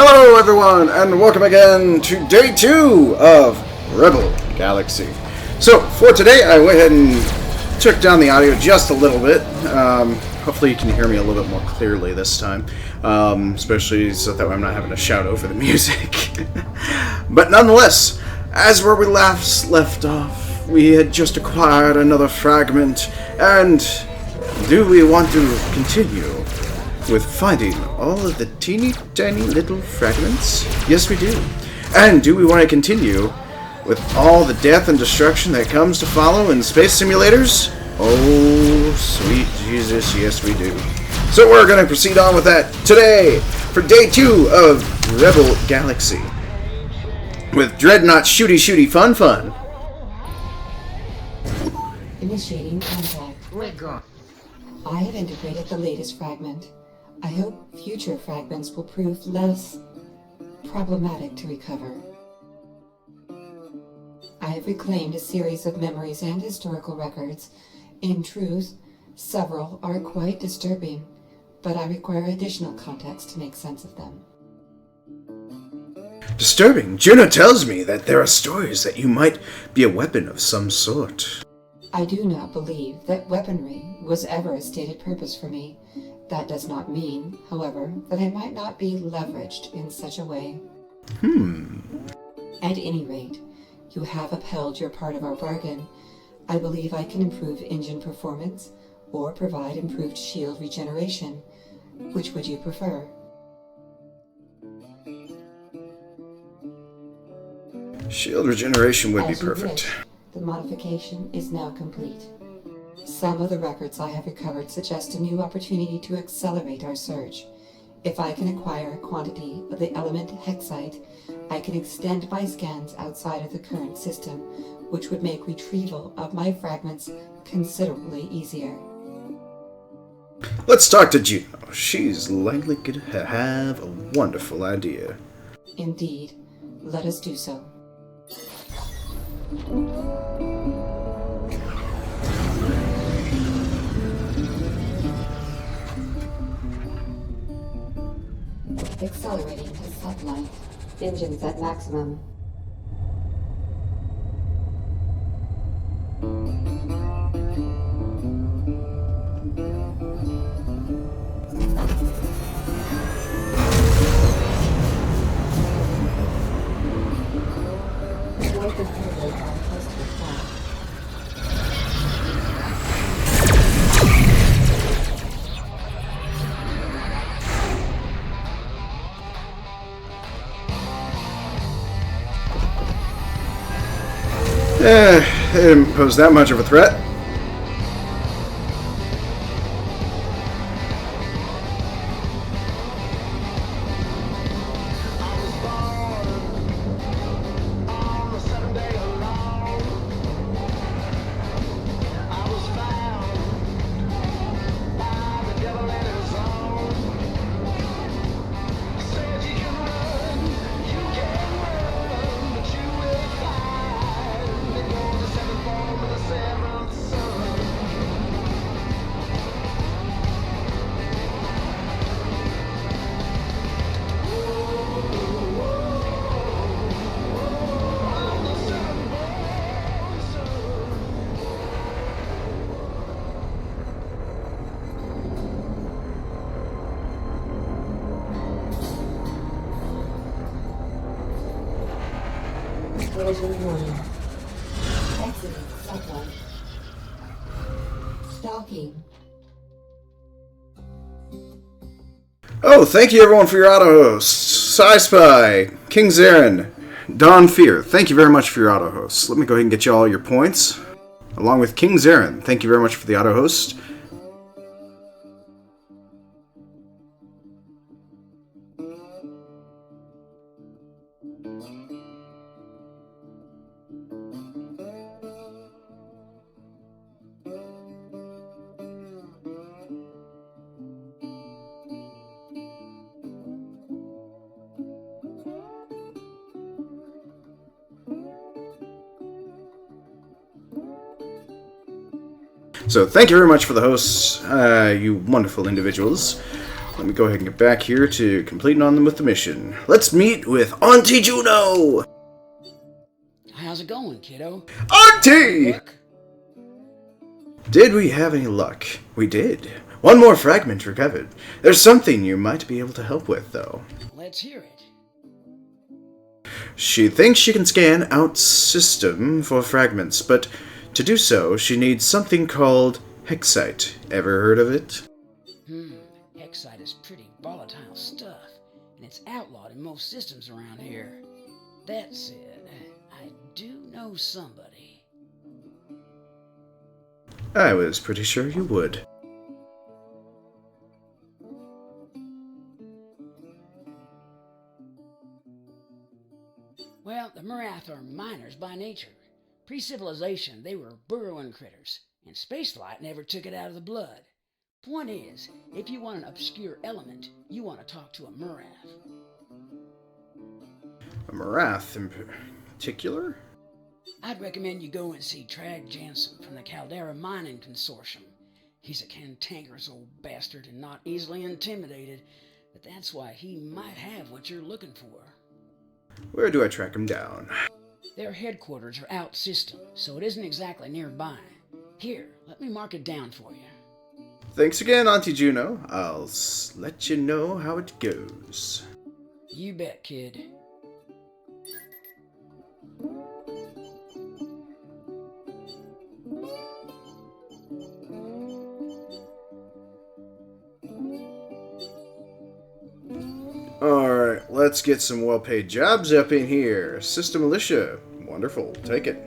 Hello everyone, and welcome again to day 2 of Rebel Galaxy. So, for today, I went ahead and took down the audio just a little bit. Hopefully you can hear me a little bit more clearly this time. Especially so that I'm not having to shout over the music. But nonetheless, as where we left off, we had just acquired another fragment, and do we want to continue with finding all of the teeny tiny little fragments? Yes, we do. And do we want to continue with all the death and destruction that comes to follow in space simulators? Oh, sweet Jesus, yes we do. So we're going to proceed on with that today for day 2 of Rebel Galaxy with Dreadnought Shooty Fun. Initiating contact. I have integrated the latest fragment. I hope future fragments will prove less problematic to recover. I have reclaimed a series of memories and historical records. In truth, several are quite disturbing, but I require additional context to make sense of them. Disturbing? Juno tells me that there are stories that you might be a weapon of some sort. I do not believe that weaponry was ever a stated purpose for me. That does not mean, however, that I might not be leveraged in such a way. At any rate, you have upheld your part of our bargain. I believe I can improve engine performance or provide improved shield regeneration. Which would you prefer? Shield regeneration would be As you perfect. wish, the modification is now complete. Some of the records I have recovered suggest a new opportunity to accelerate our search. If I can acquire a quantity of the element hexite, I can extend my scans outside of the current system, which would make retrieval of my fragments considerably easier. Let's talk to Juno. She's likely to have a wonderful idea. Indeed, let us do so. Accelerating to sublight. Engines at maximum. It didn't pose that much of a threat. Collision warning. Exiting sublight. Stalking. Oh, thank you everyone for your auto hosts. Sci-Spy, King Zarin, Dawn Fear, thank you very much for your auto hosts. Let me go ahead and get you all your points. Along with King Zarin, thank you very much for the auto host. So thank you very much for the hosts, you wonderful individuals. let me go ahead and get back here to completing on them with the mission. Let's meet with Auntie Juno! How's it going, kiddo? Auntie! Look. Did we have any luck? We did. One more fragment recovered. There's something you might be able to help with, though. Let's hear it. She thinks she can scan out system for fragments, but to do so, she needs something called Hexite. Ever heard of it? Hexite is pretty volatile stuff, and it's outlawed in most systems around here. That said, I do know somebody. I was pretty sure you would. Well, the Marath are miners by nature. Pre-civilization, they were burrowing critters, and spaceflight never took it out of the blood. Point is, if you want an obscure element, you want to talk to a Marath. A Marath in particular? I'd recommend you go and see Trag Jansen from the Caldera Mining Consortium. He's a cantankerous old bastard and not easily intimidated, but that's why he might have what you're looking for. Where do I track him down? Their headquarters are out system, so it isn't exactly nearby. Here, let me mark it down for you. Thanks again, Auntie Juno. I'll let you know how it goes. You bet, kid. Alright, let's get some well-paid jobs up in here. System Militia. Wonderful. Take it.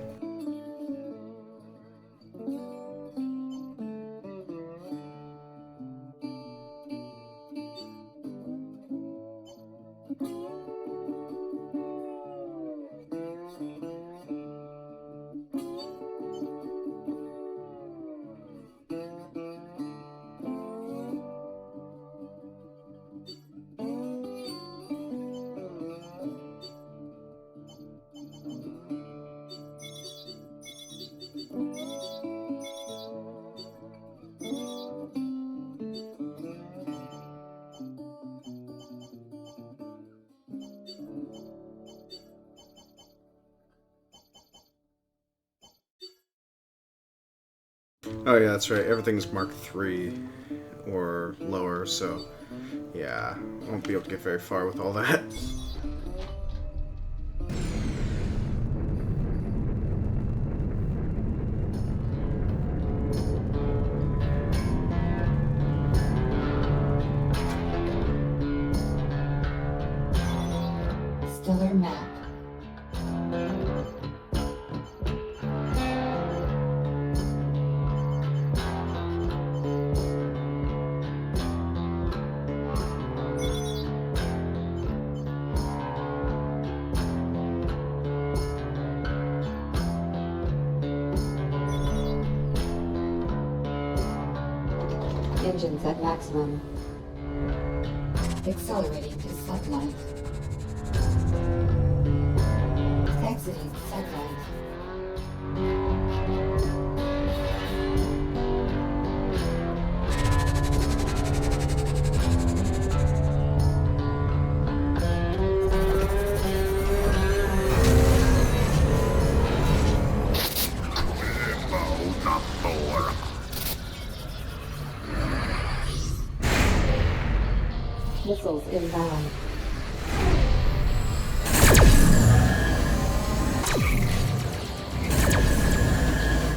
Oh yeah, that's right. Everything's Mark III or lower, so yeah, won't be able to get very far with all that. Stellar map. Engines at maximum. Accelerating to sunlight. Exiting sunlight. Missiles inbound.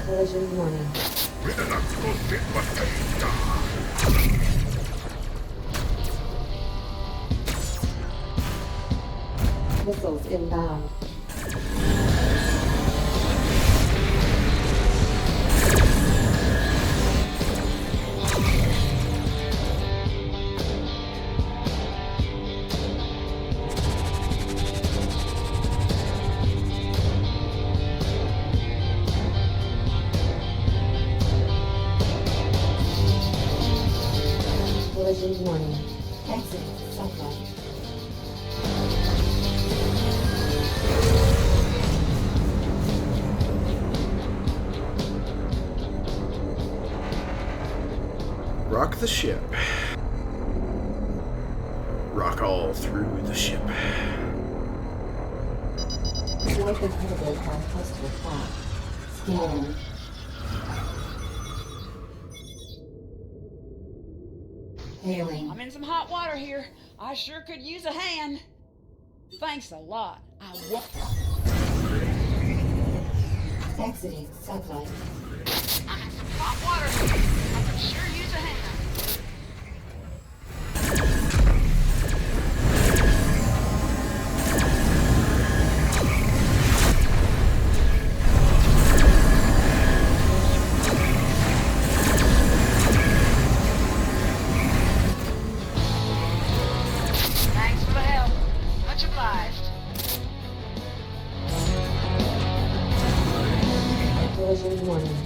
Collision warning. Missiles inbound. Collision warning. Exit sunlight. Rock the ship. crawl through the ship. Select inhibited by cluster attack. Scanning. Hailing. I'm in some hot water here. I sure could use a hand. Thanks a lot. I won't. Exiting sublight. I'm in some hot water here. I could sure use a hand. Thanks for the help. Much obliged. Collision warning.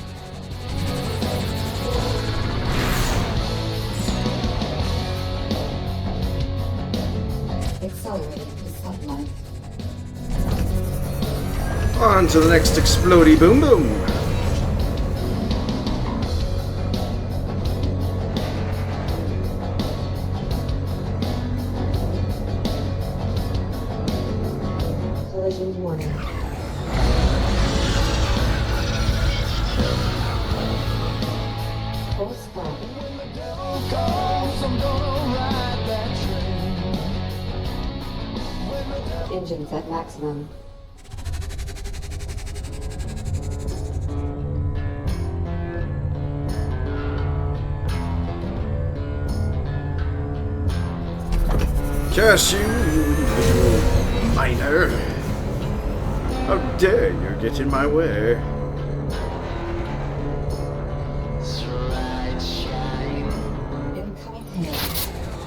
Accelerating to sublight. On to the next explodey boom boom. Collision warning. Full stop. Engines at maximum. Curse you, little miner. How dare you get in my way? Incoming hail.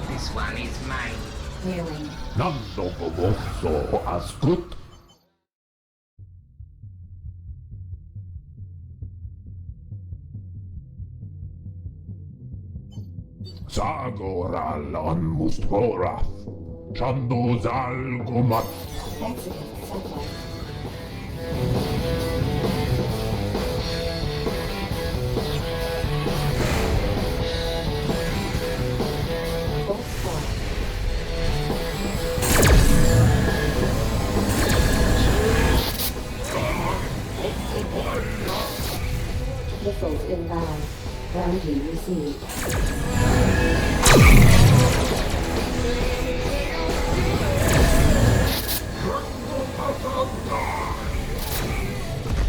This one is mine. Hailing. Nando Bobosso Ascut. Sagoral on Mustorath. Chandozal Gumat. Exiting sublight. Full stop. Missiles inbound. Bounty received.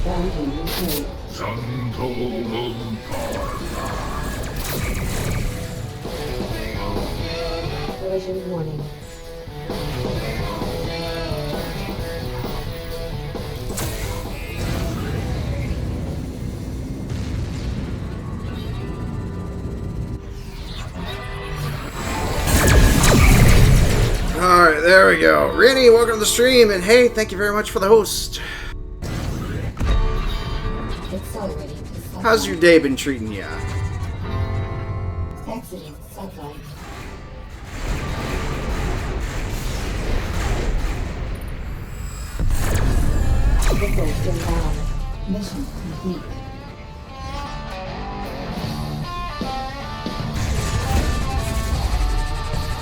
Bounty received. Santo Collision warning. Alright, there we go. Rennie, welcome to the stream, and hey, thank you very much for the host. Accelerating to sublight. How's your day been treating ya? Exiting sublight. Missiles inbound. Mission complete.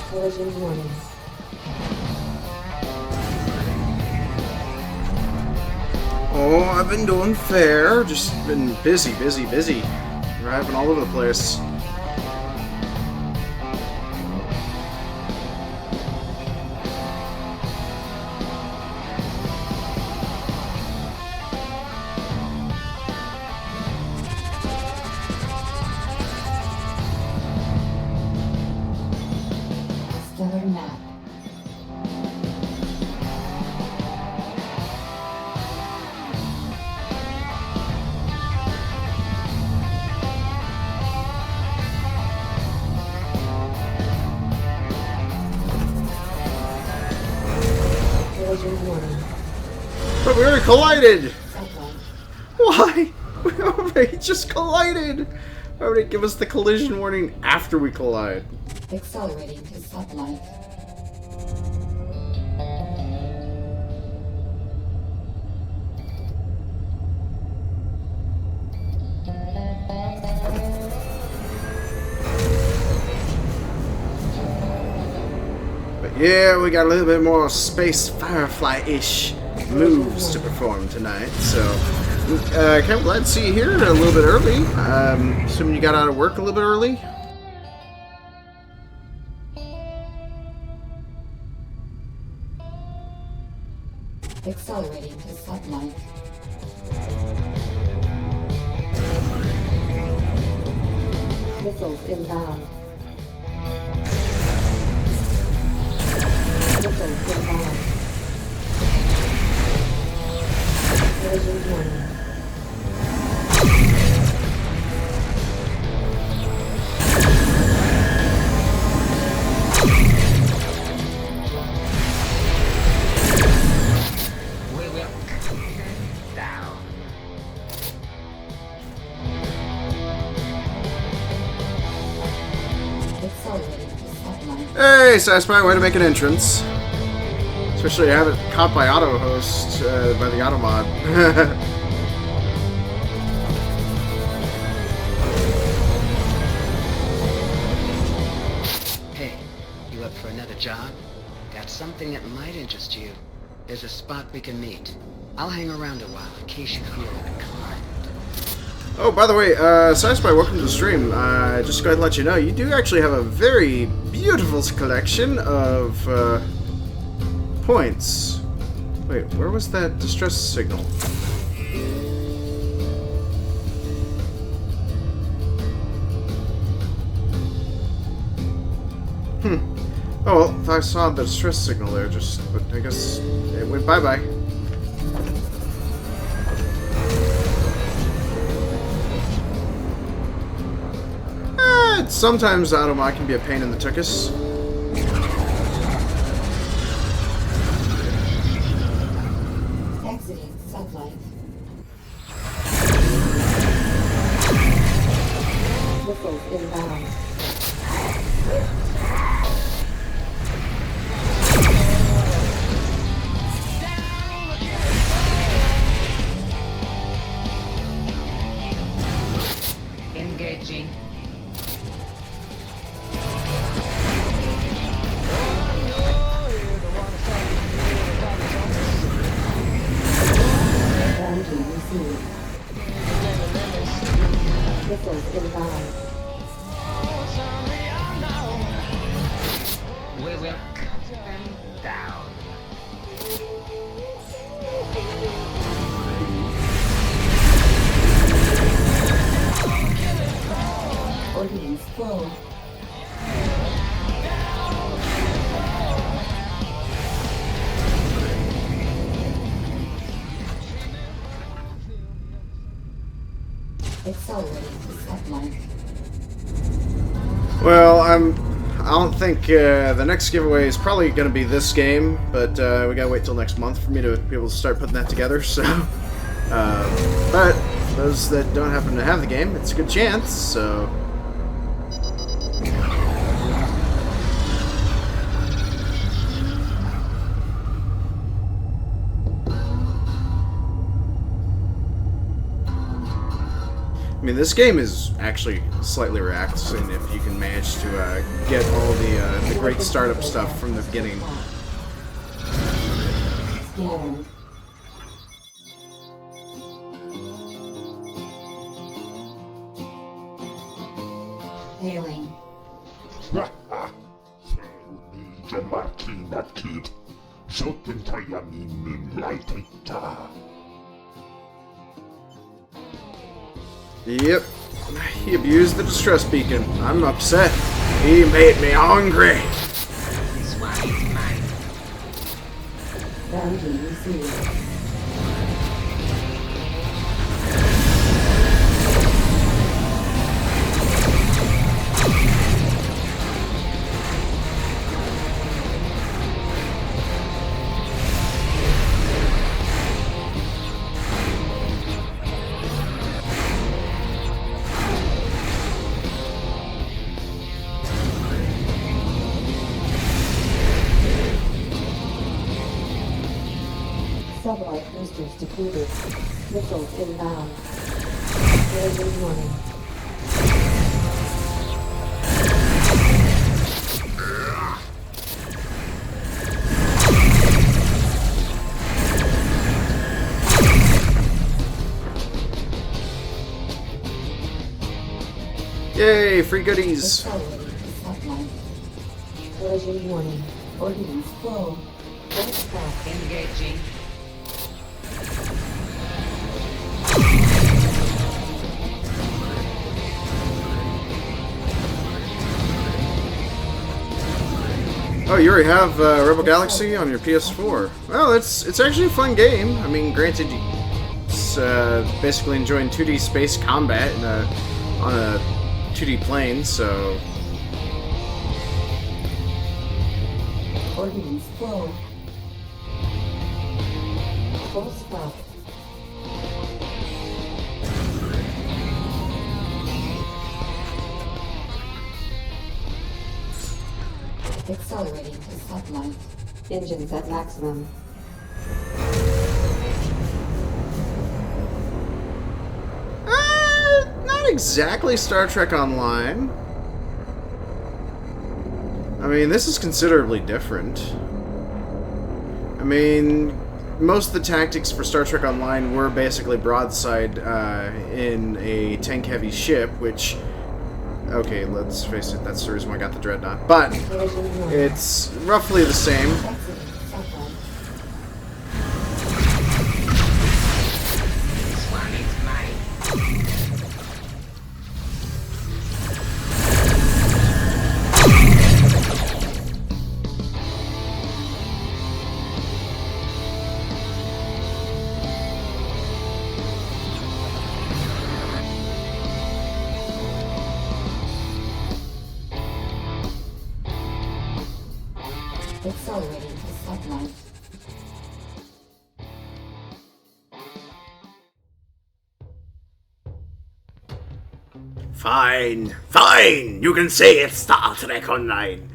Collision warning. Oh, I've been doing fair. Just been busy. Driving all over the place. Stellar map. Collision warning. But we already collided! Sublight. Why? We already just collided! Why would it give us the collision warning after we collide? Accelerating to sublight. Yeah, we got a little bit more Space Firefly-ish moves to perform tonight, so kind of glad to see you here a little bit early. Assuming you got out of work a little bit early. Accelerating to sunlight. Missiles inbound. Missiles inbound. Collision warning. We will cut them down. Accelerating to sunlight. Hey, Saspy, way to make an entrance. Especially have it caught by auto host, by the auto mod. Hey, you up for another job? Got something that might interest you. There's a spot we can meet. I'll hang around a while in case you feel inclined. Oh, by the way, Saspy, welcome to the stream. Just to go ahead and let you know, you do actually have a very beautiful collection of points. Wait, where was that distress signal? Oh, well, I saw the distress signal there, but I guess it went bye-bye. Sometimes Automod can be a pain in the tuchus. Exiting sunlight. Missiles inbound. Engaging. Bounty received. Missiles inbound. We will cut them down. Ordnance full. Accelerating to sunlight. Well, I don't think the next giveaway is probably going to be this game, but we gotta wait till next month for me to be able to start putting that together. So, but for those that don't happen to have the game, it's a good chance. So. I mean, this game is actually slightly relaxing if you can manage to get all the great startup stuff from the beginning. Scanning. Hailing. 저 마키나 kid. 좋은 타임이 있는 라이트 있다. Yep, he abused the distress beacon. I'm upset. He made me hungry. This one is mine. Bounty received. Satellite boosters depleted. Missiles inbound. Collision warning. Yay, free goodies! Accelerating to satellite. Collision warning. Ordnance flow. Force path. Engaging. Oh, you already have Rebel Galaxy on your PS4. Well, it's actually a fun game. I mean, granted, it's basically enjoying 2D space combat on a 2D plane, so... Ordnance flow. Force path. Accelerating to satellite. Engines at maximum. Not exactly Star Trek Online. I mean, this is considerably different. I mean, most of the tactics for Star Trek Online were basically broadside in a tank-heavy ship, which... Okay, let's face it, that's the reason why I got the Dreadnought. But Collision warning. it's roughly the same. Exiting satellite. This one is mine. Accelerating to satellite. Fine, fine, you can say it's Star Trek Online.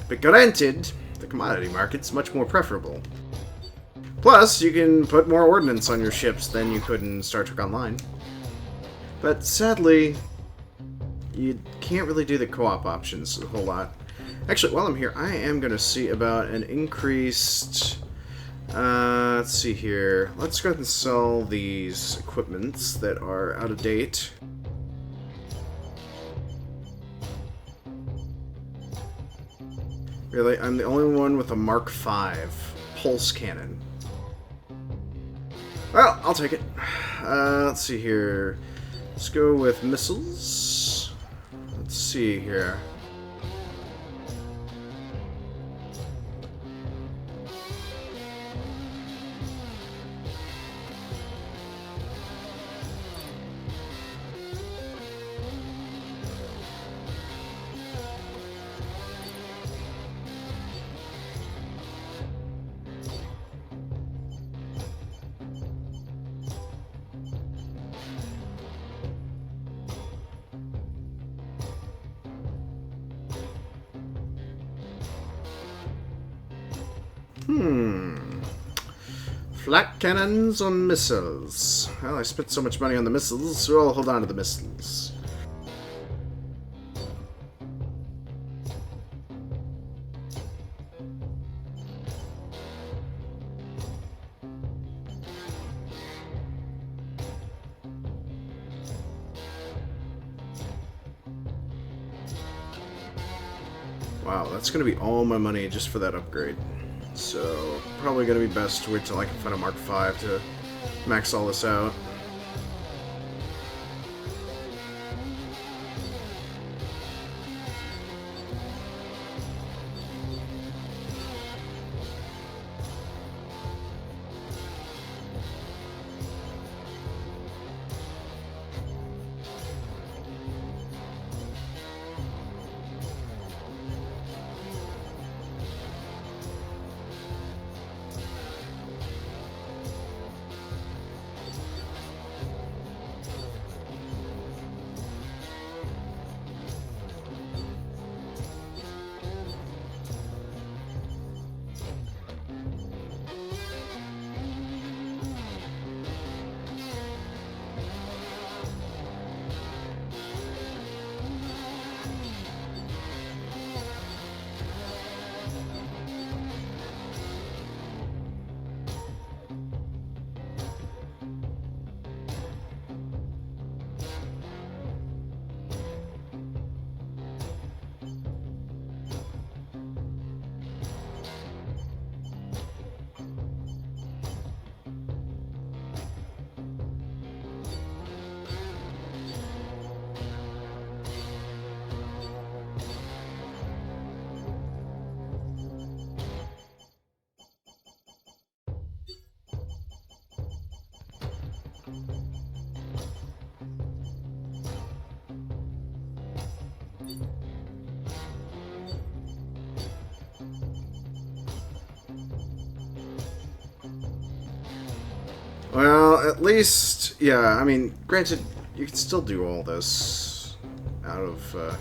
But granted, the commodity market's much more preferable. Plus, you can put more ordnance on your ships than you could in Star Trek Online. But sadly, you can't really do the co-op options a whole lot. Actually, while I'm here, I am going to see about an increased... let's see here. Let's go ahead and sell these equipments that are out of date. Really? I'm the only one with a Mark V pulse cannon. Well, I'll take it. Let's see here. Let's go with missiles. Let's see here. Flak cannons or missiles? Well, I spent so much money on the missiles, so I'll hold on to the missiles. Wow, that's gonna be all my money just for that upgrade. So, probably gonna be best to wait till I can find a Mark V to max all this out. Well, at least, yeah, I mean, granted, you can still do all this out of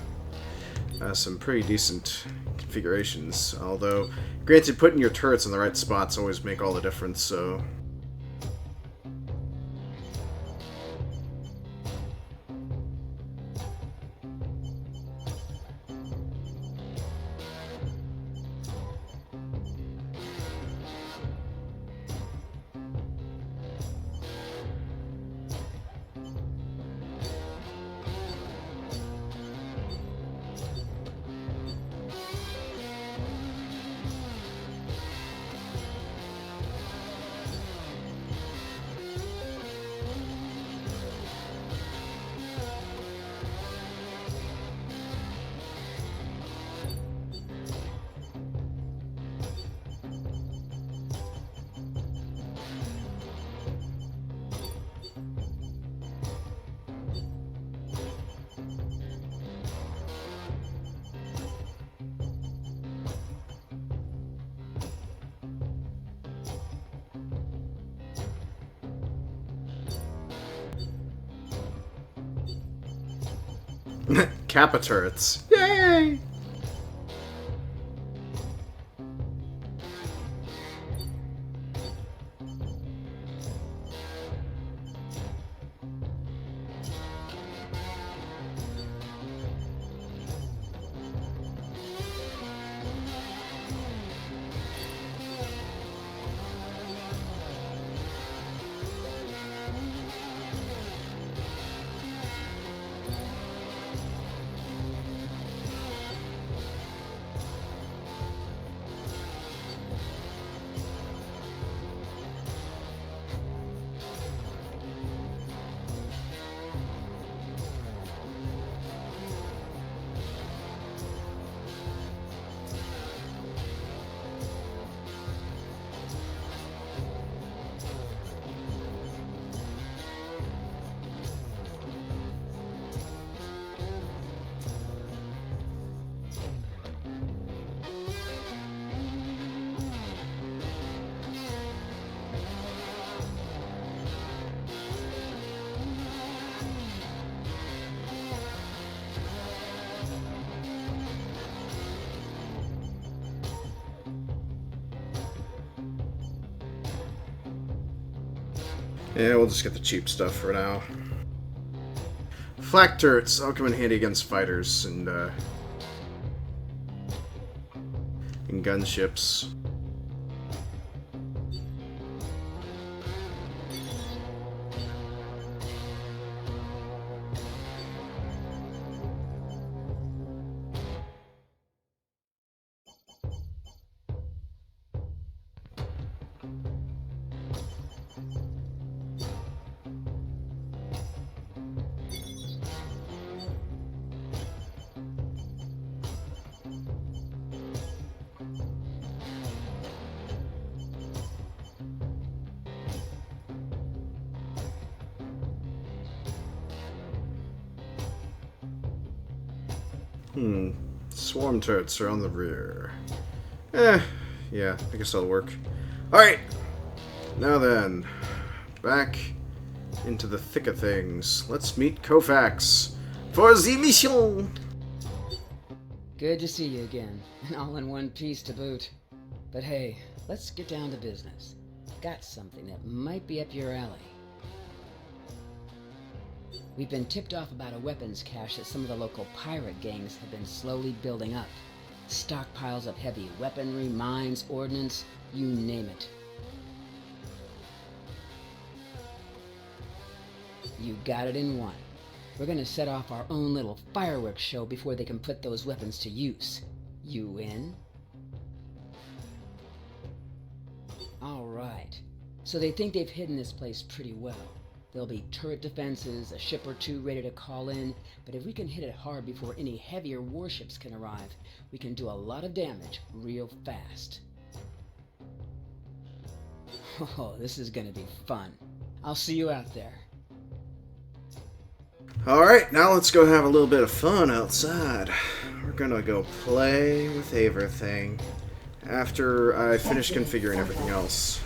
some pretty decent configurations, although, granted, putting your turrets in the right spots always make all the difference, so... Kappa turrets. Yay! Yeah, we'll just get the cheap stuff for now. Flak turrets, I'll come in handy against fighters and gunships. Swarm turrets are on the rear. Yeah, I guess that'll work. Alright! Now then, back into the thick of things. Let's meet Koufax for the mission! Good to see you again, and all in one piece to boot. But hey, let's get down to business. Got something that might be up your alley. We've been tipped off about a weapons cache that some of the local pirate gangs have been slowly building up. Stockpiles of heavy weaponry, mines, ordnance, you name it. You got it in one. We're gonna set off our own little fireworks show before they can put those weapons to use. You in? Alright. So they think they've hidden this place pretty well. There'll be turret defenses, a ship or two ready to call in, but if we can hit it hard before any heavier warships can arrive, we can do a lot of damage real fast. Oh, this is gonna be fun. I'll see you out there. Alright, now let's go have a little bit of fun outside. We're gonna go play with everything after I finish configuring everything else.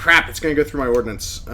crap, it's gonna go through my ordnance.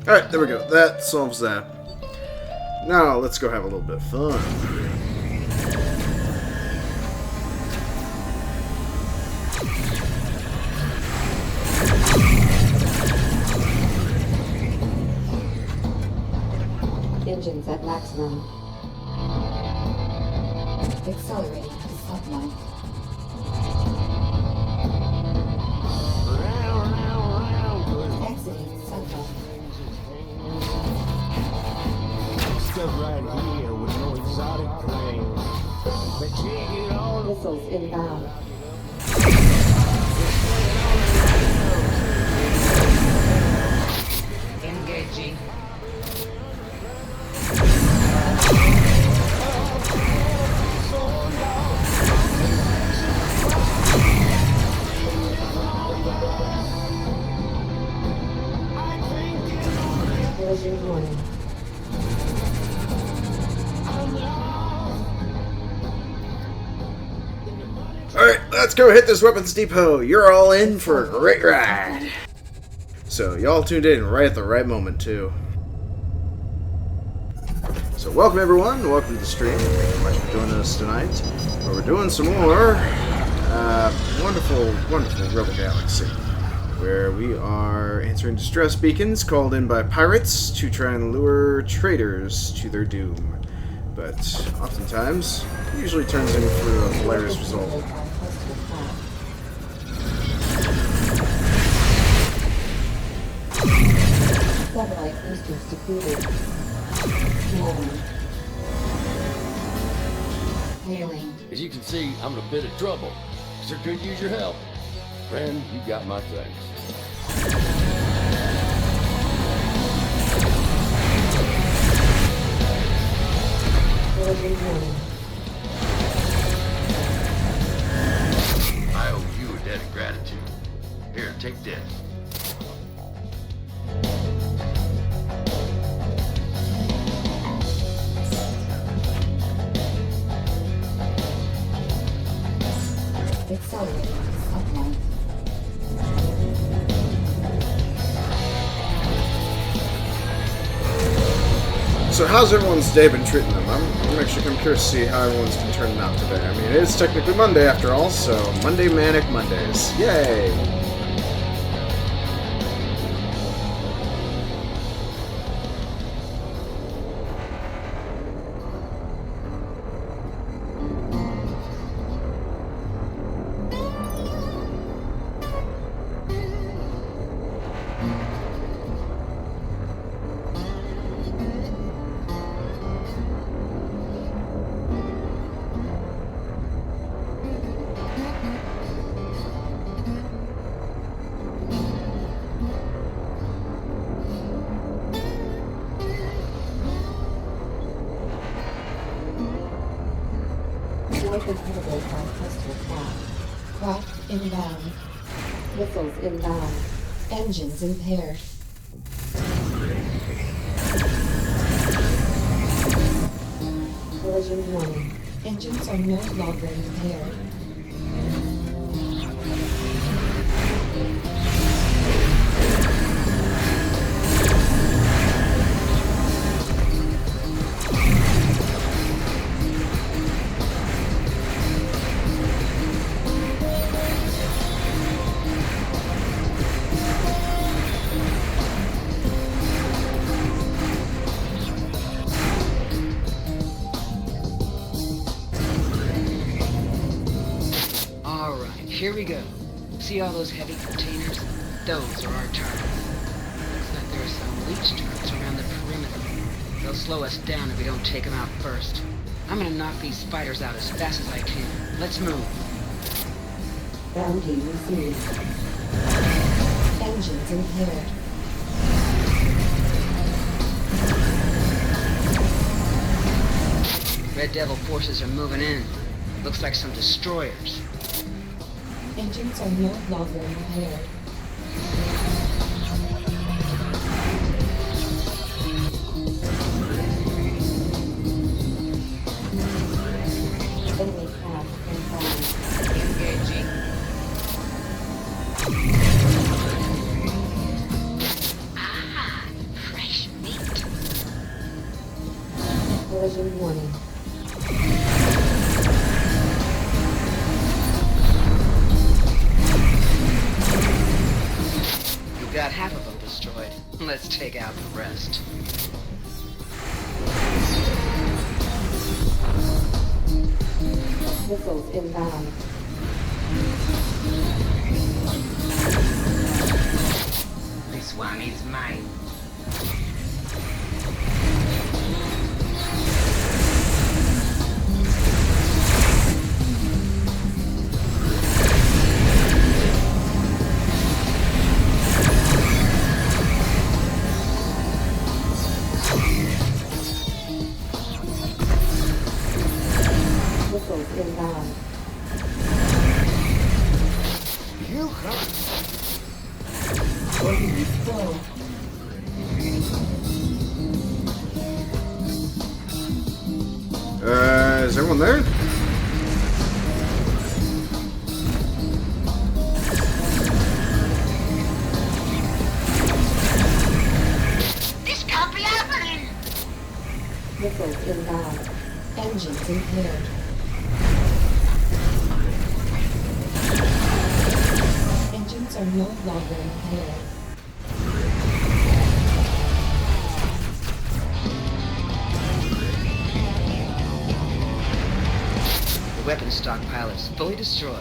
Alright, there we go. That solves that. Now, let's go have a little bit of fun. Engines at maximum. Accelerating to sublight. Exiting sublight. Stuff right here with no exotic claims. But check it out. Missiles inbound. Engaging. Collision warning. Alright, let's go hit this weapons depot. You're all in for a great ride. So, y'all tuned in right at the right moment, too. So, welcome everyone. Welcome to the stream. Thank you so much for joining us tonight. Where we're doing some more wonderful, wonderful Rebel Galaxy. Where we are answering distress beacons called in by pirates to try and lure traders to their doom. But oftentimes, it usually turns in for a hilarious result. Satellite boosters depleted. Scanning. Hailing. As you can see, I'm in a bit of trouble. Sure could use your help. Friend, you got my thanks. Collision warning. I owe you a debt of gratitude. Here, take this. Accelerating to sublight. So how's everyone's day been treating them? I'm actually curious to see how everyone's been turning out today. I mean, it is technically Monday after all, so Monday Manic Mondays. Yay! Life inhibited by cluster craft. Craft inbound. Missiles inbound. Engines impaired. Collision warning. Engines are no longer impaired. Here we go. See all those heavy containers? Those are our targets. Looks like there are some leech turrets around the perimeter. They'll slow us down if we don't take them out first. I'm gonna knock these spiders out as fast as I can. Let's move. Bounty received. Engines impaired. Red Devil forces are moving in. Looks like some destroyers. Engines are no longer impaired. Enemy craft inbound. Engaging. Ah, fresh meat. Collision warning. We've got half of them destroyed. Let's take out the rest. Missiles inbound. This one is mine. Missiles inbound. You come. Ordnance full. Is everyone there? This can't be happening! Missiles inbound. Engines impaired. Engines are no longer impaired. The weapons stockpile is fully destroyed.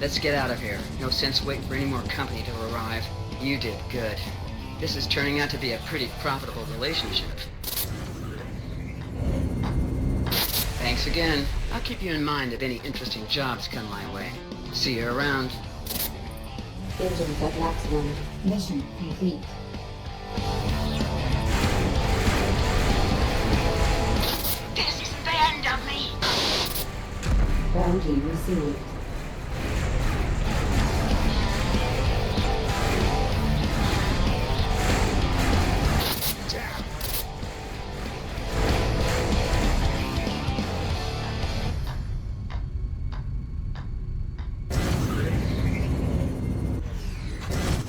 Let's get out of here. No sense waiting for any more company to arrive. You did good. This is turning out to be a pretty profitable relationship. Thanks again. I'll keep you in mind if any interesting jobs come my way. See you around. Engines at maximum. Mission complete. This isn't the end of me! Bounty received.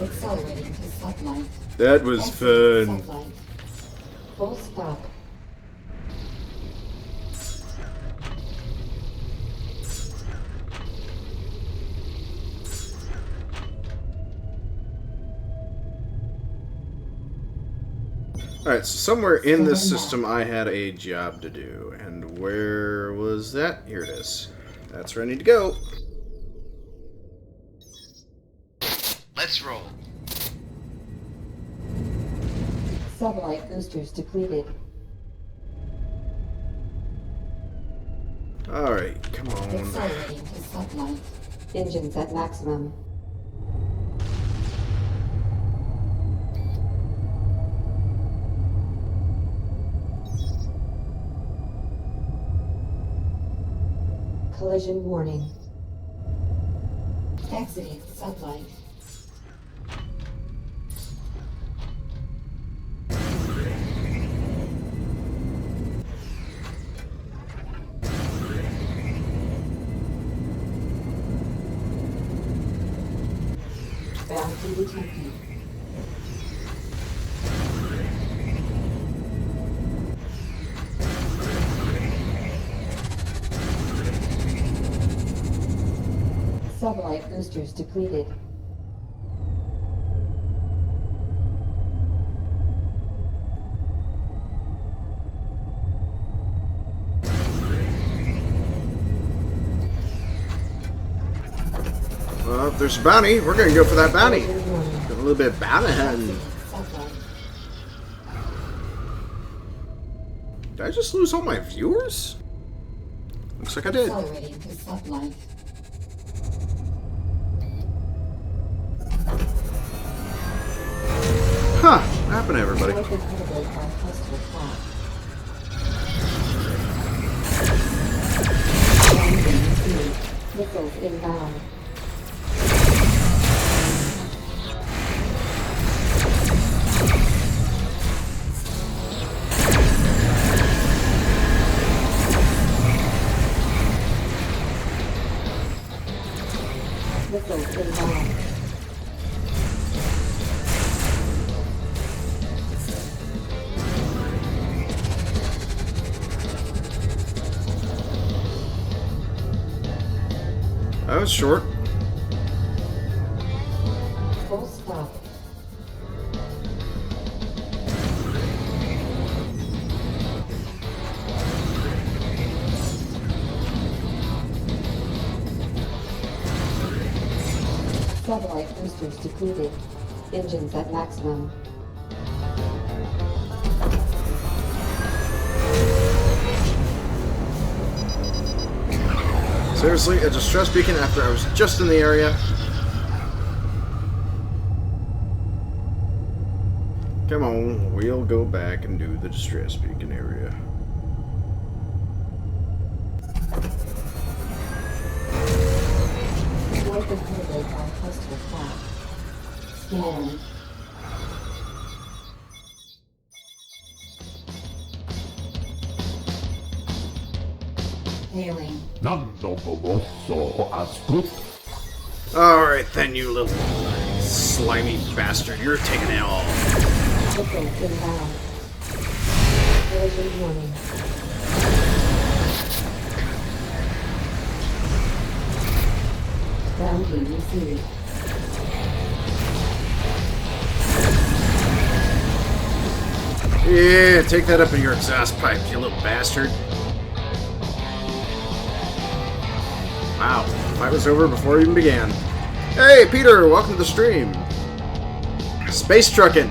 Accelerating to sublight. That was Exiting fun. sublight. Full stop. Alright, so somewhere in this system I had a job to do. And where was that? Here it is. That's where I need to go. Let's roll. Sublight boosters depleted. Alright, come on. Accelerating to sublight. Engines at maximum. Collision warning. Exiting sublight. Bounty detected. Sublight boosters depleted. If there's a bounty, we're gonna go for that bounty. Get a little bit of bounty hunting. Did I just lose all my viewers? Looks like I did. Accelerating to sublight. Huh, what happened to everybody? Avoid inhibited by hostile thought. Landing speed. Missiles inbound. Missiles inbound. That was short. Full stop. Satellite boosters depleted. Engines at maximum. Seriously, a distress beacon after I was just in the area. Come on, we'll go back and do the distress beacon area. Avoid inhibited by hostile thought. Scan. Hailing. Nando Boboso Ascut. Alright then, you little slimy bastard. You're taking it all. Missiles inbound. Collision warning. Bounty received. Yeah, take that up in your exhaust pipe, you little bastard. Wow, the fight was over before it even began. Hey, Peter, welcome to the stream. Space trucking.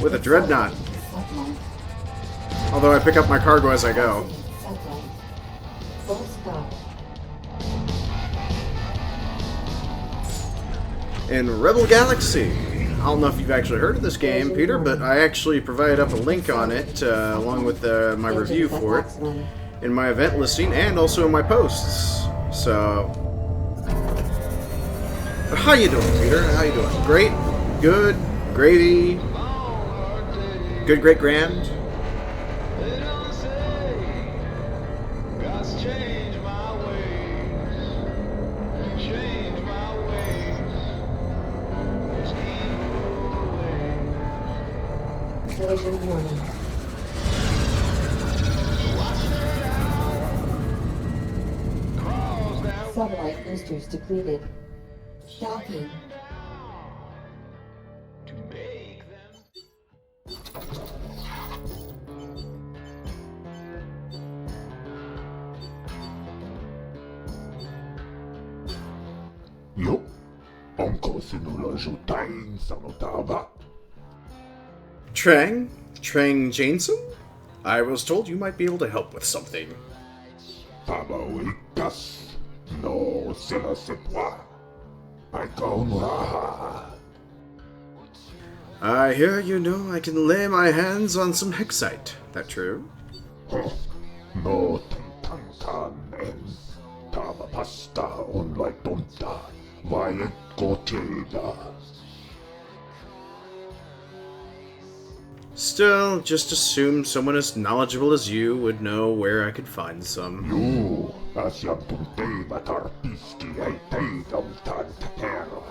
With a dreadnought. Sublight. Although I pick up my cargo as I go. Sublight. Full stop. In Rebel Galaxy. I don't know if you've actually heard of this game, Peter, but I actually provided up a link on it along with my review for it in my event listing and also in my posts. So, but how you doing, Peter? How you doing? Great, good, gravy, good, great, grand. Collision warning. Satellite boosters depleted. Docking. Yo, Uncle Sinula Jutain Sanotava. Trang Jameson? I was told you might be able to help with something. Tabawikas. No sila sepwa. I come raha. I hear you know I can lay my hands on some hexite. That true? No tantan en taba pasta on like tonta. Violet goteda. Still, just assume someone as knowledgeable as you would know where I could find some. You, asyam tunte matarpiski ay taydam tan tapera.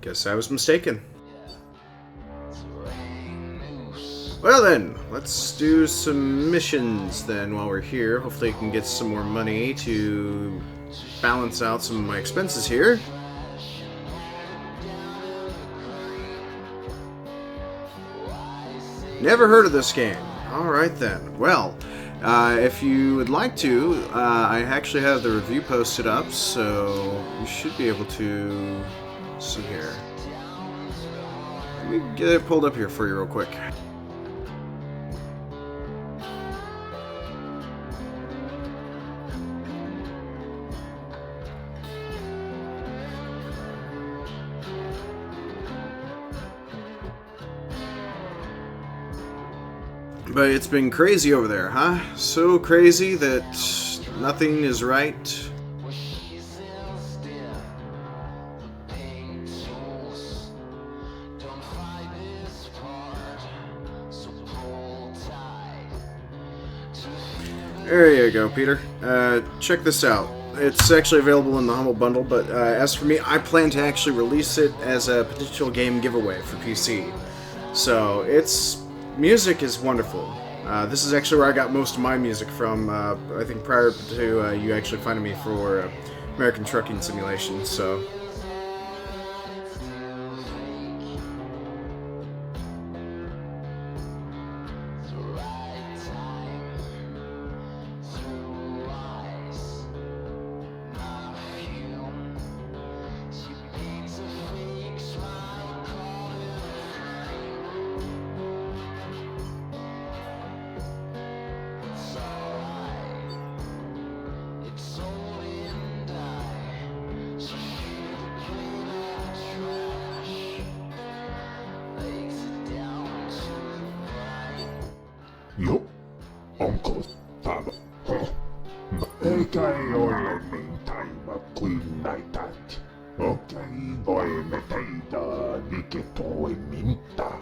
Guess I was mistaken. Well then, let's do some missions then while we're here. Hopefully I can get some more money to balance out some of my expenses here. Never heard of this game. Alright then. Well, If you would like to, I actually have the review posted up, so you should be able to see here. Let me get it pulled up here for you real quick. But it's been crazy over there, huh? So crazy that nothing is right. There you go, Peter. Check this out. It's actually available in the Humble Bundle, but as for me, I plan to actually release it as a potential game giveaway for PC. So, music is wonderful. This is actually where I got most of my music from, I think prior to you actually finding me for American Trucking Simulation, so... Yo, Uncle Tama. Eikä ei ole taima kuin näitä. Okei, voimme tehdä liiketoimintaa.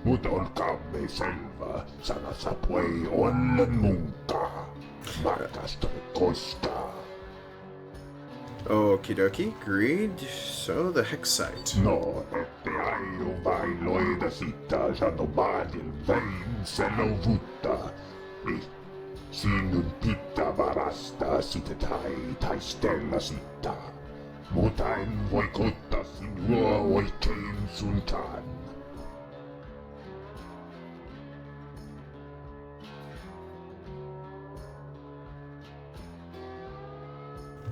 Mut olkaamme selvä, sanasapu ei ole munkaa. Markasta koskaan. Okie dokie, agreed. So, the hex site. No, ette aio vain loida sitä sanomaadin vein selvuttaa. Sinun pitää varastaa sitä tai taistella sitä. Mutta en voi koittaa sinua oikein suuntaan.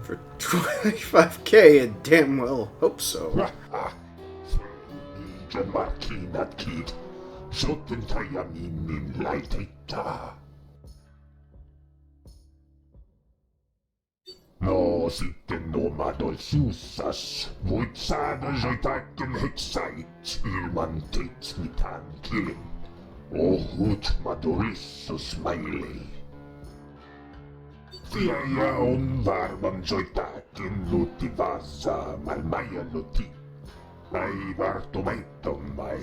For 25k, I damn well hope so. Niiden markkinatkin. Sotten tajaminin laitetta. No sitten omadoisuussas. Voit saada joitakin heksait ilman teit mitään kilin. Ohut mahdollisuus meille. Tiedä on varmaan joitakin lutivassa maailmanluti. Ei vartomaittomai.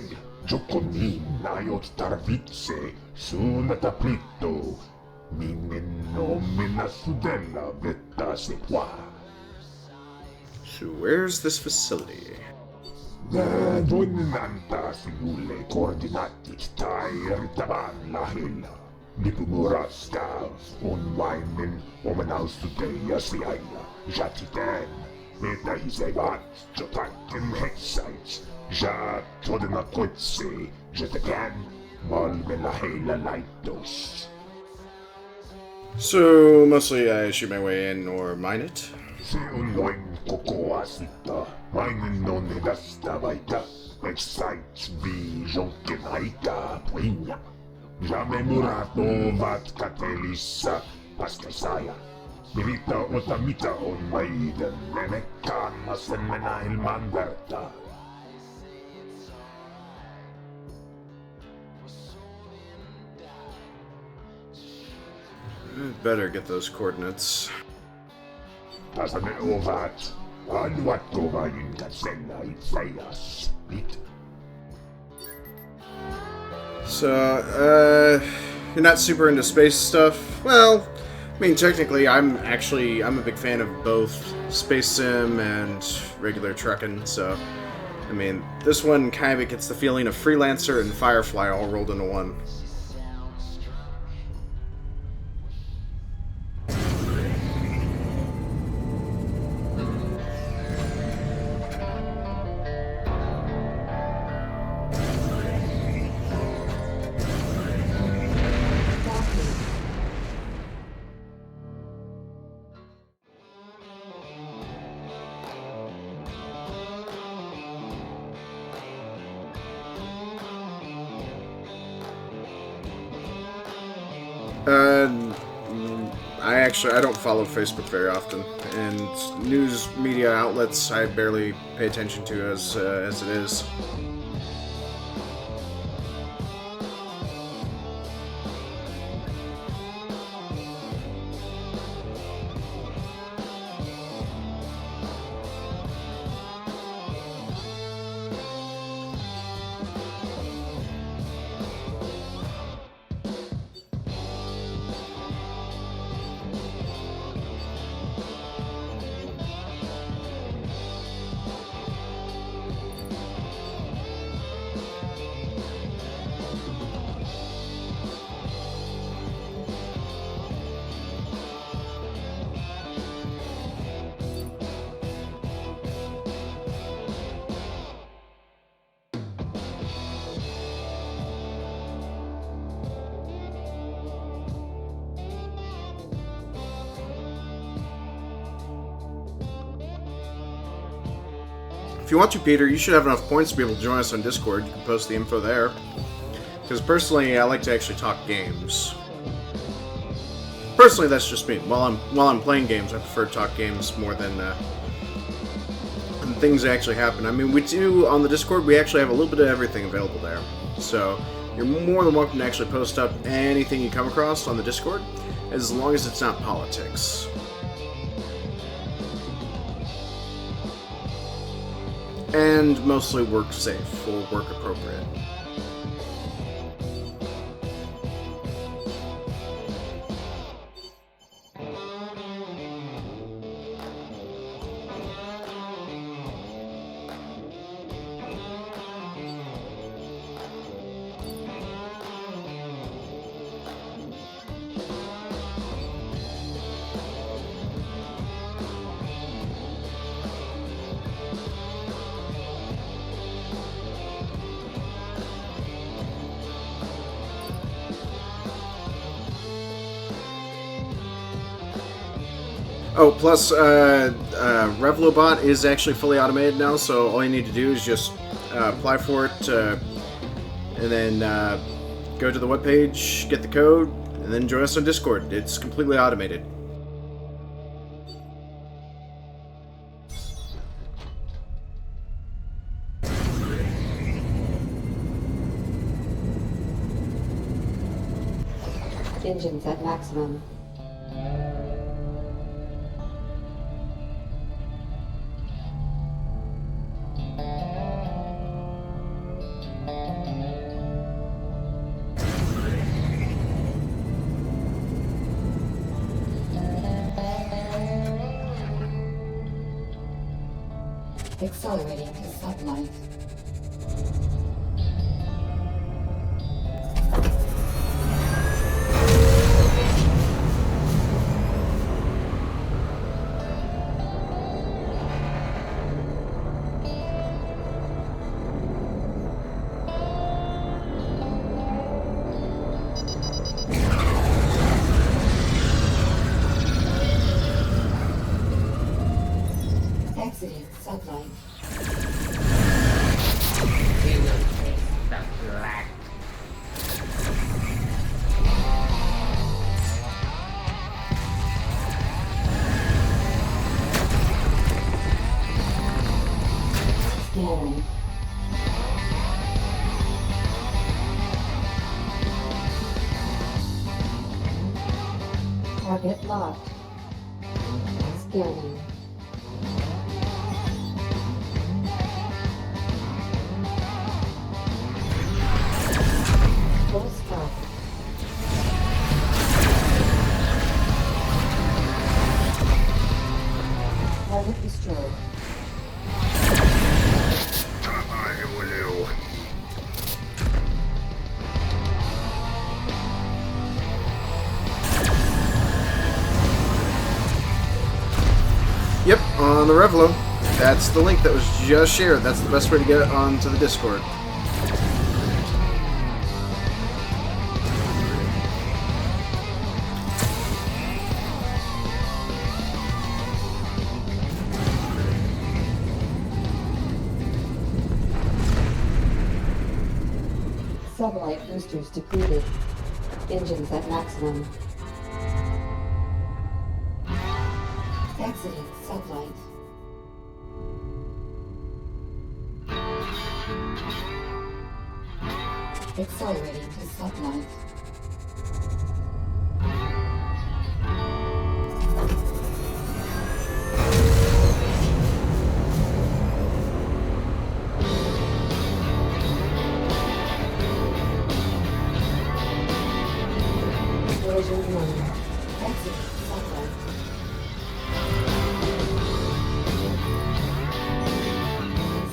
Joko niin aiot tarvitse suunnata plittoa. Minne omilla sudella vettäsi vaan. So, where's this facility? Voin antaa sinulle koordinaatit tai tavan lähellä. Nipumurastaus on vainen omanaustuteja sijailla. Ja siten, että hisevät jotakin heksait. Ja todennäköisesti, jotakin maailman lähellä laittos. So, mostly I shoot my way in or mine it. Se on noin koko asita. Mainen on edasta vaikka. Excite vii jonkin aikaa puinja. Ja me murat ovat katelissä paskasaaja. Virita ota mitä on meidän. Me kannassa mennä ilman vertaa. Better get those coordinates. Tässä ne ovat. Haluatko vain katsella itseäsi? Mit? So, you're not super into space stuff? Well, I mean, technically, I'm a big fan of both Space Sim and regular trucking, so, I mean, this one kind of gets the feeling of Freelancer and Firefly all rolled into one. I don't follow Facebook very often, and news media outlets I barely pay attention to as it is. If you want to, Peter, you should have enough points to be able to join us on Discord. You can post the info there. Because personally, I like to actually talk games. Personally, that's just me. While I'm playing games, I prefer to talk games more than things that actually happen. I mean, we do on the Discord. We actually have a little bit of everything available there. So you're more than welcome to actually post up anything you come across on the Discord, as long as it's not politics. And mostly work safe or work appropriate. Oh, plus, Revlobot is actually fully automated now, so all you need to do is just apply for it, and then go to the webpage, get the code, and then join us on Discord. It's completely automated. Engines at maximum. Accelerating to sublight. Exiting sublight. You will taste the black. Scanning. Target locked. Scanning. Full stop. Target destroyed. Yep, on the Revlo. That's the link that was just shared. That's the best way to get it onto the Discord. Sublight boosters depleted. Engines at maximum. Exiting sublight. Accelerating to sublight. Version 1. Exit sublight.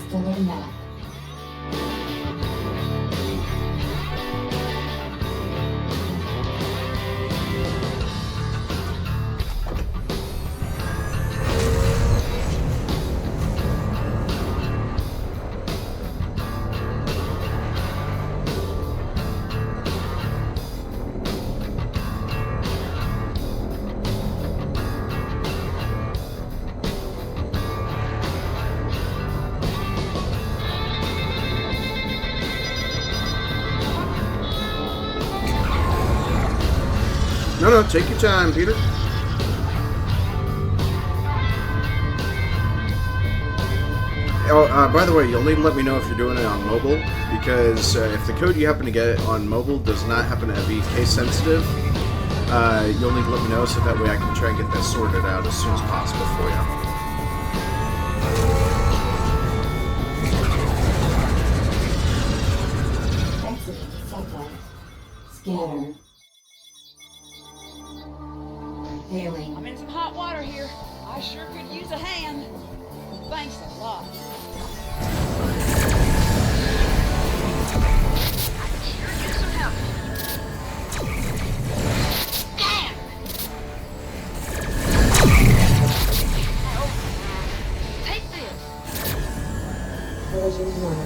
Stellar map. No, take your time, Peter. Oh, by the way, you'll need to let me know if you're doing it on mobile, because if the code you happen to get on mobile does not happen to be case sensitive, you'll need to let me know so that way I can try and get that sorted out as soon as possible for you. Exiting sublight. Scanner. Hailing. I'm in some hot water here. I sure could use a hand. Thanks a lot. I could sure use some help. Damn! Help. Take this. Version 1.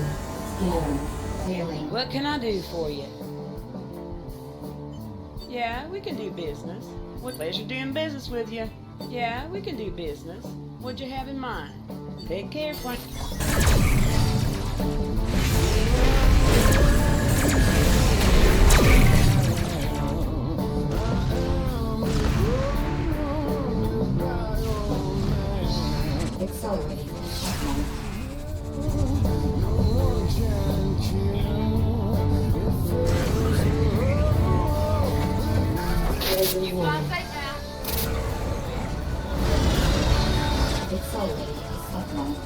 Scanner. Hailing. What can I do for you? Yeah, we can do business. What pleasure doing business with you. Yeah, we can do business. What'd you have in mind? Take care, Frank. Accelerating to sublight. Version 1. Accelerating to sublight.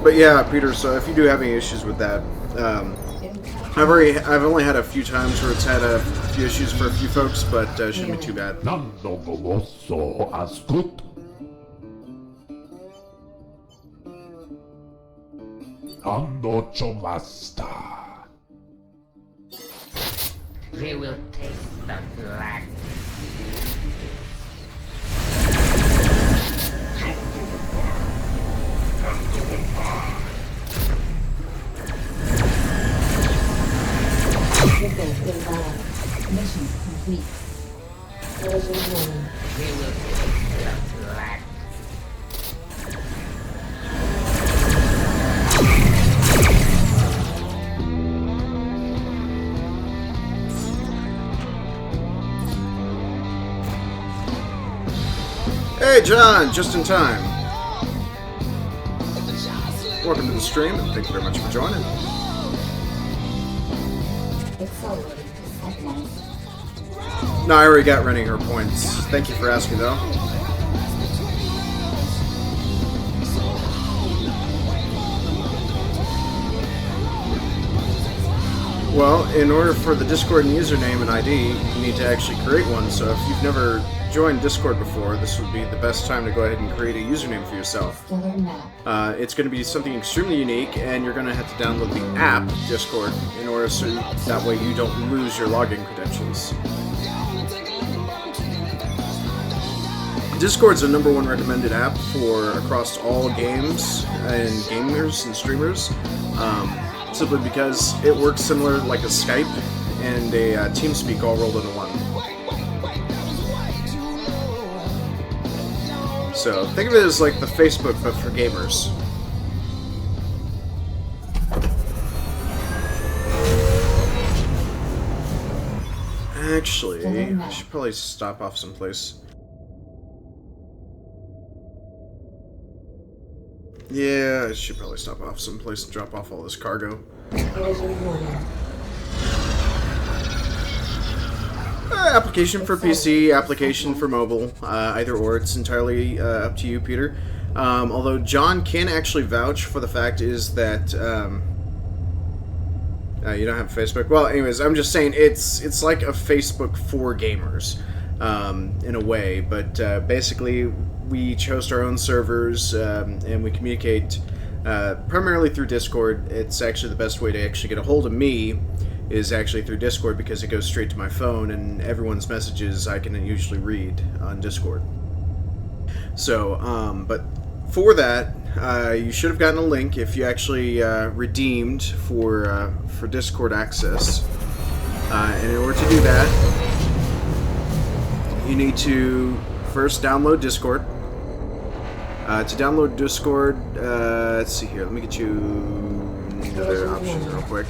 But yeah, Peter, so if you do have any issues with that, I've only had a few times where it's had a few issues for a few folks, but it shouldn't be too bad. Nando Goloso Ascut. Ando Chomasta. They will taste the black. Missile inbound. Mission complete. Version 1. They will taste the black. Hey, John, just in time. Welcome to the stream, and thank you very much for joining. Accelerating to sublight. No, I already got running her points. Thank you for asking, though. Well, in order for the Discord username and ID, you need to actually create one. So if you've never joined Discord before, this would be the best time to go ahead and create a username for yourself. Stellar map. It's going to be something extremely unique, and you're going to have to download the app, Discord, in order so that way you don't lose your login credentials. Discord's the #1 recommended app for across all games and gamers and streamers, simply because it works similar like a Skype and a TeamSpeak all rolled into one. So think of it as like the Facebook, but for gamers. Actually, I should probably stop off someplace. Yeah, I should probably stop off someplace and drop off all this cargo. Application for PC, application for mobile, either or. It's entirely up to you, Peter. Although John can actually vouch for the fact is that you don't have Facebook. Well, anyways, I'm just saying it's like a Facebook for gamers in a way, but basically we host our own servers and we communicate primarily through Discord. It's actually the best way to actually get a hold of me is actually through Discord because it goes straight to my phone and everyone's messages I can usually read on Discord. So, but for that, you should have gotten a link if you actually redeemed for Discord access. And in order to do that, you need to first download Discord. To download Discord, let's see here. Let me get you another option real quick.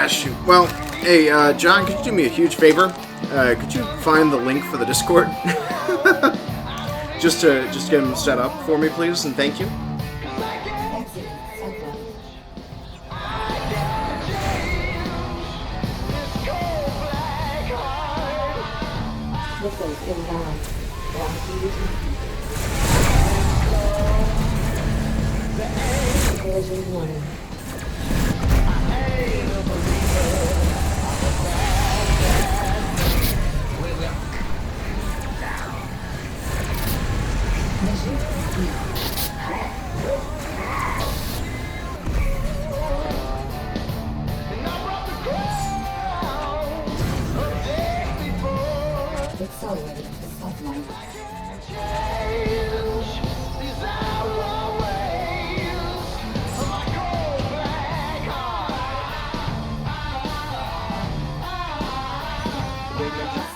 Shoot. Well, hey, John, could you do me a huge favor? Could you find the link for the Discord? just to get him set up for me, please, and thank you. Collision warning. Accelerating the sunlight.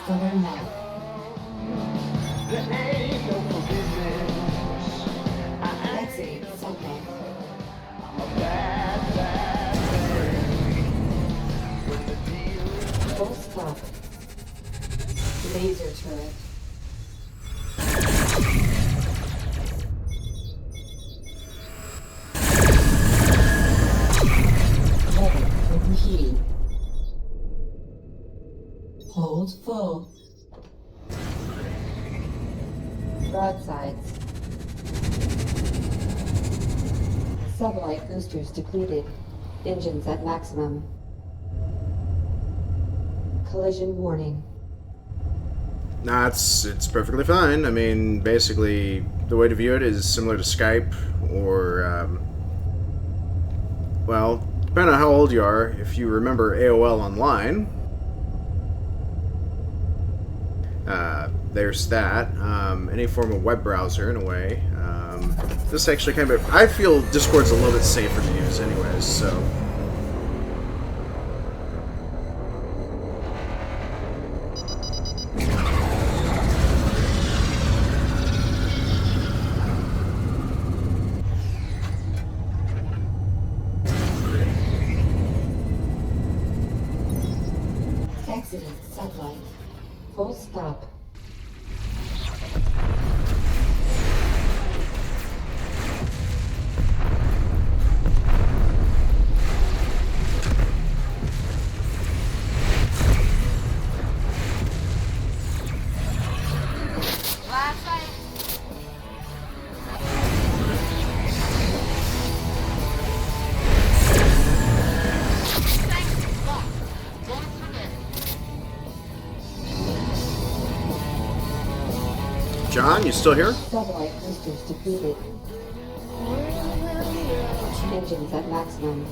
Stellar night. Exiting sunlight. Full stop. Laser turret. Level overheating. Hold full. Broadsides. Sublight boosters depleted. Engines at maximum. Collision warning. Nah, it's perfectly fine. I mean, basically, the way to view it is similar to Skype, or, well, depending on how old you are, if you remember AOL Online, there's that. Any form of web browser, in a way. This actually kind of, I feel Discord's a little bit safer to use anyways, so... Exiting sunlight. Full stop. John, you still here? Satellite boosters depleted. Engines at maximum.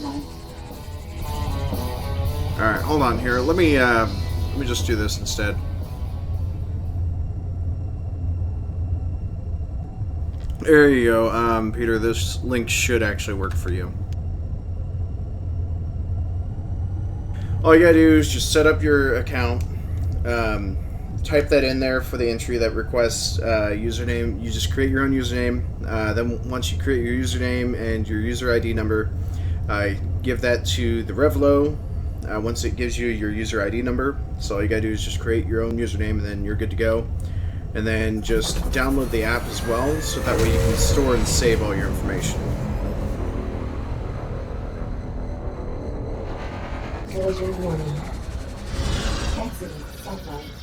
sublight. Alright, hold on here. Let me just do this instead. There you go, Peter. This link should actually work for you. All you gotta do is just set up your account. Type that in there for the entry that requests username. You just create your own username. Then once you create your username and your user ID number, give that to the Revlo. Once it gives you your user ID number, so all you gotta do is just create your own username and then you're good to go. And then just download the app as well, so that way you can store and save all your information. Collision warning. Exiting sublight.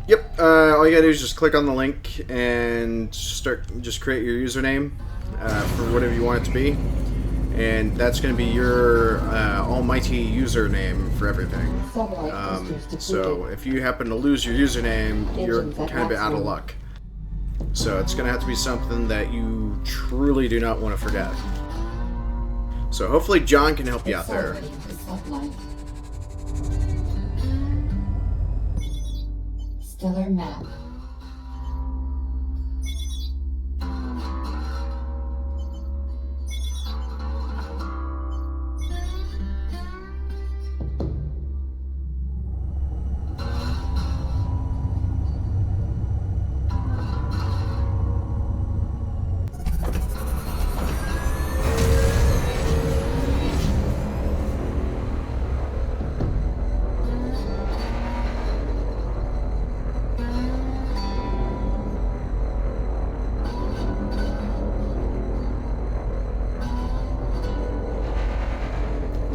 Yep, all you gotta do is just click on the link and just create your username for whatever you want it to be. And that's going to be your almighty username for everything. So if you happen to lose your username, you're kind of out of luck. So it's going to have to be something that you truly do not want to forget. So hopefully John can help you out there. Stellar map.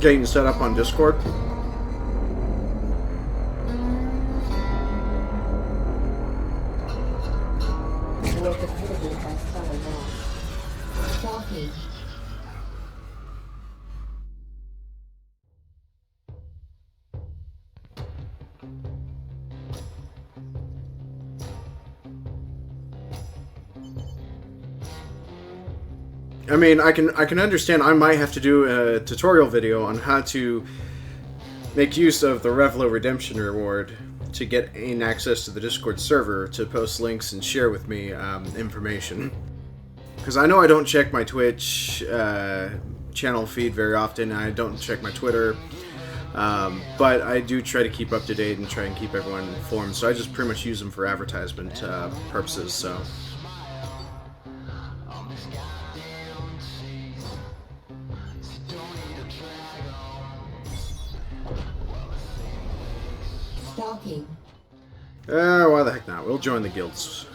Getting set up on Discord. I mean, I can understand. I might have to do a tutorial video on how to make use of the Revlo Redemption Reward to get in access to the Discord server to post links and share with me information. Because I know I don't check my Twitch channel feed very often. I don't check my Twitter. But I do try to keep up to date and try and keep everyone informed. So I just pretty much use them for advertisement purposes. So. Why the heck not? We'll join the guilds.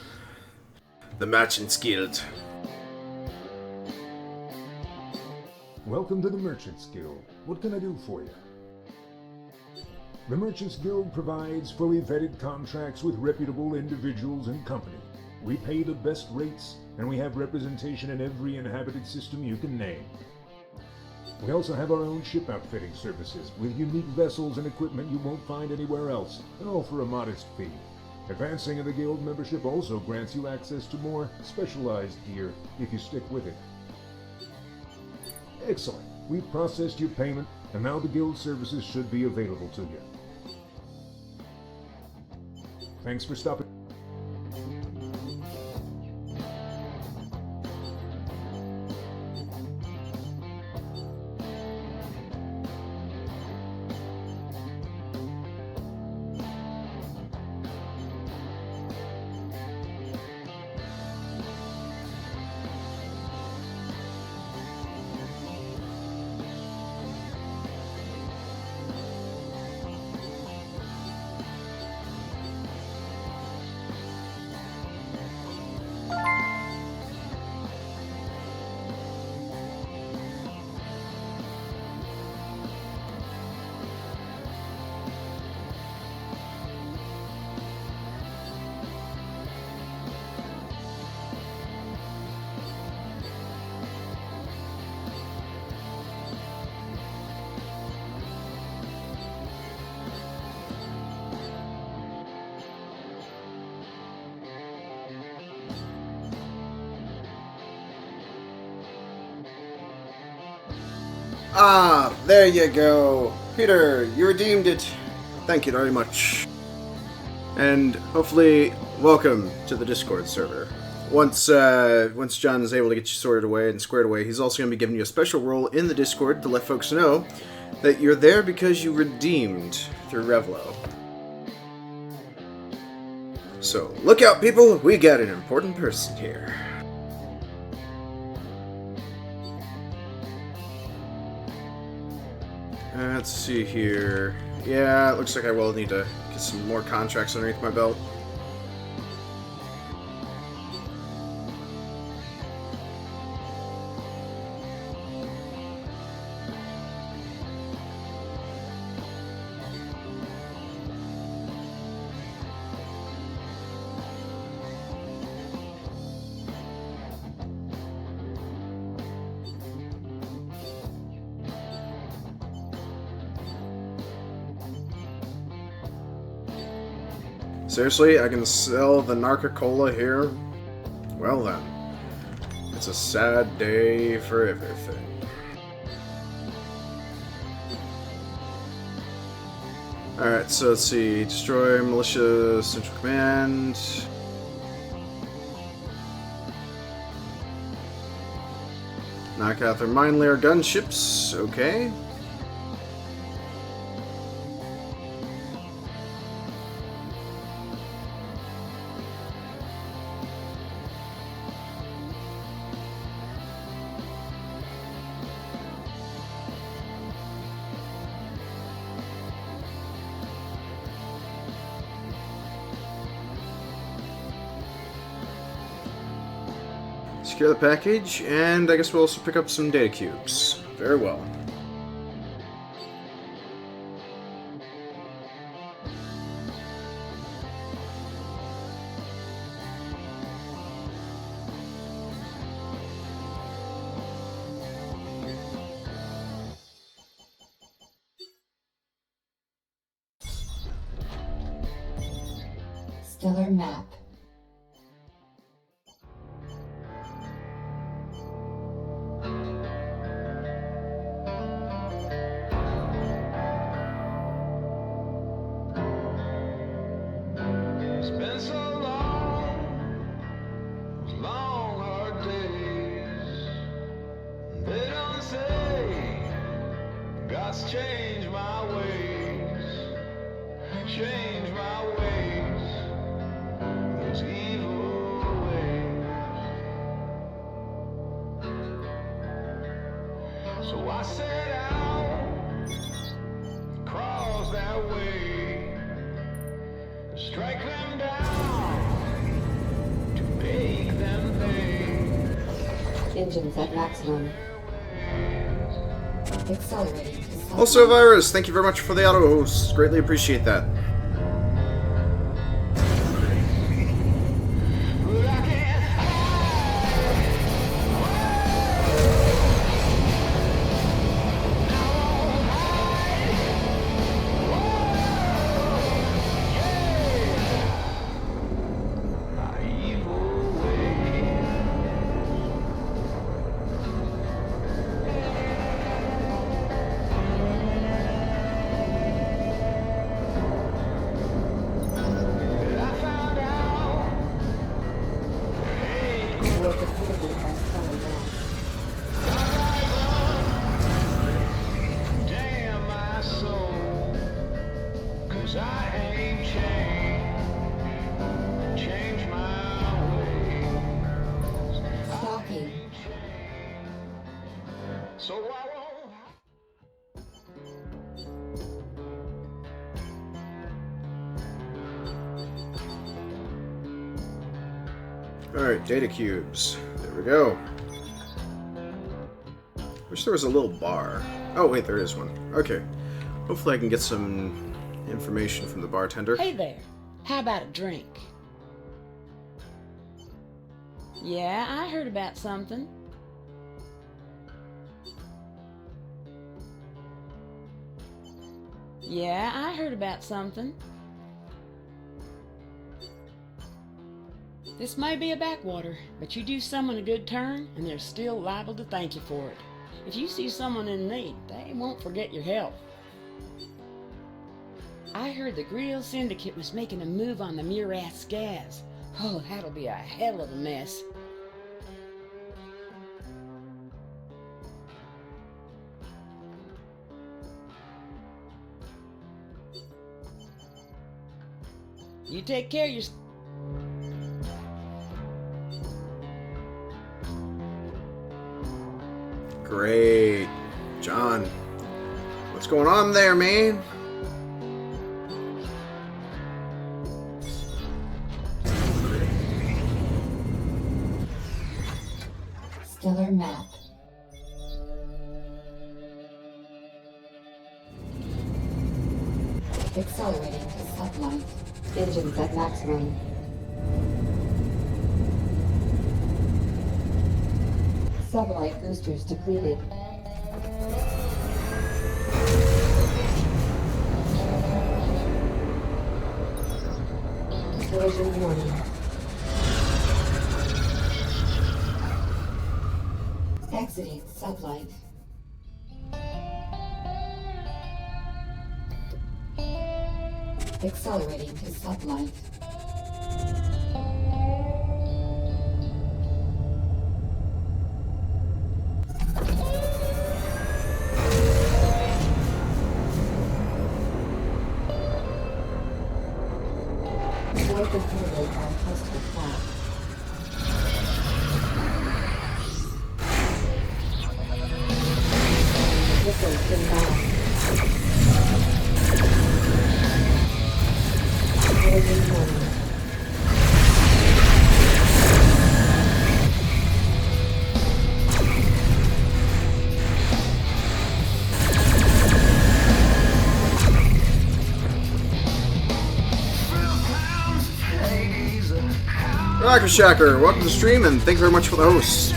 The Merchants Guild. Welcome to the Merchants Guild. What can I do for you? The Merchants Guild provides fully vetted contracts with reputable individuals and companies. We pay the best rates, and we have representation in every inhabited system you can name. We also have our own ship outfitting services, with unique vessels and equipment you won't find anywhere else, and all for a modest fee. Advancing in the Guild membership also grants you access to more specialized gear if you stick with it. Excellent. We've processed your payment, and now the Guild services should be available to you. Thanks for stopping. Ah, there you go. Peter, you redeemed it. Thank you very much. And hopefully, welcome to the Discord server. Once John is able to get you sorted away and squared away, he's also going to be giving you a special role in the Discord to let folks know that you're there because you redeemed through Revlo. So, look out, people! We got an important person here. Let's see here. Yeah, it looks like I will need to get some more contracts underneath my belt. Seriously, I can sell the Narca-Cola here? Well then. It's a sad day for everything. Alright, so let's see. Destroy Militia Central Command. Knock out their mine layer gunships. Okay. Secure the package, and I guess we'll also pick up some data cubes. Very well. Stellar map. It's been so long, long hard days. They don't say God's changed my ways, changed my ways, those evil ways. So I set out, cross that way. Strike them down, to make them pay. Engines at maximum. Accelerating. to Also, Virus, thank you very much for the auto host. Greatly appreciate that. But I can't my evil ways. But I found out Work equipment has fallen down. damn my soul, 'cause I ain't changed my ways. Docking. So I won't. Alright, data cubes. There we go. Wish there was a little bar. Oh, wait, there is one. Okay. Hopefully I can get some information from the bartender. Hey there. How about a drink? Yeah, I heard about something. Yeah, I heard about something. This may be a backwater, but you do someone a good turn, and they're still liable to thank you for it. If you see someone in need, they won't forget your help. I heard the Grill Syndicate was making a move on the Murat Scavs. Oh, that'll be a hell of a mess. You take care of your... Great. John, what's going on there, man? Stellar map. Accelerating to sublight. Engines at maximum. Sublight boosters depleted. Collision warning. Exiting sublight. Accelerating to sublight. Void completed on postal flat. Missiles inbound. Collision warning. Rocker Shacker, welcome to the stream, and thank you very much for the host.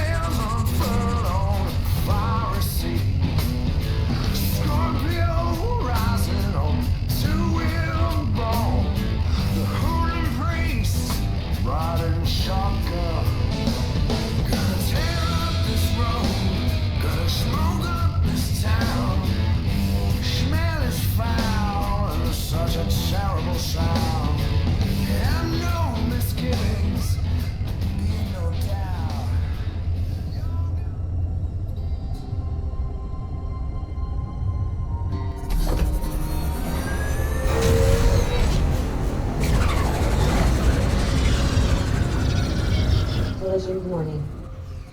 Collision warning.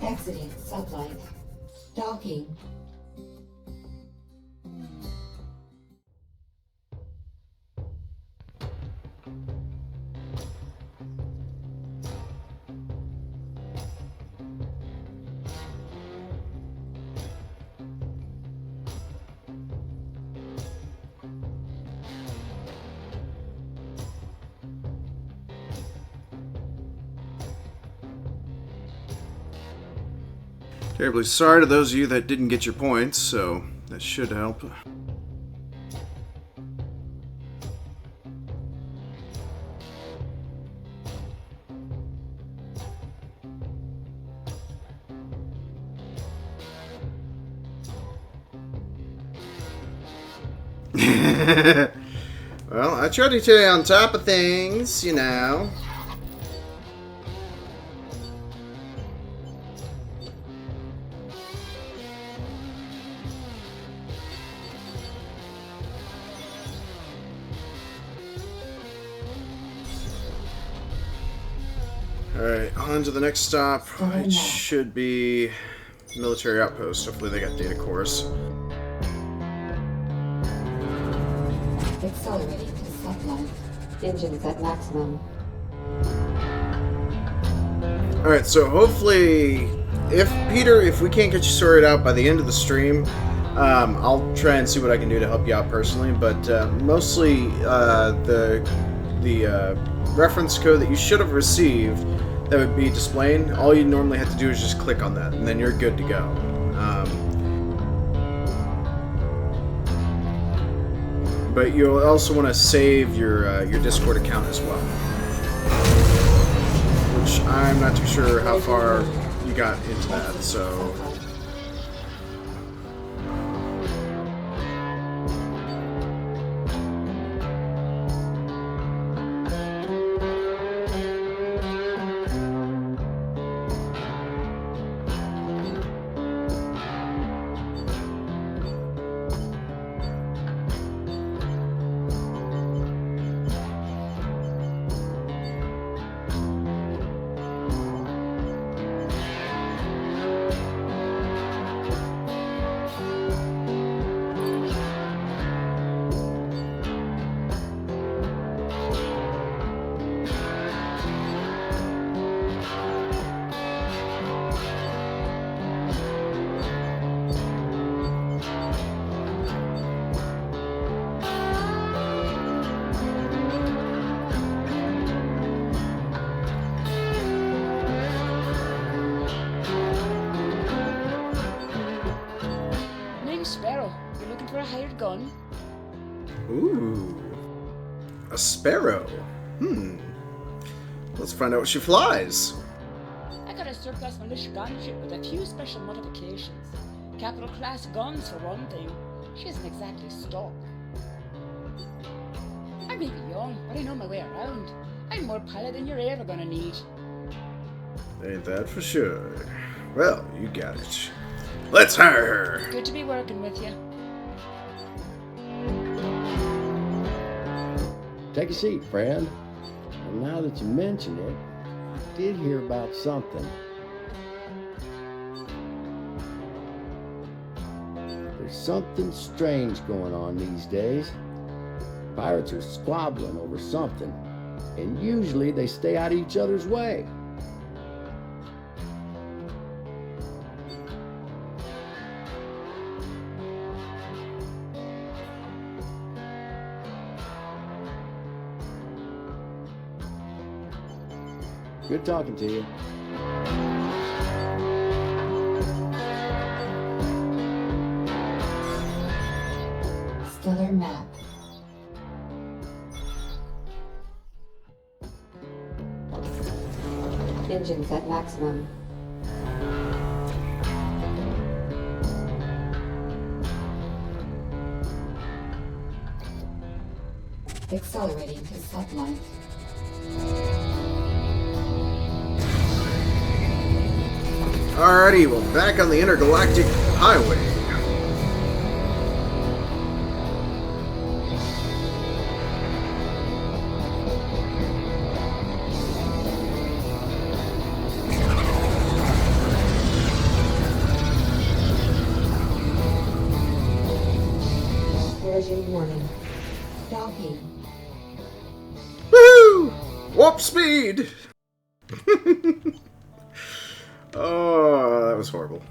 Exiting sublight. Docking. Terribly sorry to those of you that didn't get your points, so that should help. Well, I try to stay on top of things, you know. Alright, on to the next stop. It should be military outpost. Hopefully they got data cores. Accelerating to sublight. Engines at maximum. Alright, so hopefully, if we can't get you sorted out by the end of the stream, I'll try and see what I can do to help you out personally, but mostly the reference code that you should have received that would be displaying, all you normally have to do is just click on that, and then you're good to go. But you'll also want to save your Discord account as well, which I'm not too sure how far you got into that, so one. Ooh. A sparrow. Let's find out what she flies. I got a surplus militia gunship with a few special modifications. Capital class guns for one thing. She isn't exactly stock. I may be young, but I know my way around. I'm more pilot than you're ever gonna need. Ain't that for sure. Well, you got it. Let's hire her. Good to be working with you. Take a seat, friend. And now that you mention it, I did hear about something. There's something strange going on these days. Pirates are squabbling over something, and usually they stay out of each other's way. Good talking to you. Stellar map. Engines at maximum. Accelerating to satellite. Alrighty, well, back on the intergalactic highway. Collision warning. Docking. Woo! Warp speed! Oh, that was horrible.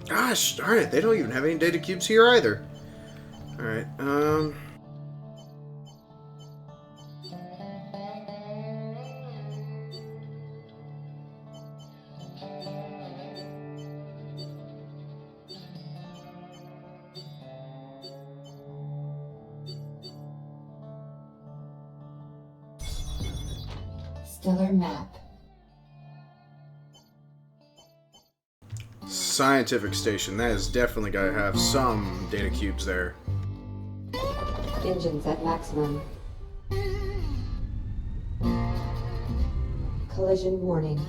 Gosh darn it, they don't even have any data cubes here either. Alright, Stellar map. Scientific station. That is definitely got to have some data cubes there. Engines at maximum. Collision warning.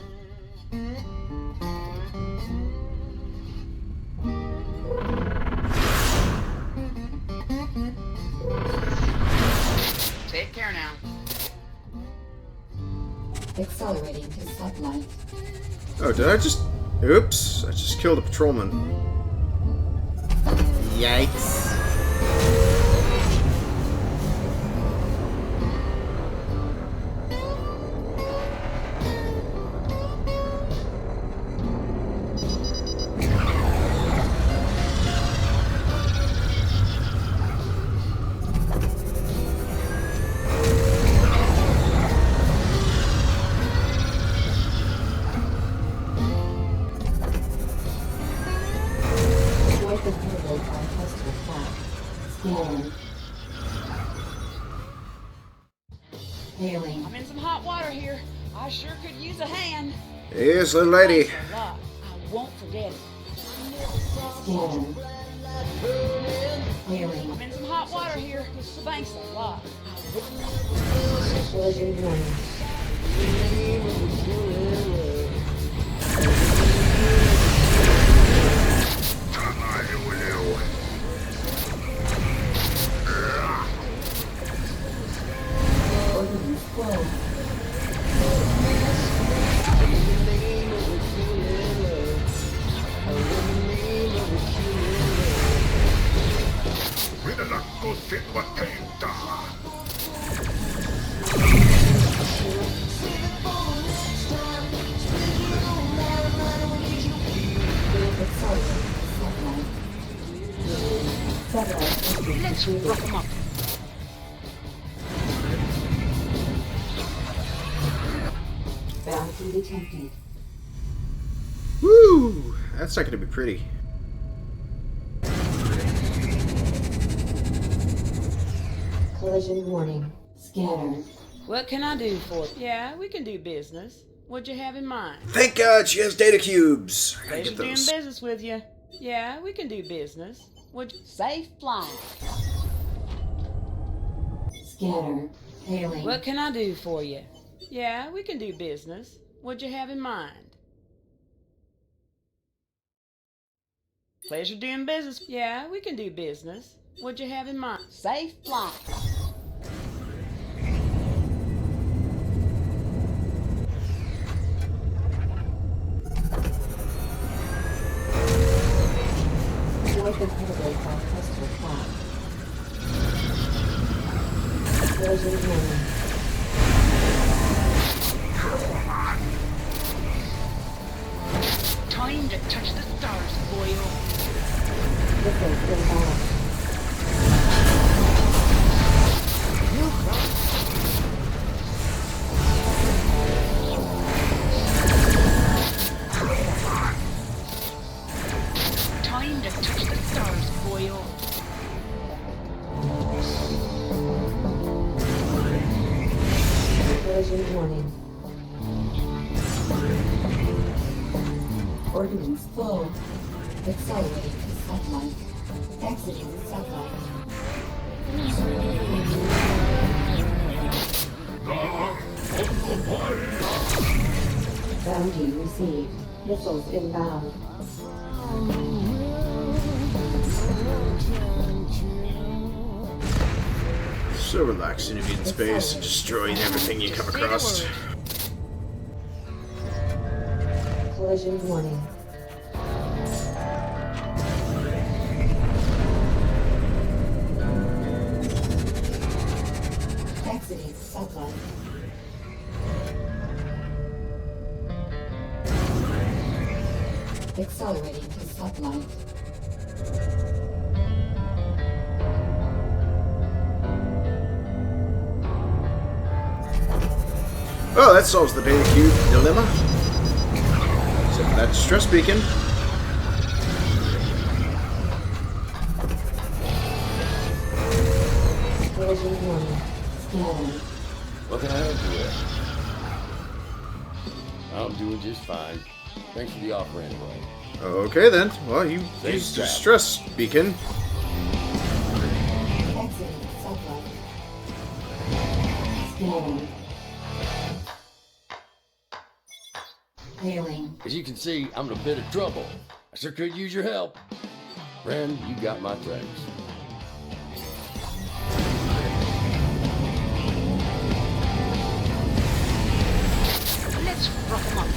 Take care now. Accelerating to satellite. Oh, did I just... Oops, I just killed a patrolman. Yikes. Hailing. I'm in some hot water here. I sure could use a hand. Yes, little lady. Thanks a lot. I won't forget it. Scanning. Hailing. I'm in some hot water here. Thanks a lot. Collision warning. Ordnance closed. Let's rock 'em up. Bounty detected. Woo! That's not going to be pretty. Collision warning. Scanner. What can I do for you? Yeah, we can do business. What'd you have in mind? Thank God she has data cubes. I gotta Pleasure get doing those. business with you. Yeah, we can do business. Safe flight. Scanner. Hailing. What can I do for you? Yeah, we can do business. What'd you have in mind? Pleasure doing business. Yeah, we can do business. What'd you have in mind? Safe flight. Void inhibited by crystal trap. Collision warning. Time to touch the stars, boyo. Missiles inbound. Time to touch the stars, boyo. Collision warning. Ordnance full. Accelerating to satellite. Exiting satellite. Bounty received. Missiles inbound. So relaxing to be in space and destroying everything you come across. Collision warning. Exiting satellite. Accelerating to satellite. Oh, that solves the data cube dilemma. Except for that distress beacon. Collision warning. Scanning. What can I help you with? I'm doing just fine. Thanks for the offer anyway. Okay then. Well, you Safe used travel. distress beacon. Exiting satellite. Scanning. Hailing. As you can see, I'm in a bit of trouble. I sure could use your help. Friend, you got my thanks. Let's rough 'em up.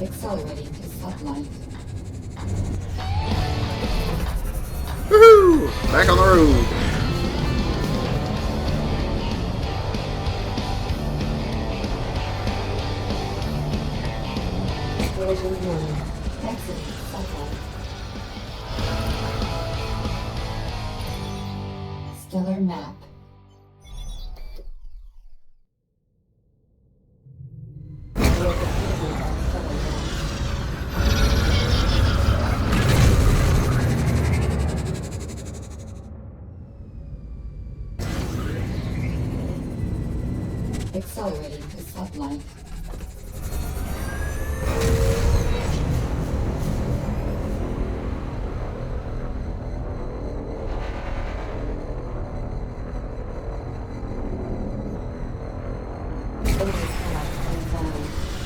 Accelerating to satellite. Woohoo! Back on the road. Collision warning. Exiting satellite. Stellar map. Accelerating to satellite.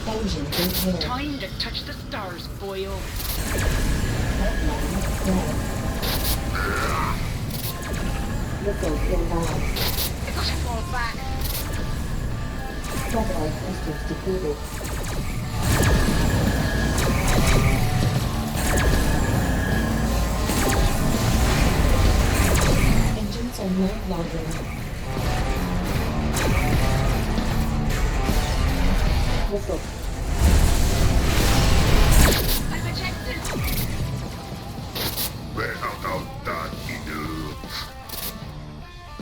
Engine repaired. Time to touch the stars, boyo. Missiles inbound. It doesn't fall back. Satellite boosters depleted. Engines are no longer.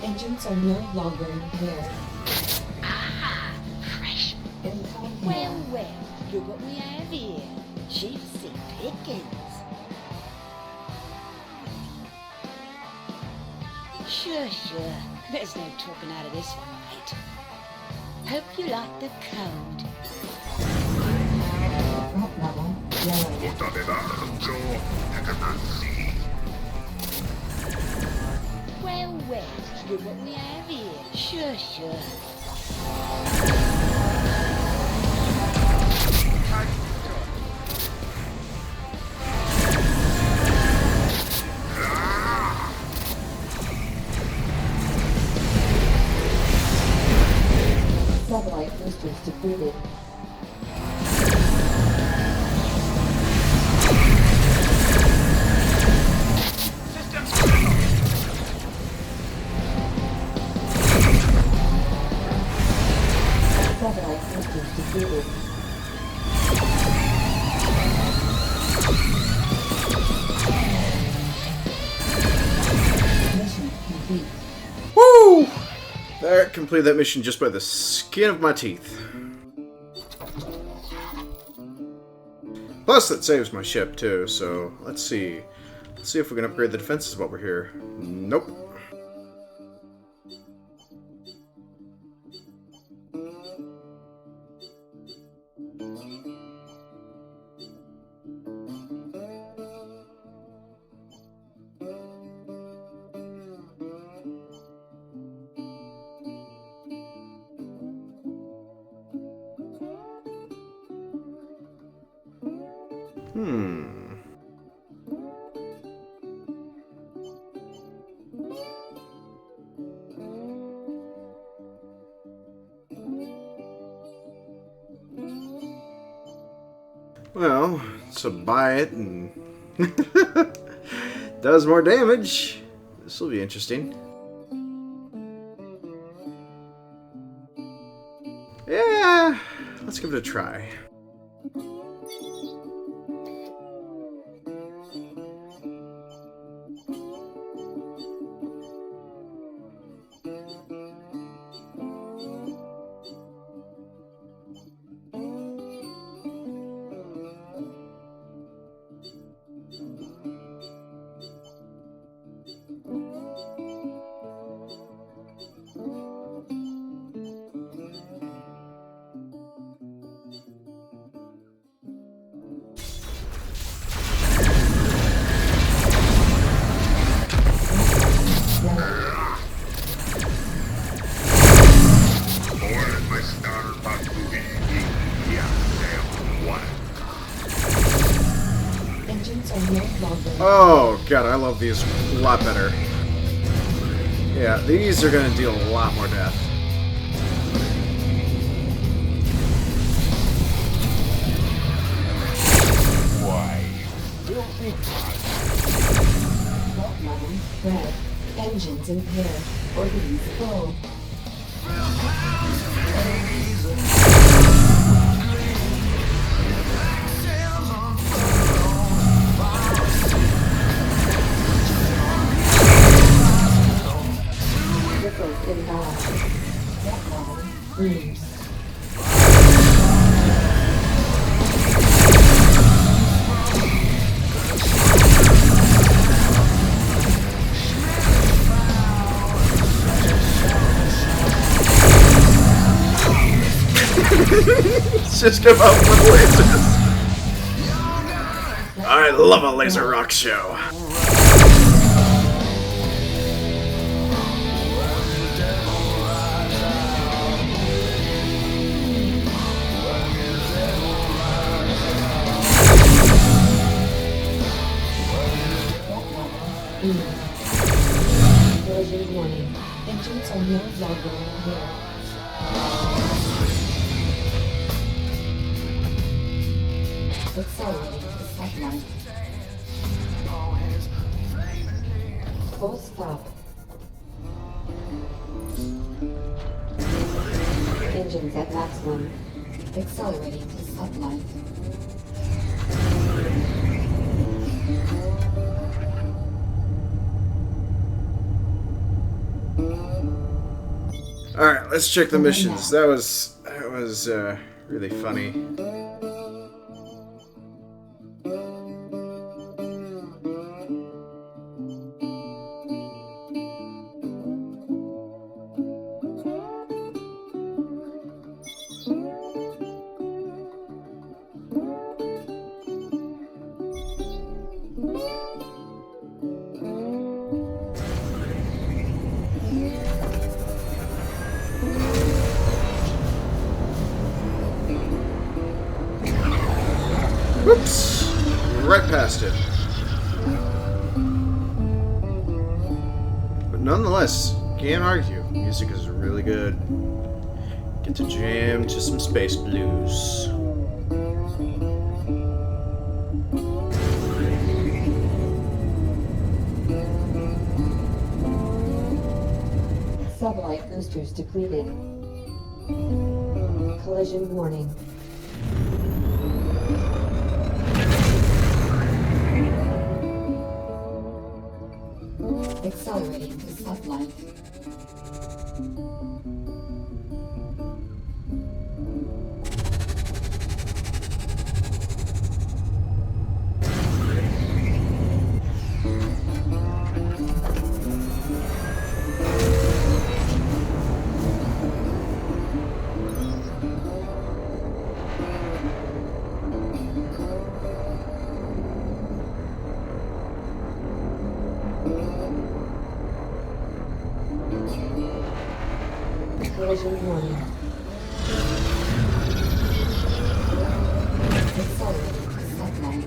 Engines are no longer impaired. Aha! Fresh. Incoming Well, now. well, look what we have here. Gypsy pickings. Sure. There's no talking out of this one, mate. Hope you like the code. Threat level low. おためだジョー高梨 Well, look what we have here. Sure. Satellite boosters depleted. Satellite boosters depleted. Mission complete. Woo! That completed that mission just by the skin of my teeth. Plus, that saves my ship too. So let's see. Let's see if we can upgrade the defenses while we're here. Nope. Well, so buy it and does more damage. This will be interesting. Yeah, let's give it a try. Engines are no longer. Oh god, I love these a lot better. Yeah, these are gonna deal a lot more death. Threat level red. Engines impaired. Organs full. Missiles inbound. Threat level green. It's just come out with lasers. I love a laser rock show. Collision warning. Engines are no longer impaired. Accelerating to satellite. Full stop. Engines at maximum. Accelerating to satellite. let's check the missions. That was really funny. Whoops! Right past it. But nonetheless, can't argue. Music is really good. Get to jam to some space blues. Satellite boosters depleted. Collision warning. Accelerating to sublight. Collision warning. Accelerating to sublight.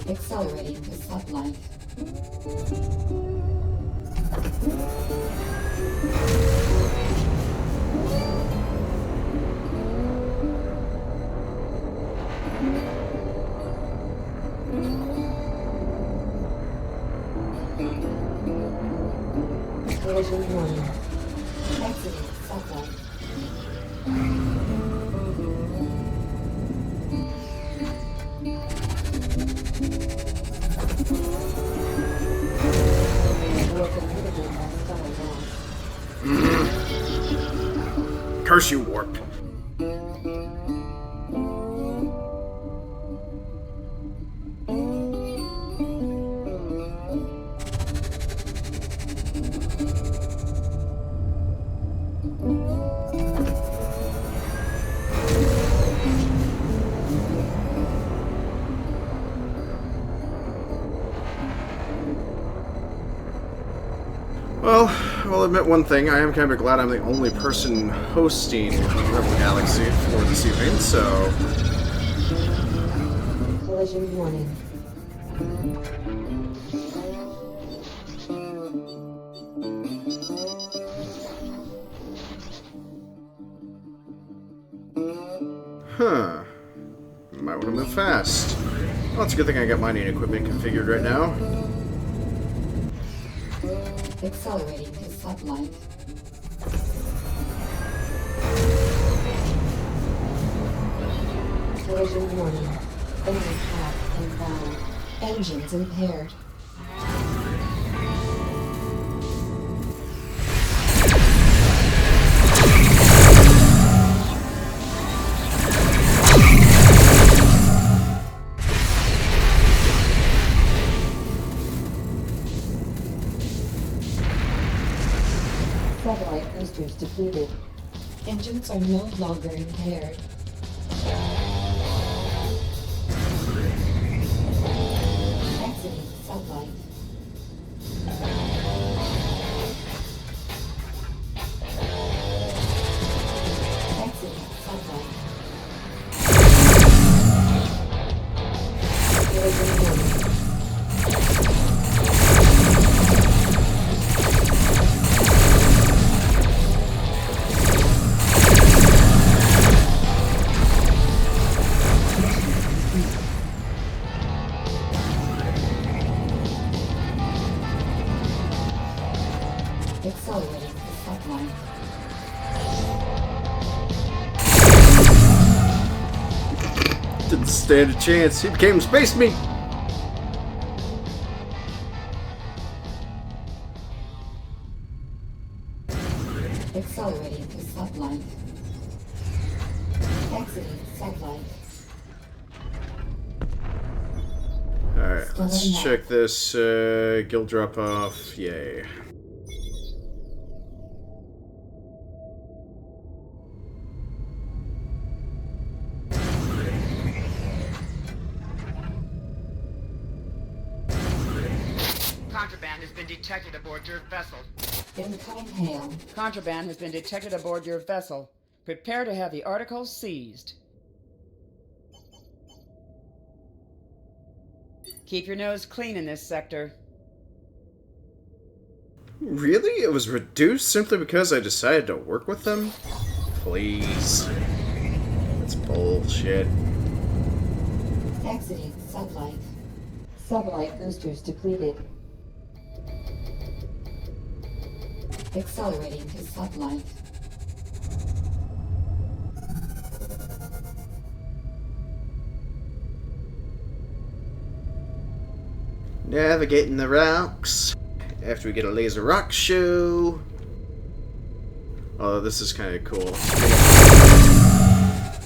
Accelerating to sublight. Collision warning. Exiting sublight. Curse you, warp. Well, I'll admit one thing. I am kind of glad I'm the only person hosting Rebel Galaxy for this evening, so... Collision warning. Huh. Might want to move fast. Well, it's a good thing I got mining equipment configured right now. Accelerating to sublight. Collision warning. Enemy path inbound. Engines impaired. Satellite boosters depleted. Engines are no longer impaired. Exiting sublight. Exiting sublight. Collision warning. Accelerating to sublight. Didn't stand a chance. He became space meat. let's map. check this guild drop off. Yay. Contraband has been detected aboard your vessel. Incoming hail. Contraband has been detected aboard your vessel. Prepare to have the articles seized. Keep your nose clean in this sector. Really? It was reduced simply because I decided to work with them? Please. That's bullshit. Exiting sublight. Sublight boosters depleted. Accelerating to sublight. Navigating the rocks. After we get a laser rock show. Oh, this is kind of cool.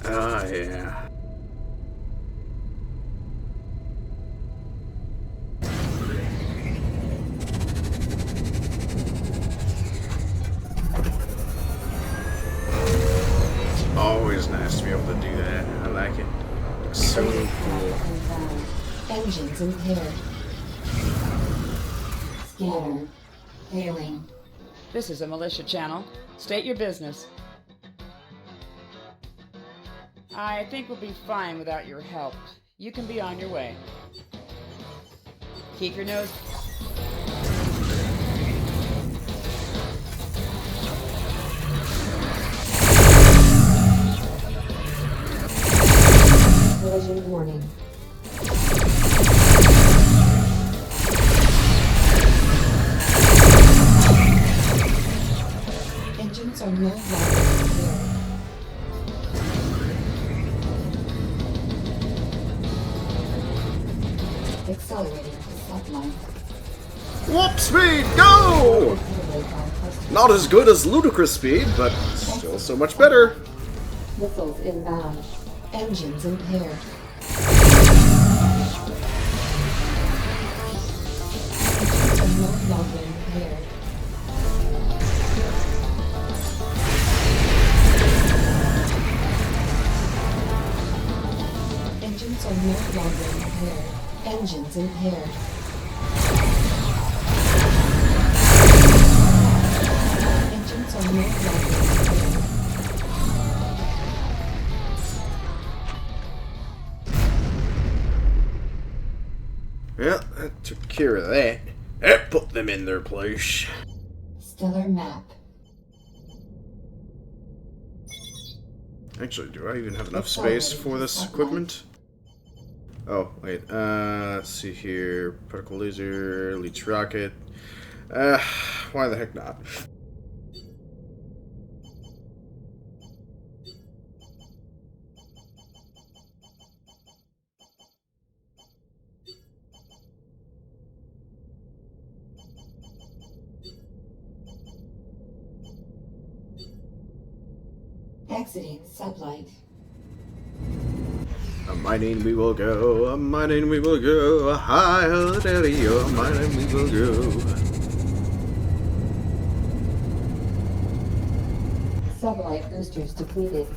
Oh, yeah. It's always nice to be able to do that. I like it. It's so cool. Engines impaired. Scanner. Failing. This is a militia channel. State your business. I think we'll be fine without your help. You can be on your way. Keep your nose... Collision warning. Engines are no longer impaired. Accelerating to sublight. Warp speed, go! Not as good as ludicrous speed, but still so much better. Missiles inbound. Engines impaired. Engines are no longer impaired. Engines are no longer impaired. Engines impaired. Engines are no longer impaired. Well, that took care of that. That put them in their place. Stellar map. Actually, do I even have enough space for this equipment? Oh, wait. Let's see here. Particle laser, leech rocket. Why the heck not? Exiting sublight. A mining we will go, a mining we will go, a higher daddy, a mining we will go. Sublight boosters depleted.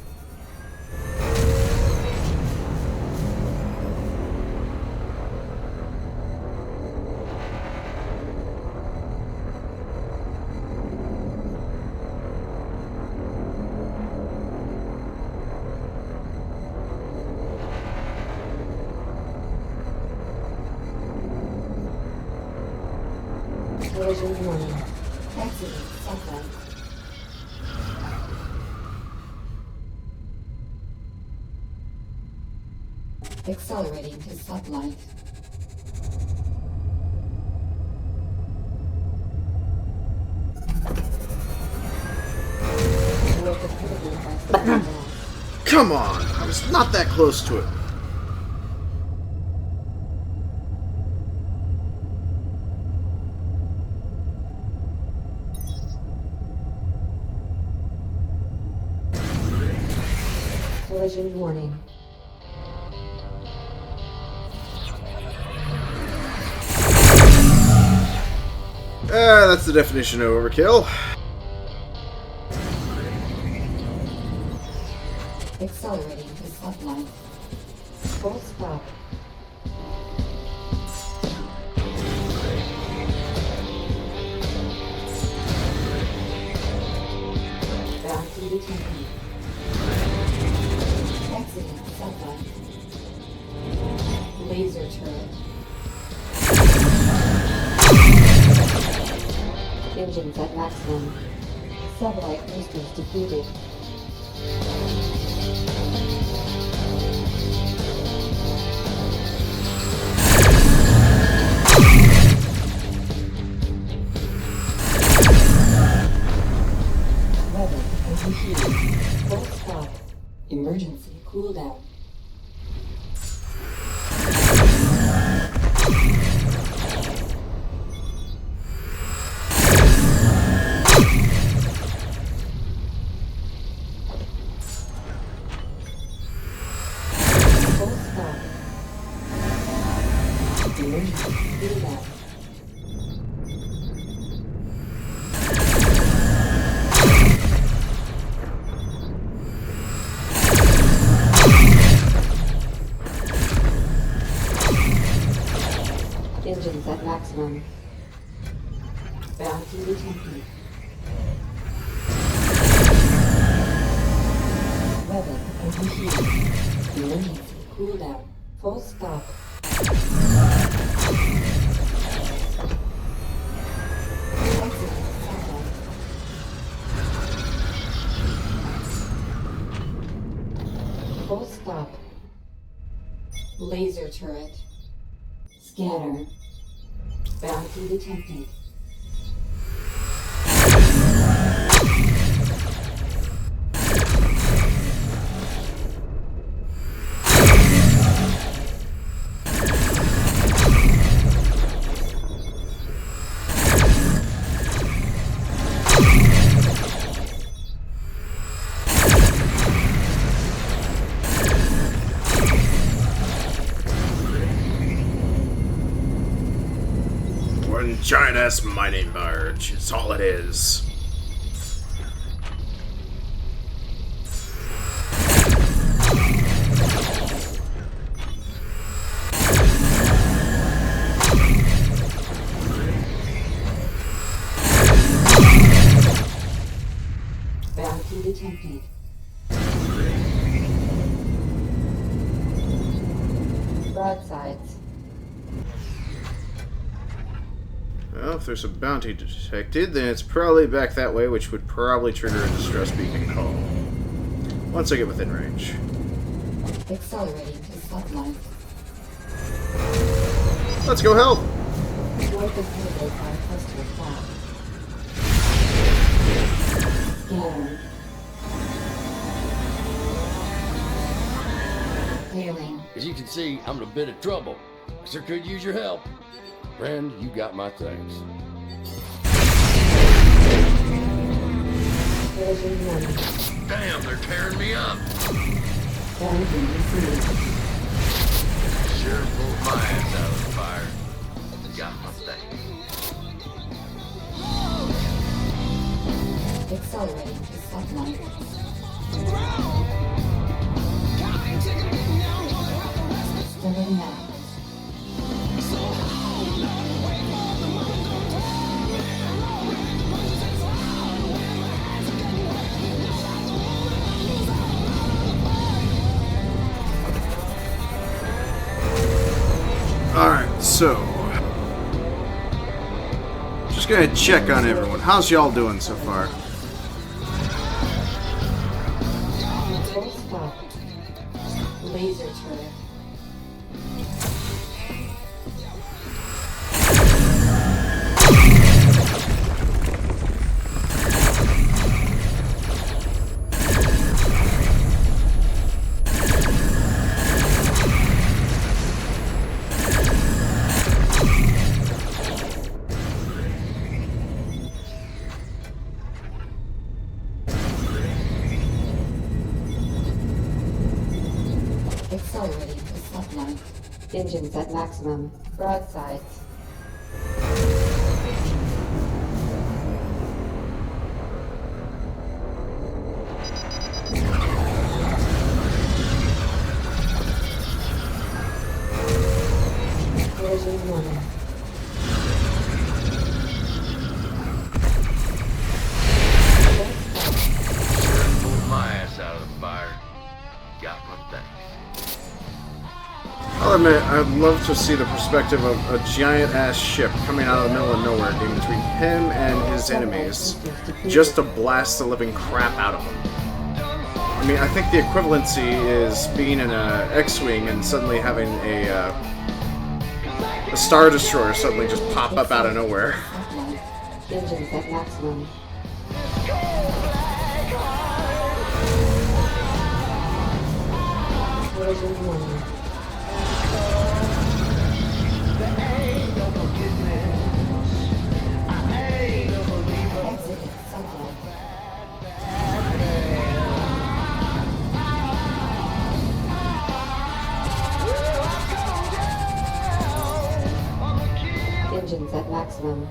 Collision warning. Exiting sublight. Accelerating to sublight. Come on! I was not that close to it. Collision warning. That's the definition of overkill. Accelerating to subline. Full stop. Bounty detected. Exiting subline. Laser turret. Engines at maximum. Satellite boosters defeated. Weather overheating. Full stop. Emergency cooldown. Full stop. Emergency cooldown. Engines at maximum. Bounty detected. Weather overheating. Emergency cooldown. Full stop. Exit satellite. Full stop. Laser turret. Scanner. Bounty detected. One giant-ass mining barge. It's all it is. Bounty detected. Broadsides. Well, if there's a bounty detected, then it's probably back that way, which would probably trigger a distress beacon call. Once I get within range. Accelerating to subline. Let's go help! North of Hillgate by cluster flat. Scanner. Failing. As you can see, I'm in a bit of trouble. I sure could use your help. Friend, you got my thanks. Collision none. Damn, they're tearing me up. Bounty received. Sure pulled my ass out of the fire. Got my thanks. Accelerating to subline. Stirring now. Alright, so... just gonna check on everyone. How's y'all doing so far? Full stop. Laser turret. Accelerating to subline. Engines at maximum. Broadsides. Collision warning. Pulled my ass out of the fire. Got my thanks. I'll admit, I'd love to see the perspective of a giant-ass ship coming out of the middle of nowhere, getting between him and his enemies, just to blast the living crap out of them. I mean, I think the equivalency is being in a X-Wing and suddenly having a Star Destroyer suddenly just pop up out of nowhere. Engines at maximum. Collision warning. Exit subline. Engines at maximum.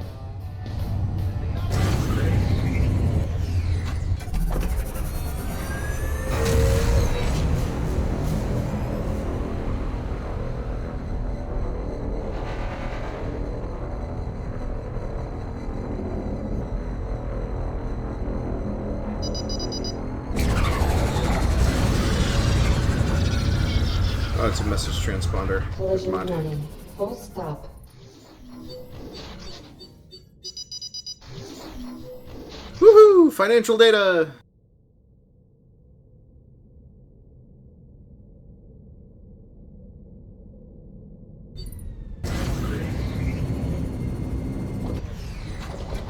Oh, it's a message transponder. Collision Come on. warning. Full stop. Woohoo! Financial data!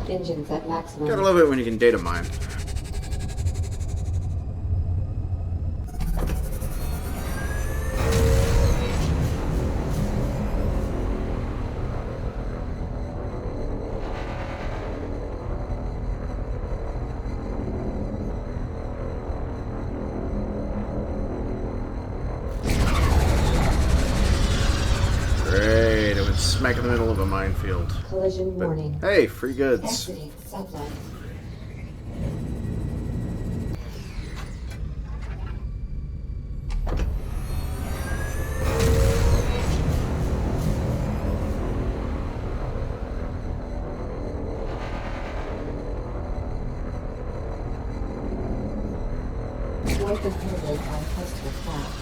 Engines at maximum. Gotta love it when you can data mine. Great, it was smack in the middle of a minefield. Collision But, warning. hey, free goods. Exiting subline. Avoid the hurricane on customer crash.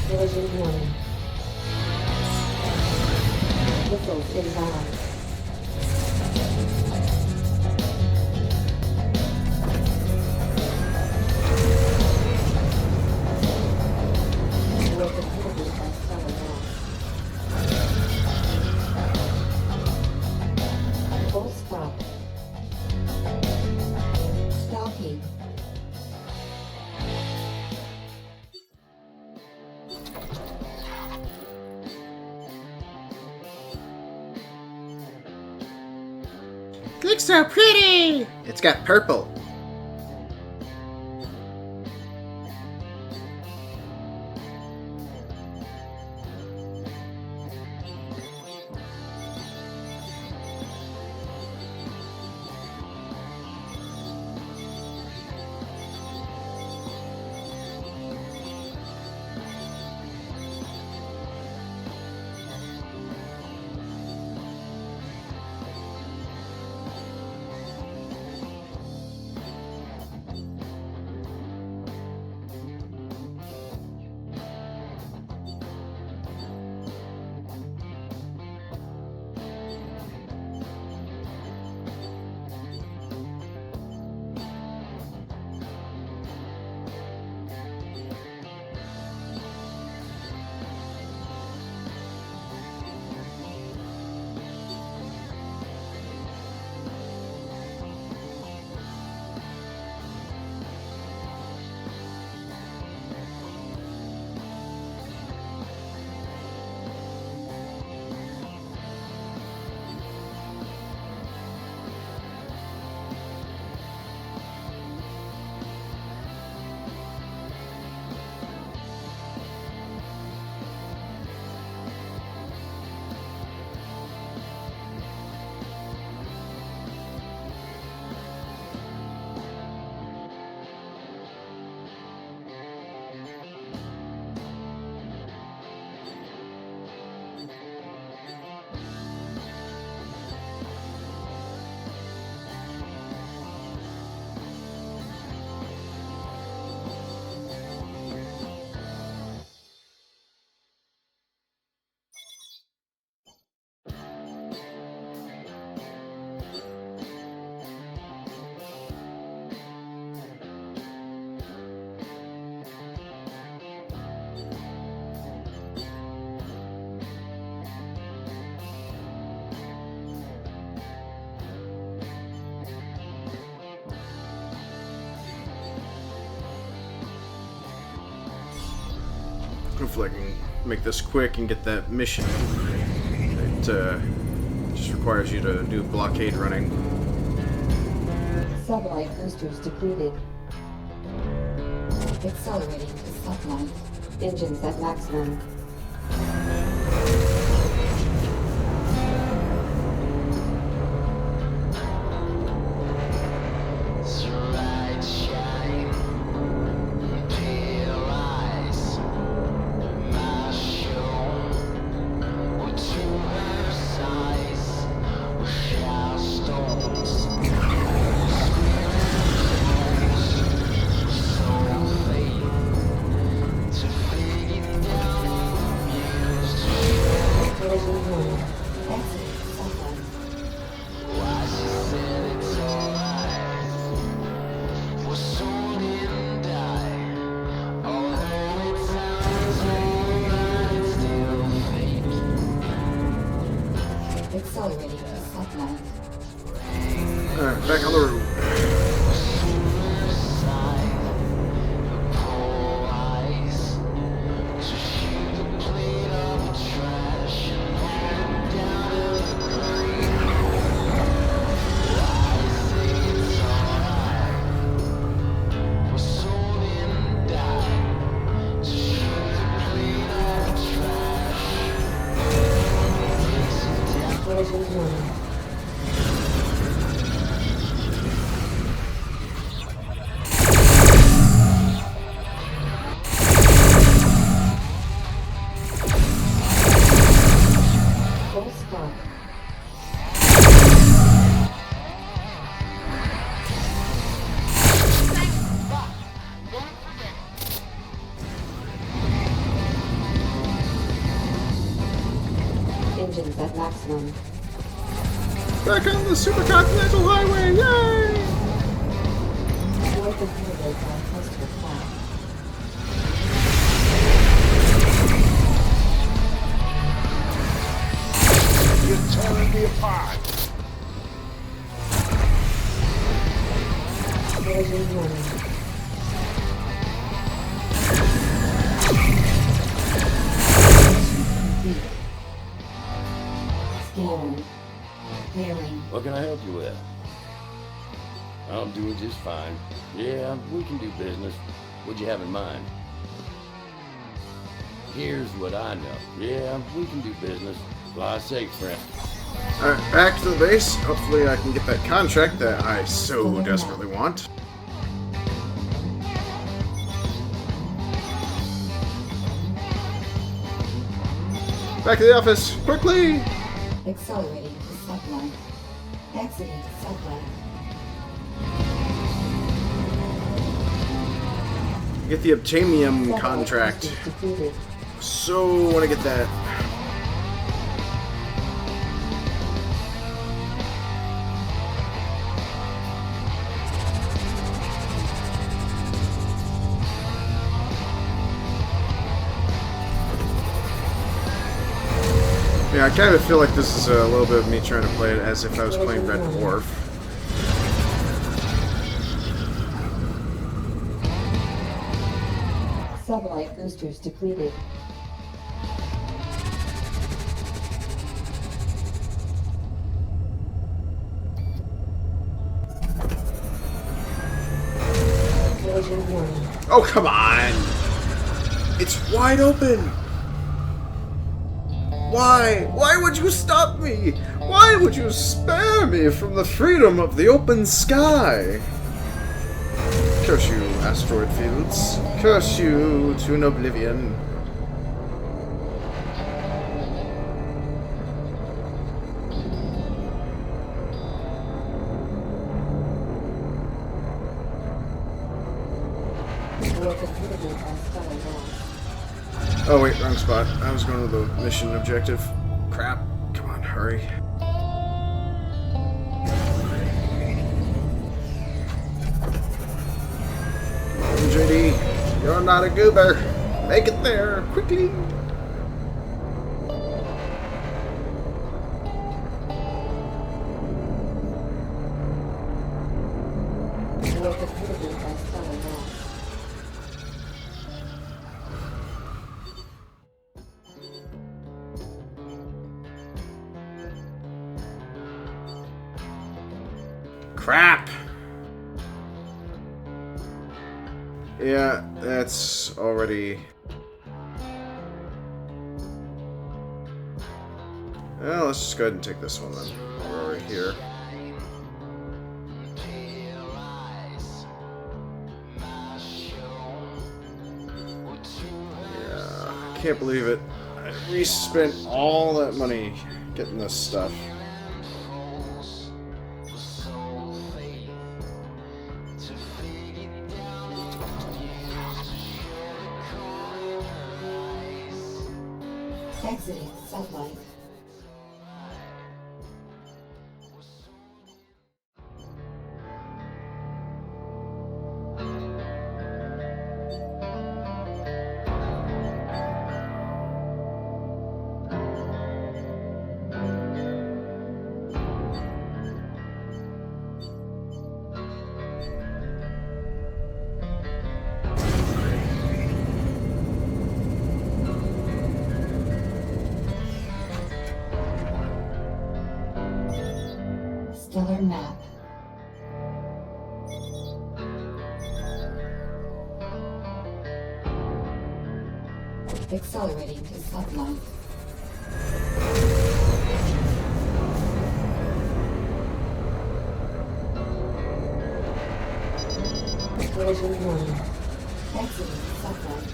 Collision warning. Missiles inbound. Avoid the hurricane by stellar mass. Full stop. Stalking. Looks so pretty! It's got purple. hopefully I can make this quick and get that mission. It just requires you to do blockade running. Satellite boosters depleted. Accelerating to sublight. Engines at maximum. Accelerating to sublight. Alright, back on the road. Engines at maximum. Back on the supercontinental highway, yay! North of Hurricane on coastal path. You're tearing me apart. Collision warning. Scanning. Clearing. What can I help you with? I'm doing just fine. Yeah, we can do business. What'd you have in mind? Here's what I know. Yeah, we can do business. Fly safe, friend. Alright, back to the base. Hopefully I can get that contract that I so desperately want. Back to the office, quickly! Accelerating to sublight. Exiting sublight. Get the Obtamium contract. So want to get that. Yeah, I kind of feel like this is a little bit of me trying to play it as if I was playing Red Dwarf. Sublight boosters depleted. Collision warning. Oh, come on! It's wide open! Why? Why would you stop me? Why would you spare me from the freedom of the open sky? Curse you, asteroid fields. Curse you to an oblivion. Oh wait, wrong spot. I was going to the mission objective. Crap. Come on, hurry. Come on, JD. You're not a goober. Make it there, quickly. crap! Yeah, that's already... Well, let's just go ahead and take this one then. We're over here. Yeah, can't believe it. We spent all that money getting this stuff. Exiting sublight. Stellar map. Accelerating to sublight. Collision warning. Exiting sublight.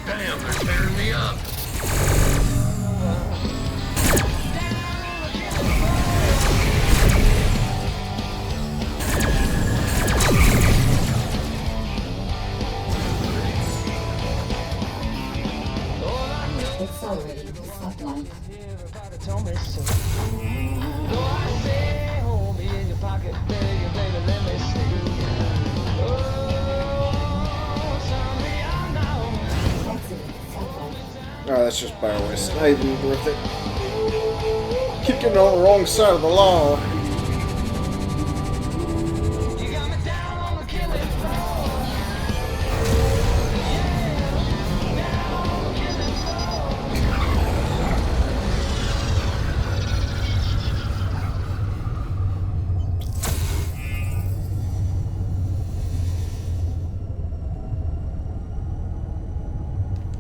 Damn, they're tearing me up. Accelerating to sublight. Exiting sublight. Oh, that's just bio waste. Not even worth it. Keep getting on the wrong side of the law.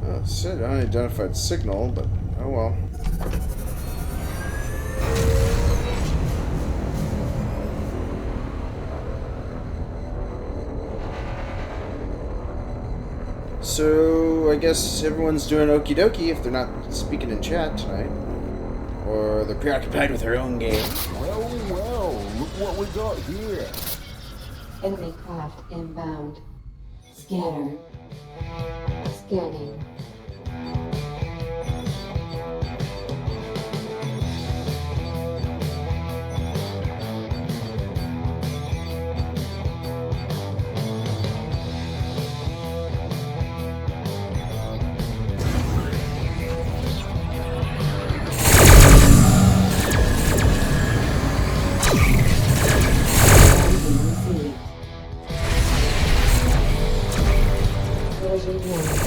It said unidentified signal, but oh well. So I guess everyone's doing okie dokie if they're not speaking in chat tonight. Or they're preoccupied with their own game. Well, well, look what we got here. Enemy craft inbound. Scanner. Scanning. Collision warning.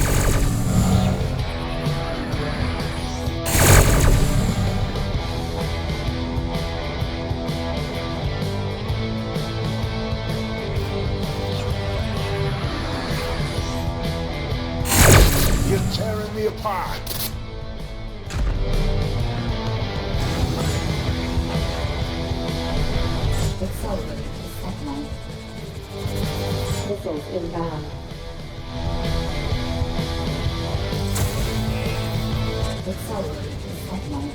You're tearing me apart. Accelerating to sublight. Missiles inbound. Accelerating to sublight.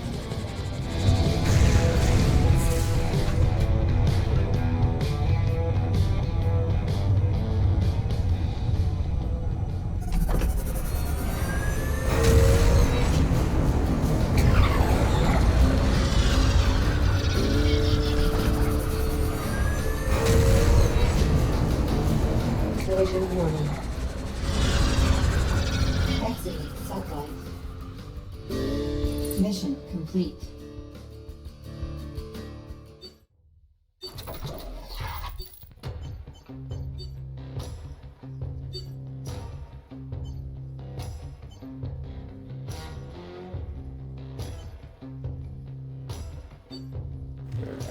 Collision warning. Exiting sublight. Mission complete.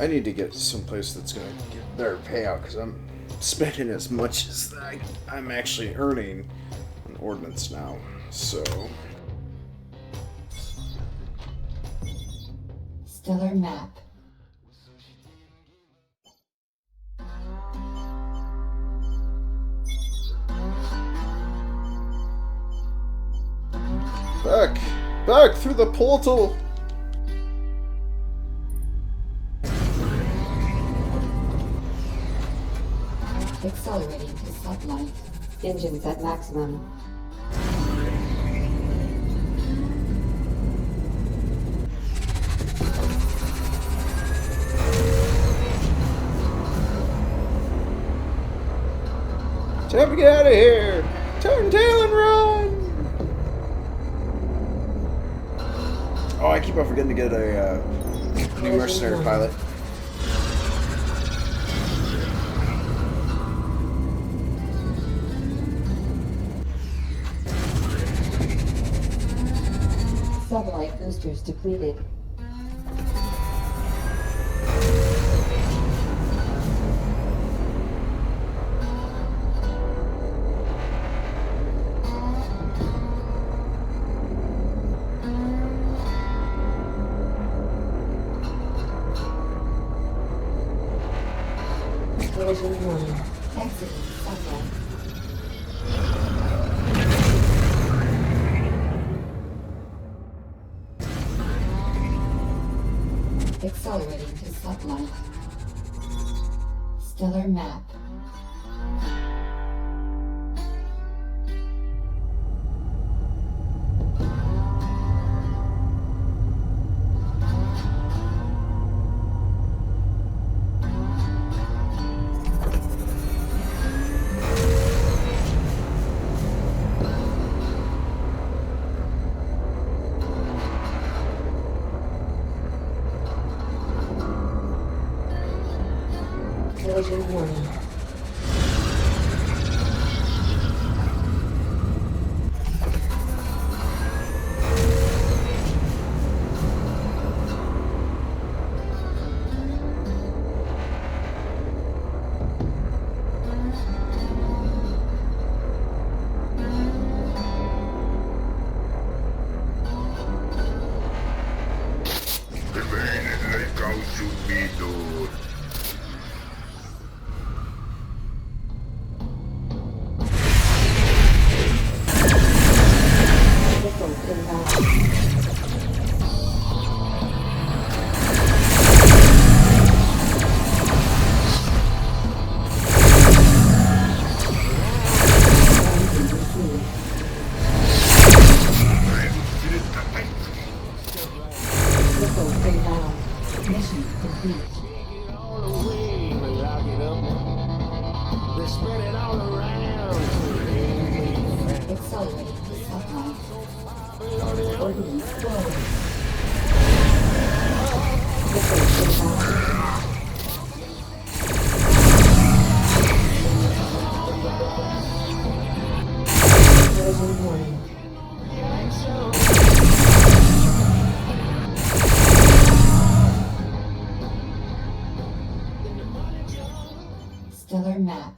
I need to get someplace that's going to get better payout because I'm spending as much as I'm actually earning on ordnance now. So. Stellar map. Back through the portal. Accelerating to sublight. Engines at maximum. Time to get out of here! Turn tail and run! Oh, I keep on forgetting to get a new mercenary pilot. Satellite boosters depleted. Collision warning. Exiting satellite. Accelerating to sublight. Stellar map. Collision warning. Mission complete. Accelerating to sublight. Ordnance forward. Missile inbound. Collision warning. Stellar map.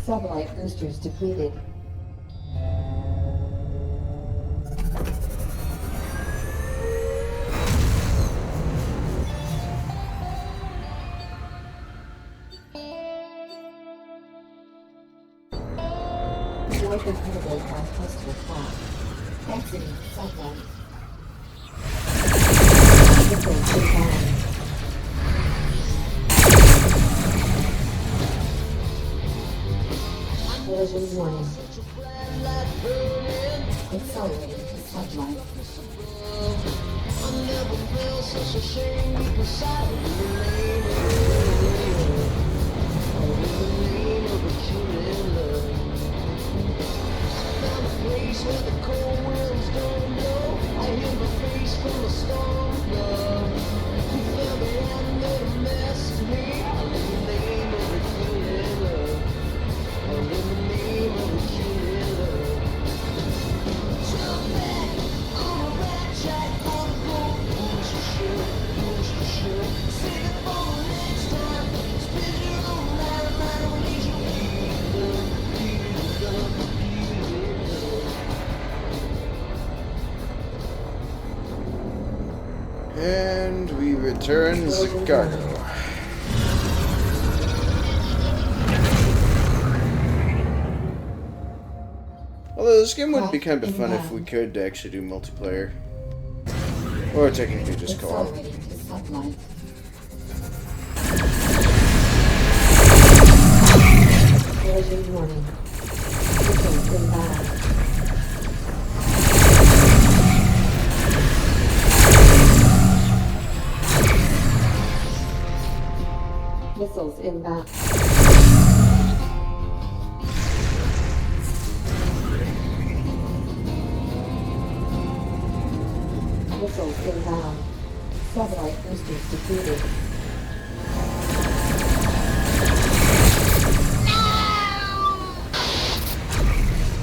Satellite boosters depleted. Void inhibited by hostile fog. Exiting satellite. Missiles inbound. Collision warning. Accelerating to satellite. place where the cold winds don't blow. I hid my face from the storm blow. You found me and made a mess of me. All in the name of a killing love. All in the name of a killing love. Jump back on a rat track, gonna go push the shit, push the shit. Save it for the next time. Spend your own life, I don't need you. And we return Zicargo. Although this game would be kind of fun if we could actually do multiplayer. Or technically just co-op. Accelerating to sublight. Collision warning. Missiles inbound. Missiles inbound. Missiles inbound. Satellite boosters depleted.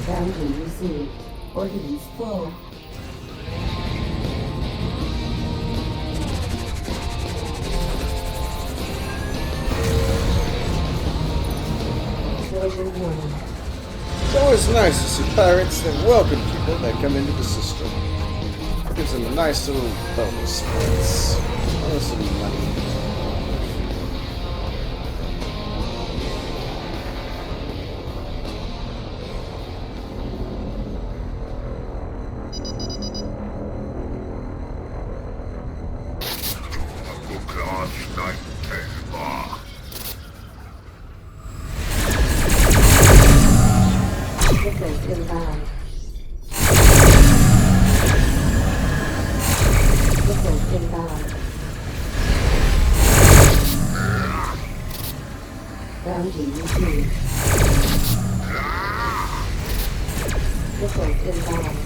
Boundary received. Ordnance full. Collision warning. It's always nice to see pirates that welcome people that come into the system. It gives them a nice little bonus points. Some money. Missiles inbound. Missiles inbound. Bounty received. Missiles inbound.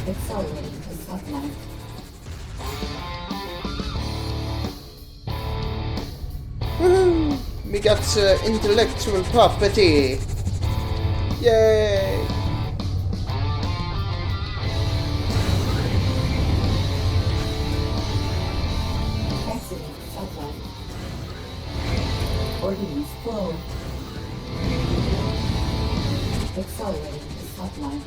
Accelerating to sublight. Woohoo! We got intellectual property! Yay! Exiting sublight. Ordnance full. Accelerating to sublight.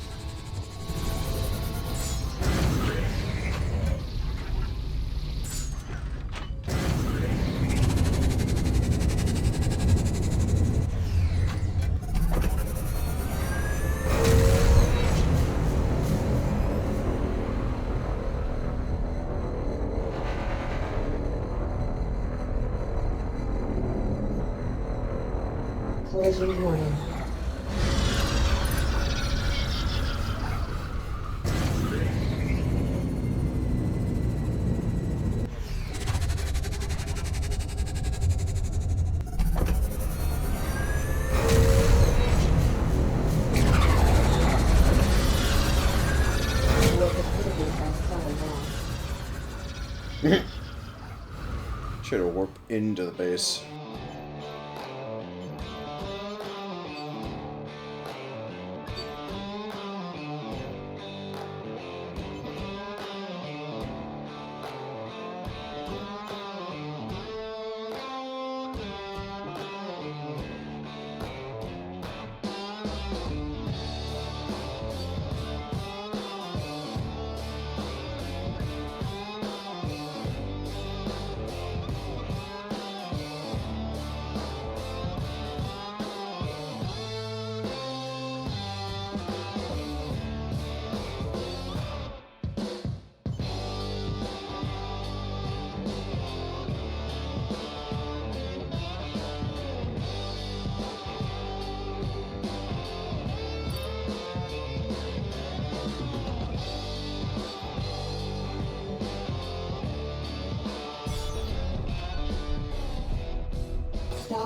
Collision warning. Try to warp into the base.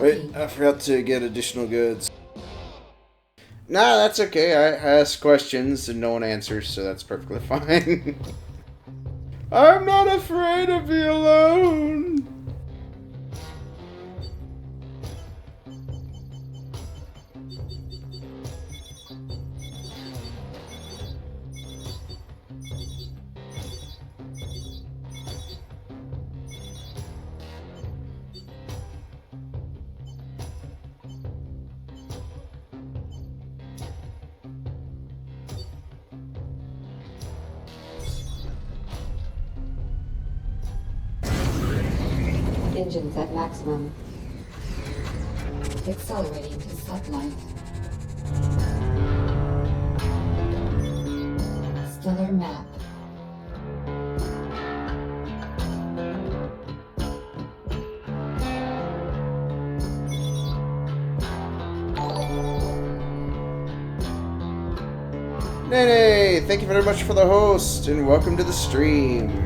Wait, I forgot to get additional goods. Nah, that's okay. I ask questions and no one answers, so that's perfectly fine. I'm not afraid to be alone. Engines at maximum. Accelerating to sublight. Stellar map. Nene, thank you very much for the host, and welcome to the stream.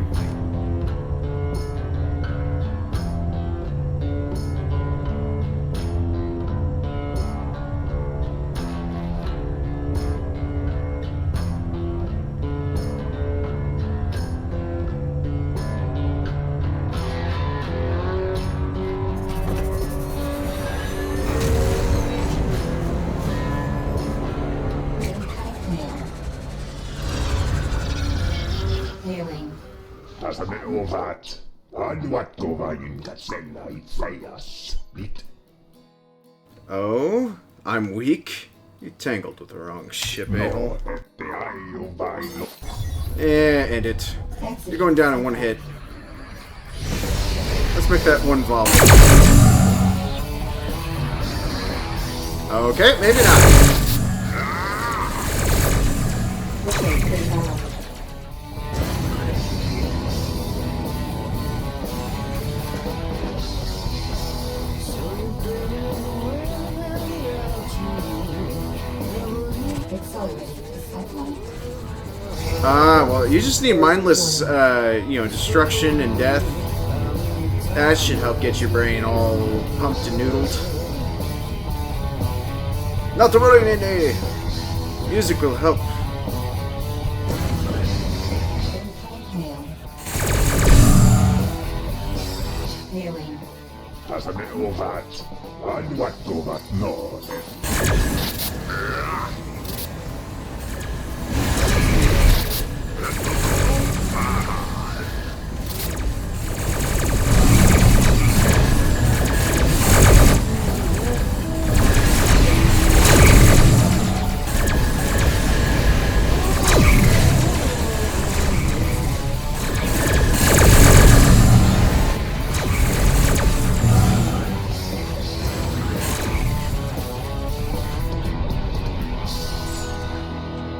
Oh, I'm weak? You tangled with the wrong ship, a-hole. End it. You're going down in one hit. Let's make that one volley. Okay, maybe not. Well, you just need mindless, destruction and death. That should help get your brain all pumped and noodled. Not to worry, Nene. Music will help.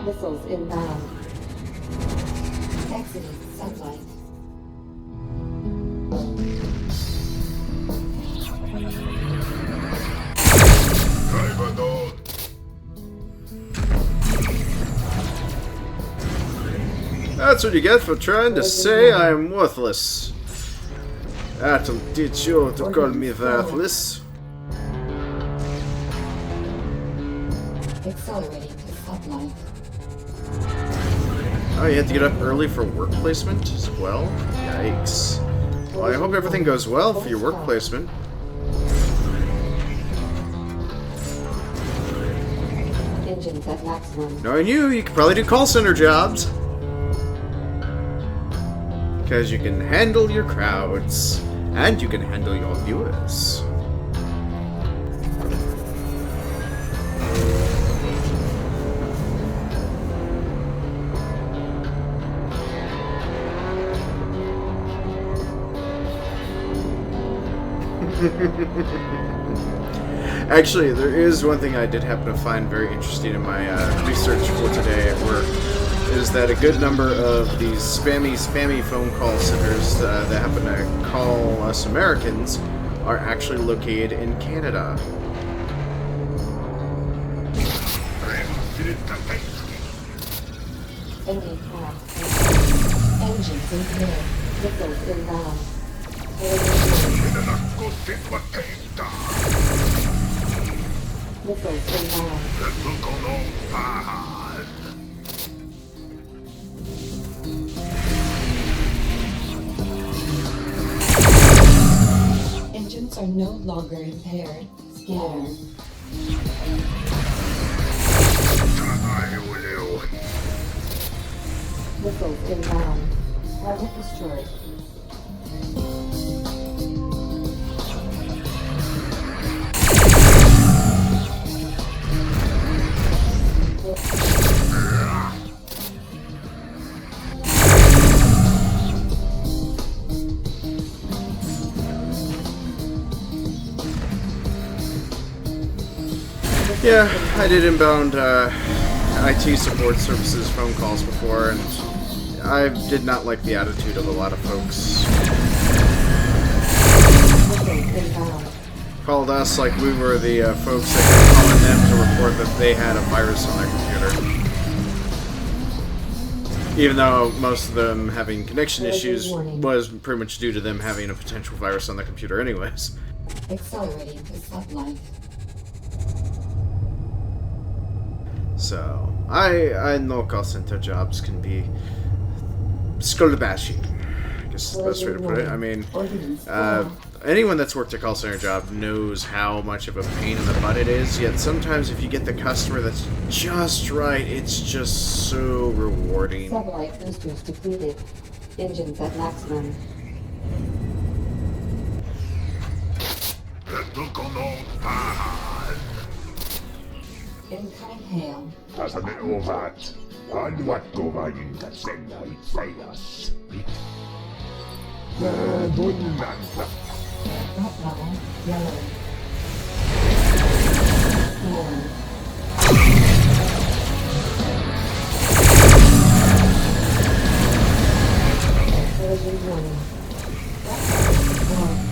Missiles inbound. Exiting sunlight. That's what you get for trying to say I am worthless. That'll teach you to call me worthless. Accelerating to sublight. Oh, you had to get up early for work placement as well? Yikes. Well, I hope everything goes well for your work placement. Engines at maximum. Knowing you could probably do call center jobs. Because you can handle your crowds. And you can handle your viewers. Actually, there is one thing I did happen to find very interesting in my research for today at work, is that a good number of these spammy phone call centers that happen to call us Americans are actually located in Canada. Enemy path. Engines in clear. Missiles inbound. Missiles inbound. Engines are no longer impaired. Scanner. Missiles inbound. Target destroyed. Yeah, I did inbound IT support services phone calls before, and I did not like the attitude of a lot of folks. Called us like we were the folks that kept calling them to report that they had a virus on their computer. Even though most of them having connection issues was pretty much due to them having a potential virus on their computer anyways. Accelerating to sublight. So, I know call center jobs can be skull bashing. I guess is the best way to put it. I mean, anyone that's worked a call center job knows how much of a pain in the butt it is, yet sometimes if you get the customer that's just right, it's just so rewarding. Sublight boosters depleted. Engines at maximum. Incoming hail. Tasamme ovat. Haluatko valinta sen itseäsi? Tunnanta. Threat level yellow. Scanning. Collision warning. Warning.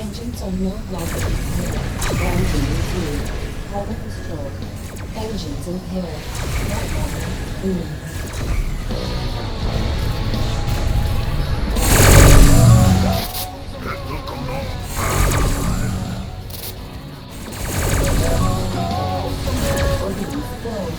Engines are no longer impaired. Engine reviewed. Target destroyed. Engines impaired. Threat level green. Ordnance filled. Ordnance filled.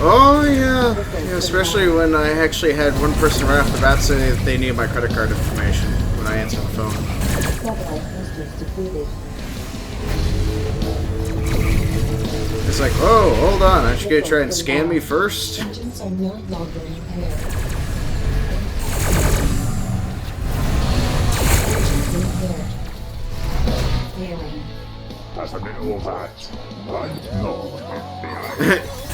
Oh yeah, especially when I actually had one person right off the bat say that they needed my credit card information when I answered the phone. Satellite boosters depleted. It's like, oh, hold on, aren't you gonna try and scan me first? Engines are no longer impaired. Engines impaired. Failing. Tasamme ovat. No,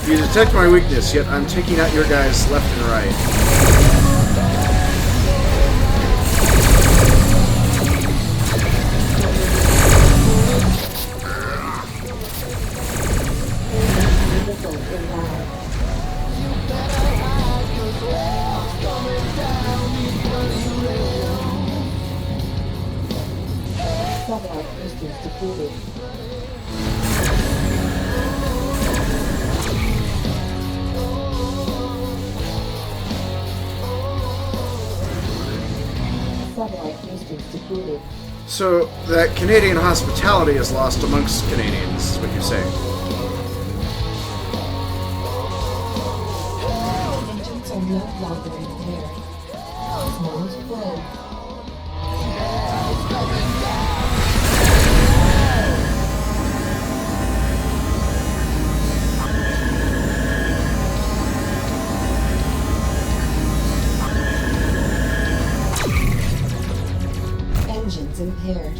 You detect my weakness, yet I'm taking out your guys left and right. Missiles inbound. Satellite boosters depleted. Satellite boosters depleted. So, that Canadian hospitality is lost amongst Canadians, is what you're saying. Engines are no longer impaired. Smells full. Engines impaired.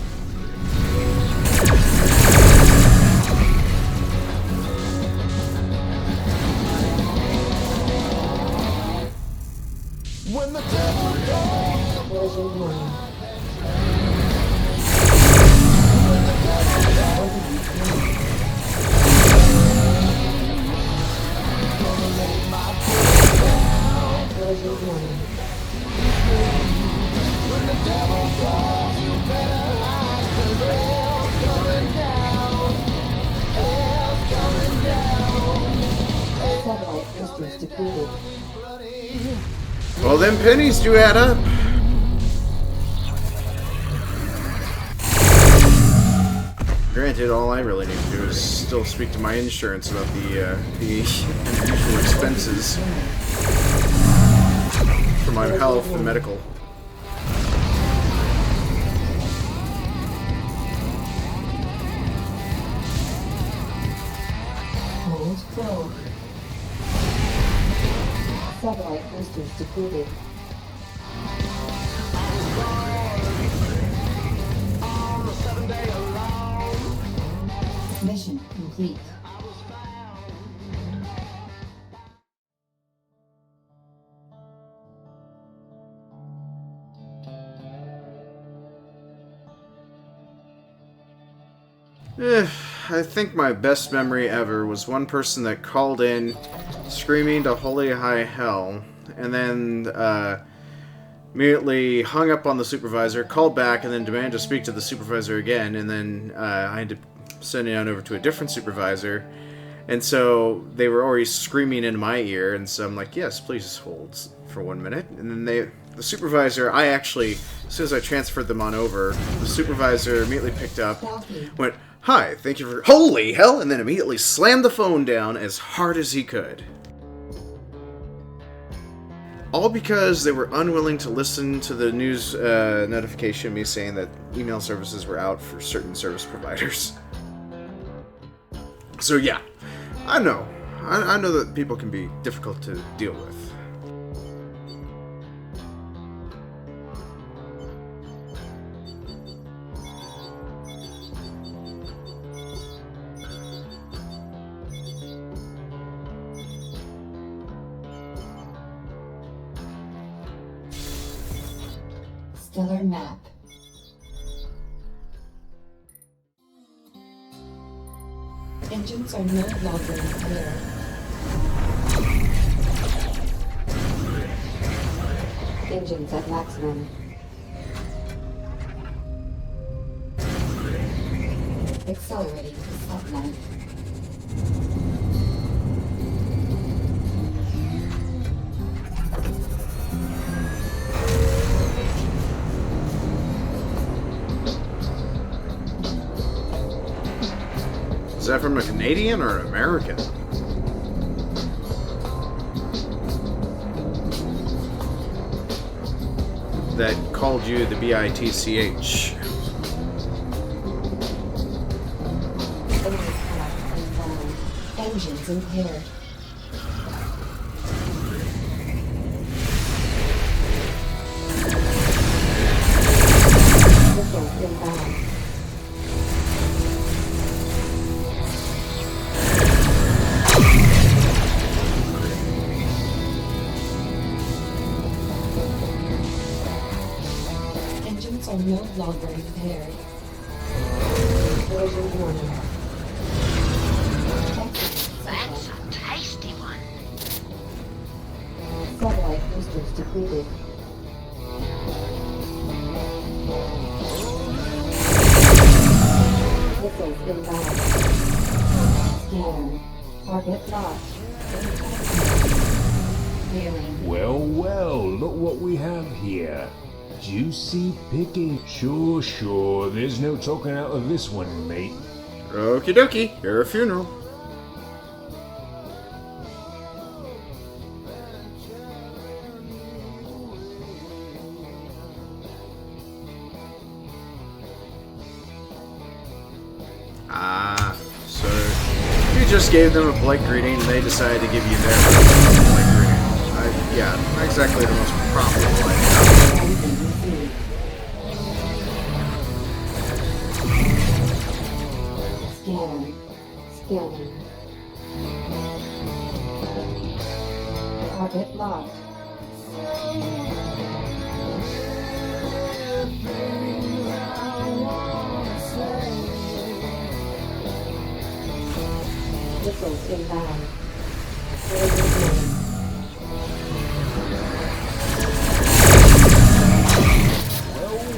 When the devil comes warning. Collision warning. Satellite boosters depleted. Well, them pennies do add up. Granted, all I really need to do is still speak to my insurance about the unusual expenses for my health and medical. Hold full. Satellite boosters depleted. Mission complete. I think my best memory ever was one person that called in screaming to holy high hell, and then immediately hung up on the supervisor, called back, and then demanded to speak to the supervisor again, and then I had to send it on over to a different supervisor, and so they were already screaming in my ear, and so I'm like, yes, please hold for 1 minute, and then the supervisor, I actually, as soon as I transferred them on over, the supervisor immediately picked up, went, "Hi, thank you for..." Holy hell! And then immediately slammed the phone down as hard as he could. All because they were unwilling to listen to the news notification me saying that email services were out for certain service providers. So yeah, I know. I know that people can be difficult to deal with. Stellar map. Engines are no longer impaired. Engines at maximum. Accelerating to sublight. Is that from a Canadian or an American? That called you the BITCH. Engines impaired. Missiles inbound. Engines are no longer impaired. Collision warning. That's a tasty one. Satellite boosters depleted. Missiles inbound. Scanner. Target locked. Hailing. Well, well, look what we have here. Juicy picky. Sure, there's no talking out of this one, mate. Okie dokie, you're a funeral. So you just gave them a polite greeting and they decided to give you their polite greeting. Yeah, not exactly the most proper polite. Scanning. Scanning. Target locked. Missiles inbound. Collision warning.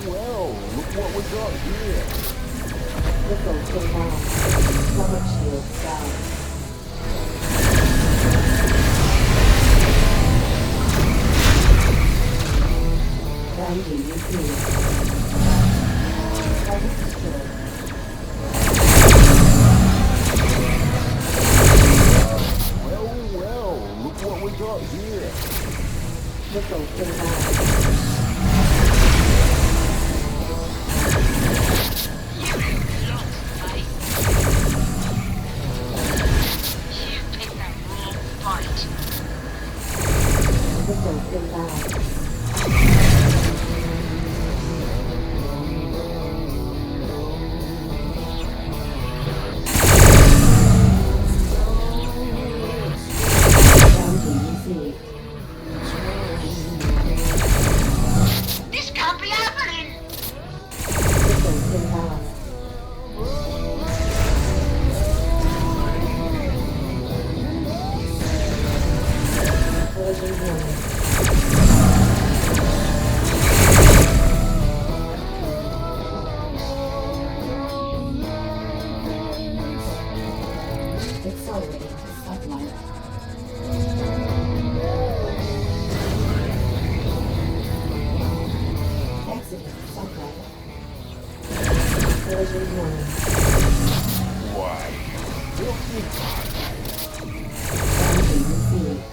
Well, look what we got here. Missiles inbound. Stomach shield down. Grounding received. Target destroyed. Well, look what we got here. Missiles inbound. Missiles inbound. Grounding received. This can't be happening! Missiles inbound. Collision warning. Accelerating to sublight. Exiting sublight. Collision warning. Why? Grounding received.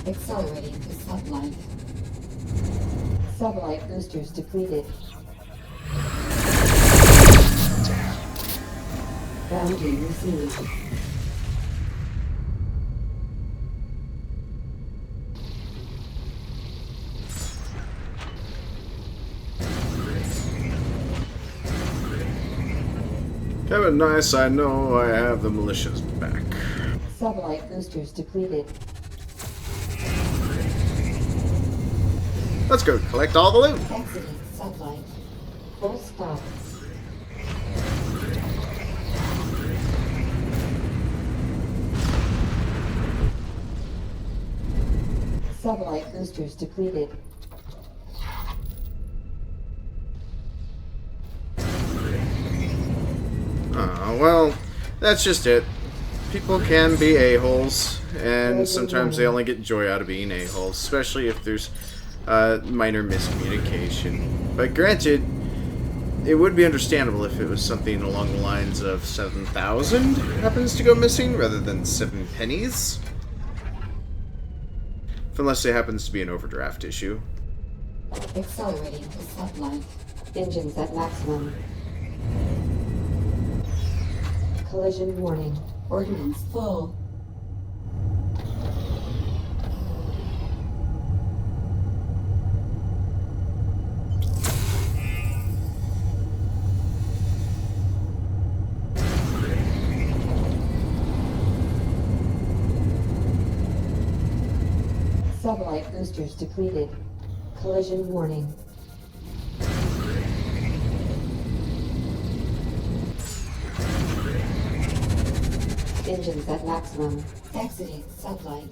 Accelerating to sublight. Sublight boosters depleted. Grounding received. Kevin Nice, I know I have the militias back. Sublight boosters depleted. Let's go collect all the loot. Exiting sublight. Full stop. Sublight boosters depleted. Well, that's just it. People can be a-holes, and sometimes they only get joy out of being a-holes, especially if there's minor miscommunication. But granted, it would be understandable if it was something along the lines of 7,000 happens to go missing rather than 7 pennies. Unless it happens to be an overdraft issue. Accelerating to sublight. Engines at maximum. Collision warning. Ordnance full. Sublight boosters depleted. Collision warning. Engines at maximum. Exiting sublight.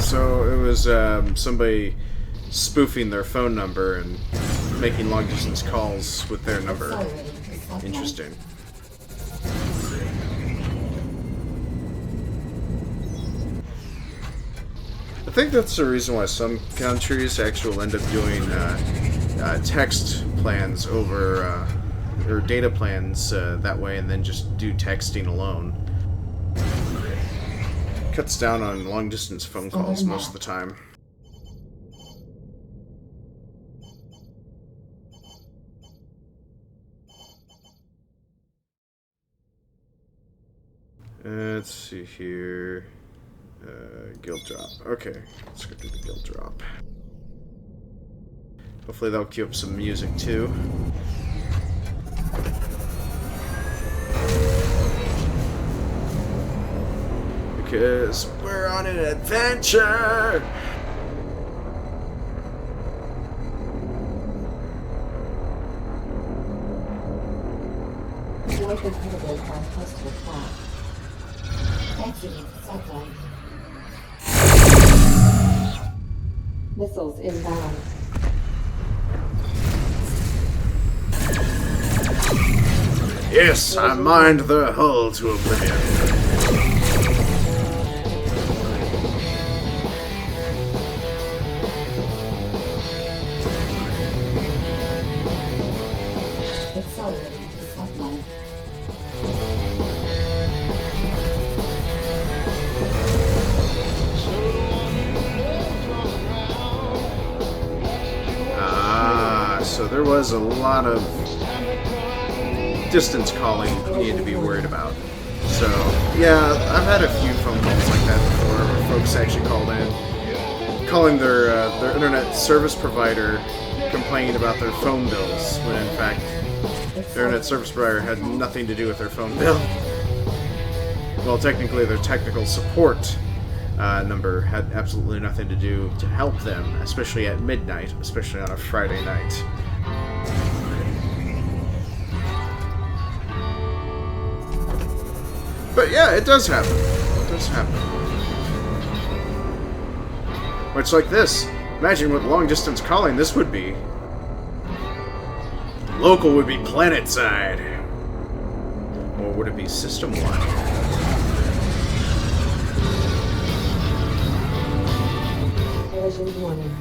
So it was somebody spoofing their phone number and making long-distance calls with their number. Interesting. I think that's the reason why some countries actually will end up doing text plans over, or data plans that way, and then just do texting alone. Cuts down on long-distance phone calls most of the time. Let's see here. Guild drop. Okay, let's go do the guild drop. Hopefully that'll cue up some music too. Because we're on an adventure! Avoid the predators are close to the plot. Exiting subline. Missiles inbound. Yes, I mined the hull to oblivion. Accelerating to subline. So there was a lot of distance calling you need to be worried about. So, yeah, I've had a few phone calls like that before where folks actually called in, calling their internet service provider, complaining about their phone bills, when in fact their internet service provider had nothing to do with their phone bill. Well, technically their technical support number had absolutely nothing to do to help them, especially at midnight, especially on a Friday night. But yeah, it does happen. It does happen. Much like this. Imagine what long-distance calling this would be. Local would be planet-side. Or would it be system-wide? Collision warning.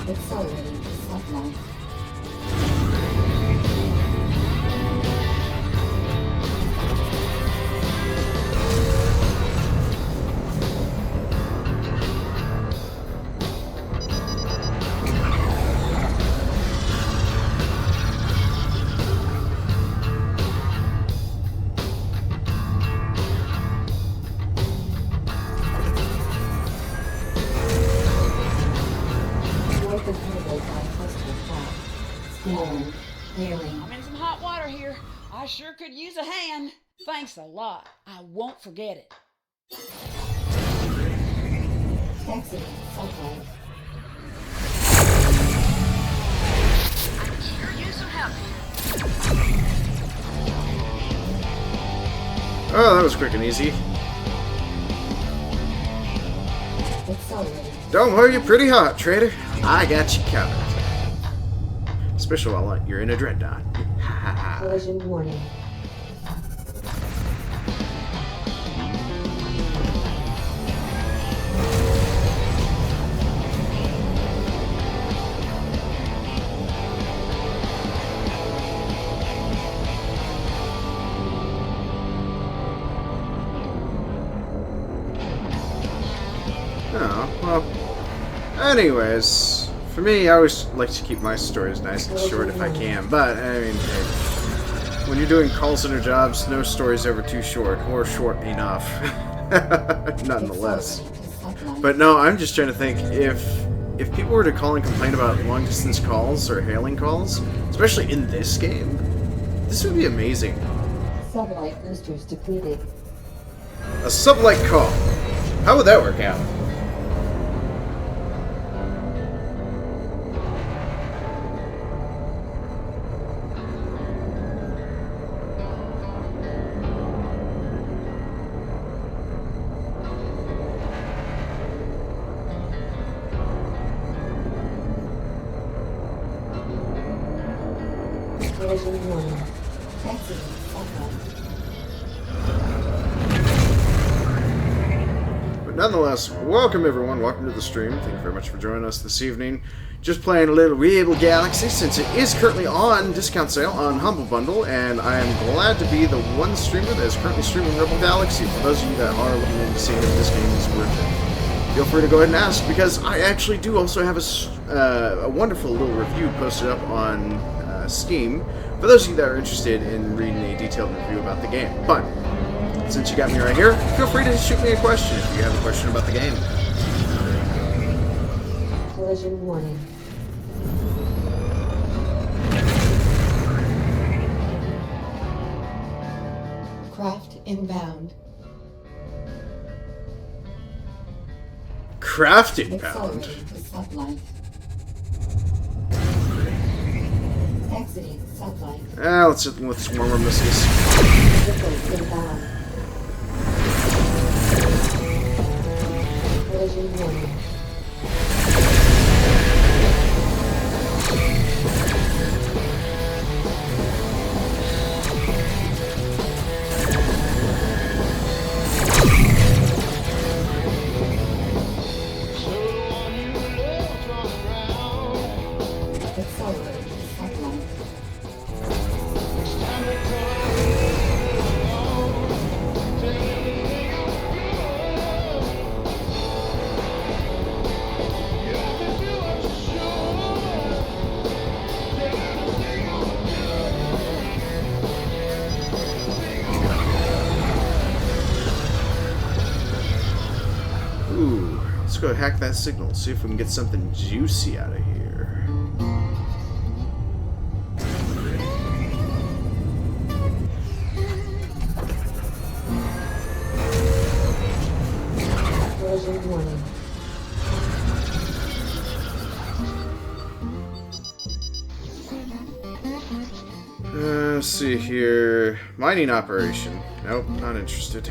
Accelerating to subline. I'm in some hot water here. I sure could use a hand. Thanks a lot. I won't forget it. Exit subline. I could sure use some help. Oh, that was quick and easy. Accelerating. Don't worry, you're pretty hot, trader. I got you covered. Especially while you're in a dreadnought. Collision warning. Oh, well. Anyways, for me, I always like to keep my stories nice and short if I can, but, I mean, when you're doing call center jobs, no story's ever too short, or short enough, nonetheless. But no, I'm just trying to think, if people were to call and complain about long-distance calls or hailing calls, especially in this game, this would be amazing. Sublight boosters depleted. A sublight call. How would that work out? Collision warning. Exiting subline. But nonetheless, welcome everyone, welcome to the stream. Thank you very much for joining us this evening. Just playing a little Rebel Galaxy since it is currently on discount sale on Humble Bundle, and I am glad to be the one streamer that is currently streaming Rebel Galaxy. For those of you that are looking into seeing if this game is worth it, feel free to go ahead and ask, because I actually do also have a wonderful little review posted up on Steam for those of you that are interested in reading a detailed review about the game. But since you got me right here, feel free to shoot me a question if you have a question about the game. Collision warning. Craft inbound. Craft inbound. Accelerating to sublight. Exiting sublight. Let's warm our missiles. Missiles inbound. Collision warning. Accelerating to sublight. Ooh, let's go hack that signal, see if we can get something juicy out of here. Collision warning. Let's see here. Mining operation. Nope, not interested.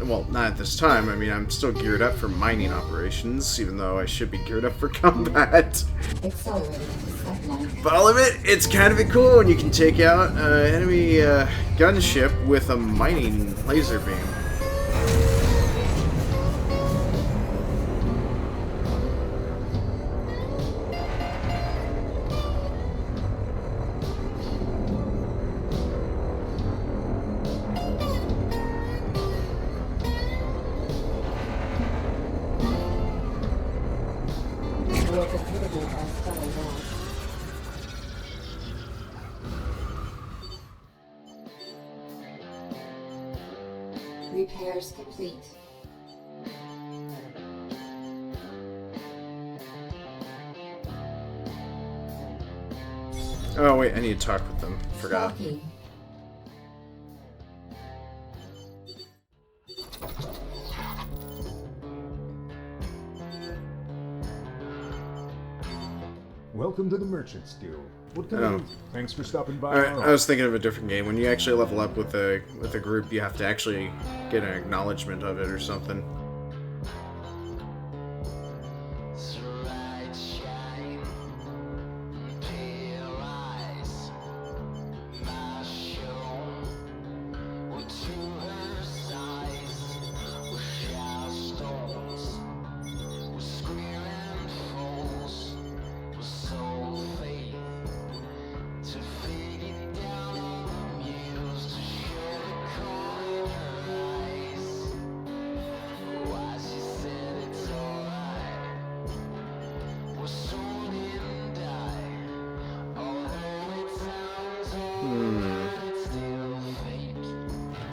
Well, not at this time. I mean, I'm still geared up for mining operations, even though I should be geared up for combat. Accelerating to sublight. But I'll admit, it's kind of cool when you can take out an enemy gunship with a mining laser beam. Was avoided by stellar laws. Repairs complete. Oh wait, I need to talk with them. Forgot. Tracking. Welcome to the Merchants Guild. What can I Oh. do? Thanks for stopping by. Alright, our I was thinking of a different game. When you actually level up with a group, you have to actually get an acknowledgement of it or something.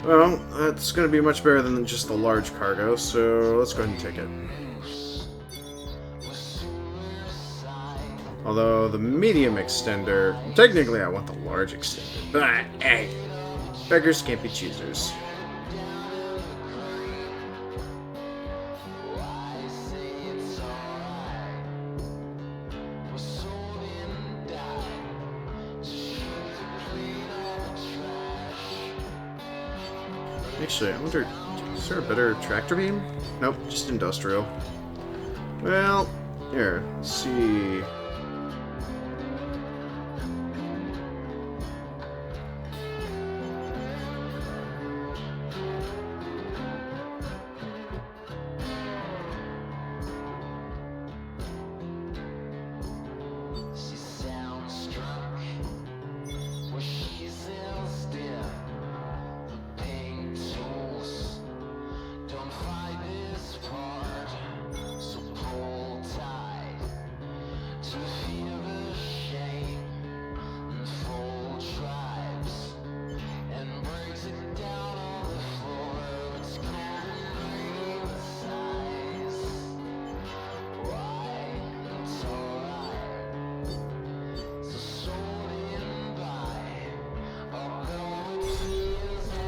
Well, that's going to be much better than just the large cargo, so let's go ahead and take it. Although the medium extender, technically I want the large extender, but hey, beggars can't be choosers. Actually, I wonder, is there a better tractor beam? Nope, just industrial. Well, here, let's see.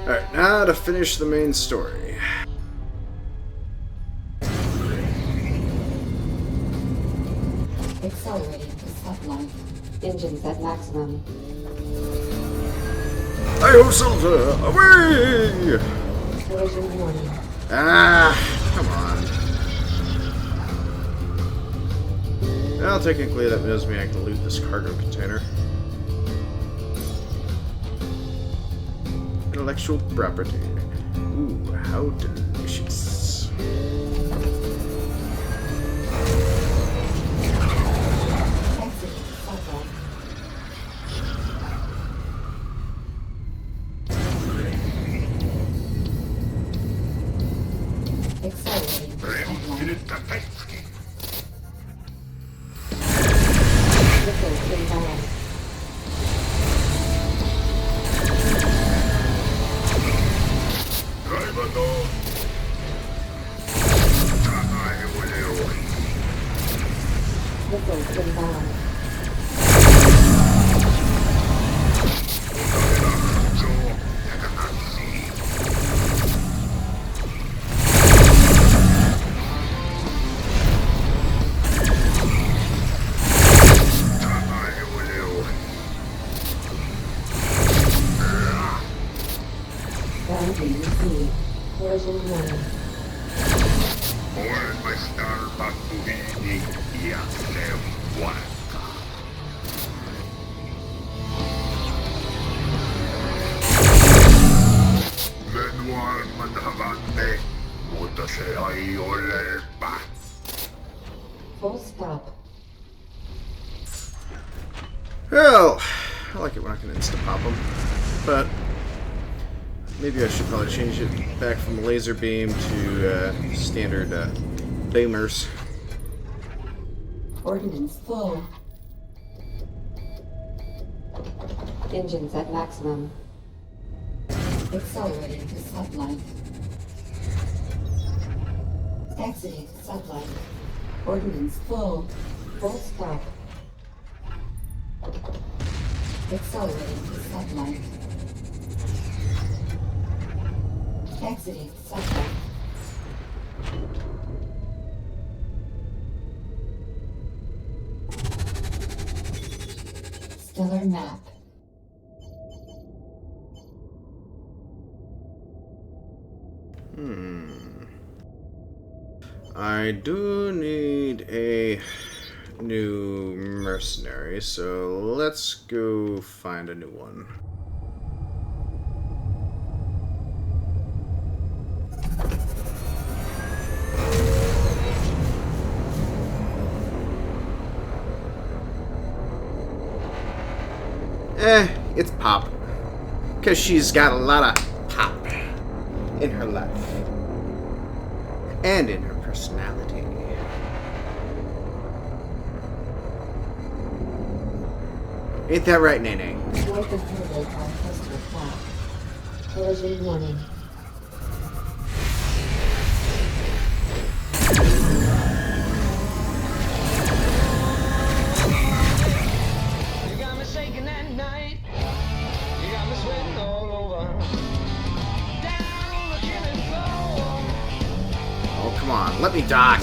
Alright, now to finish the main story. Accelerating to sublight. Engines at maximum. Hi-ho, Silver! Away! Collision warning. Ah, come on. Well, technically that knows me I can loot this cargo container. Intellectual property. Ooh, how delicious. Exiting sublight. Accelerating to sublight. Missiles inbound. Missiles inbound. Boundary received. Collision warning. Full stop. Well, I like it when I can insta-pop them, but maybe I should probably change it back from laser beam to standard boomers. Ordnance full. Engines at maximum. Accelerating to sublight. Exiting sublight. Ordnance full. Full stop. Accelerating to sublight. Exiting sublight. Stellar map. I do need a new mercenary, so let's go find a new one. It's Pop. Because she's got a lot of pop in her life. And in her personality. Ain't that right, Nene? North of Hurley are close to attack. Collision warning. You got me shaking at night. You got me sweating all over. Down on the killing floor. Oh, come on. Let me dock.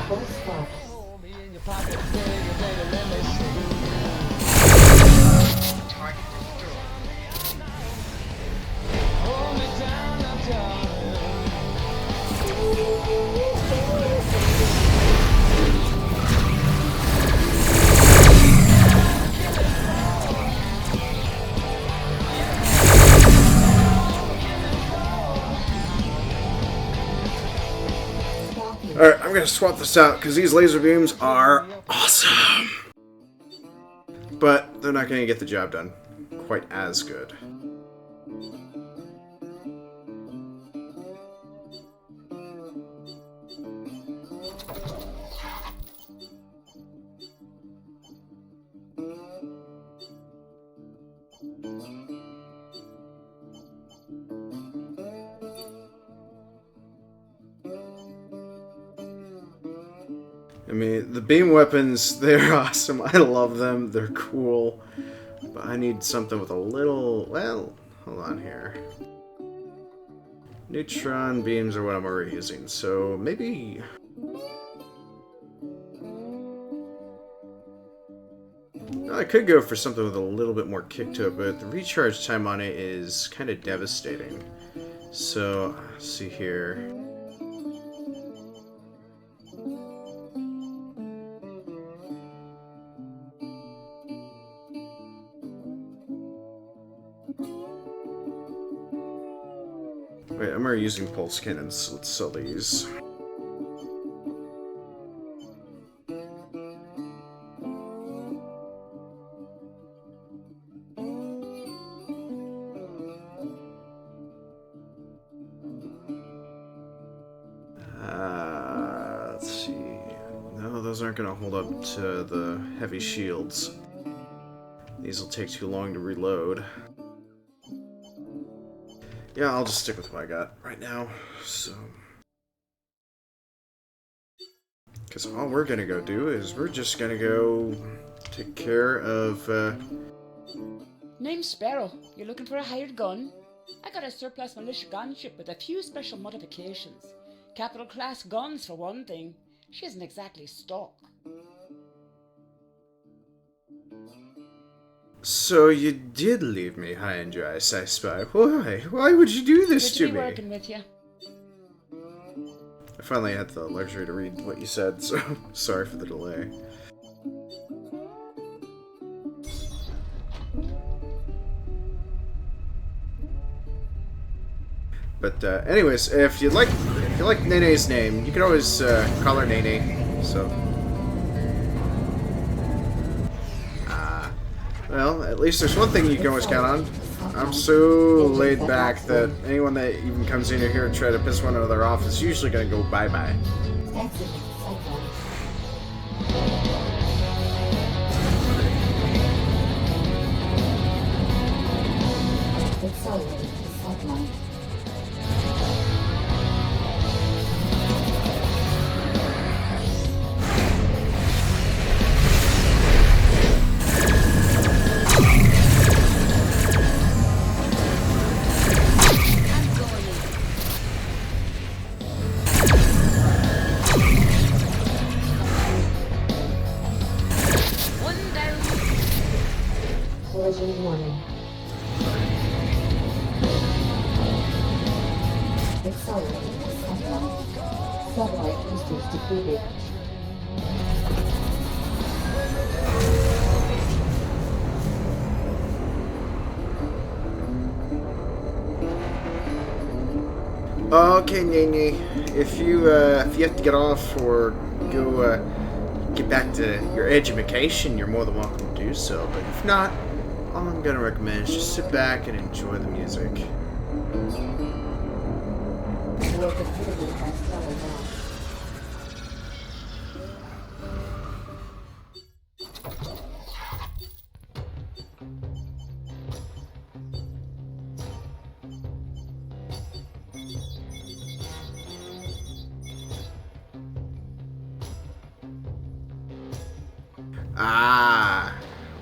Full stop. Hold me in your pocket, baby, baby, let me see. Hold me down, down. Alright, I'm gonna swap this out because these laser beams are awesome. But they're not gonna get the job done quite as good. mean, the beam weapons, they're awesome. I love them. They're cool. But I need something with a little... Well, hold on here. Neutron beams are what I'm already using, so maybe... I could go for something with a little bit more kick to it, but the recharge time on it is kind of devastating. So, let's see here. Wait, I'm already using pulse cannons, so let's sell these. Let's see. No, those aren't going to hold up to the heavy shields. These will take too long to reload. Yeah, I'll just stick with what I got right now, so... Because all we're gonna go do is we're just gonna go take care of, Name's Sparrow. You're looking for a hired gun? I got a surplus militia gunship with a few special modifications. Capital class guns, for one thing. She isn't exactly stock. So you did leave me high and dry, Spy. Why? Why would you do this Good to be me? working with you. I finally had the luxury to read what you said, so sorry for the delay. But anyways, if you like Nene's name, you can always call her Nene. So. Well, at least there's one thing you can always count on. I'm so laid back that anyone that even comes in here and try to piss one another off is usually going to go bye-bye. Collision warning. Accelerating to satellite. Satellite boosters depleted. Okay, Nene. If you have to get off or go get back to your education, you're more than welcome to do so. But if not, all I'm gonna recommend is just sit back and enjoy the music.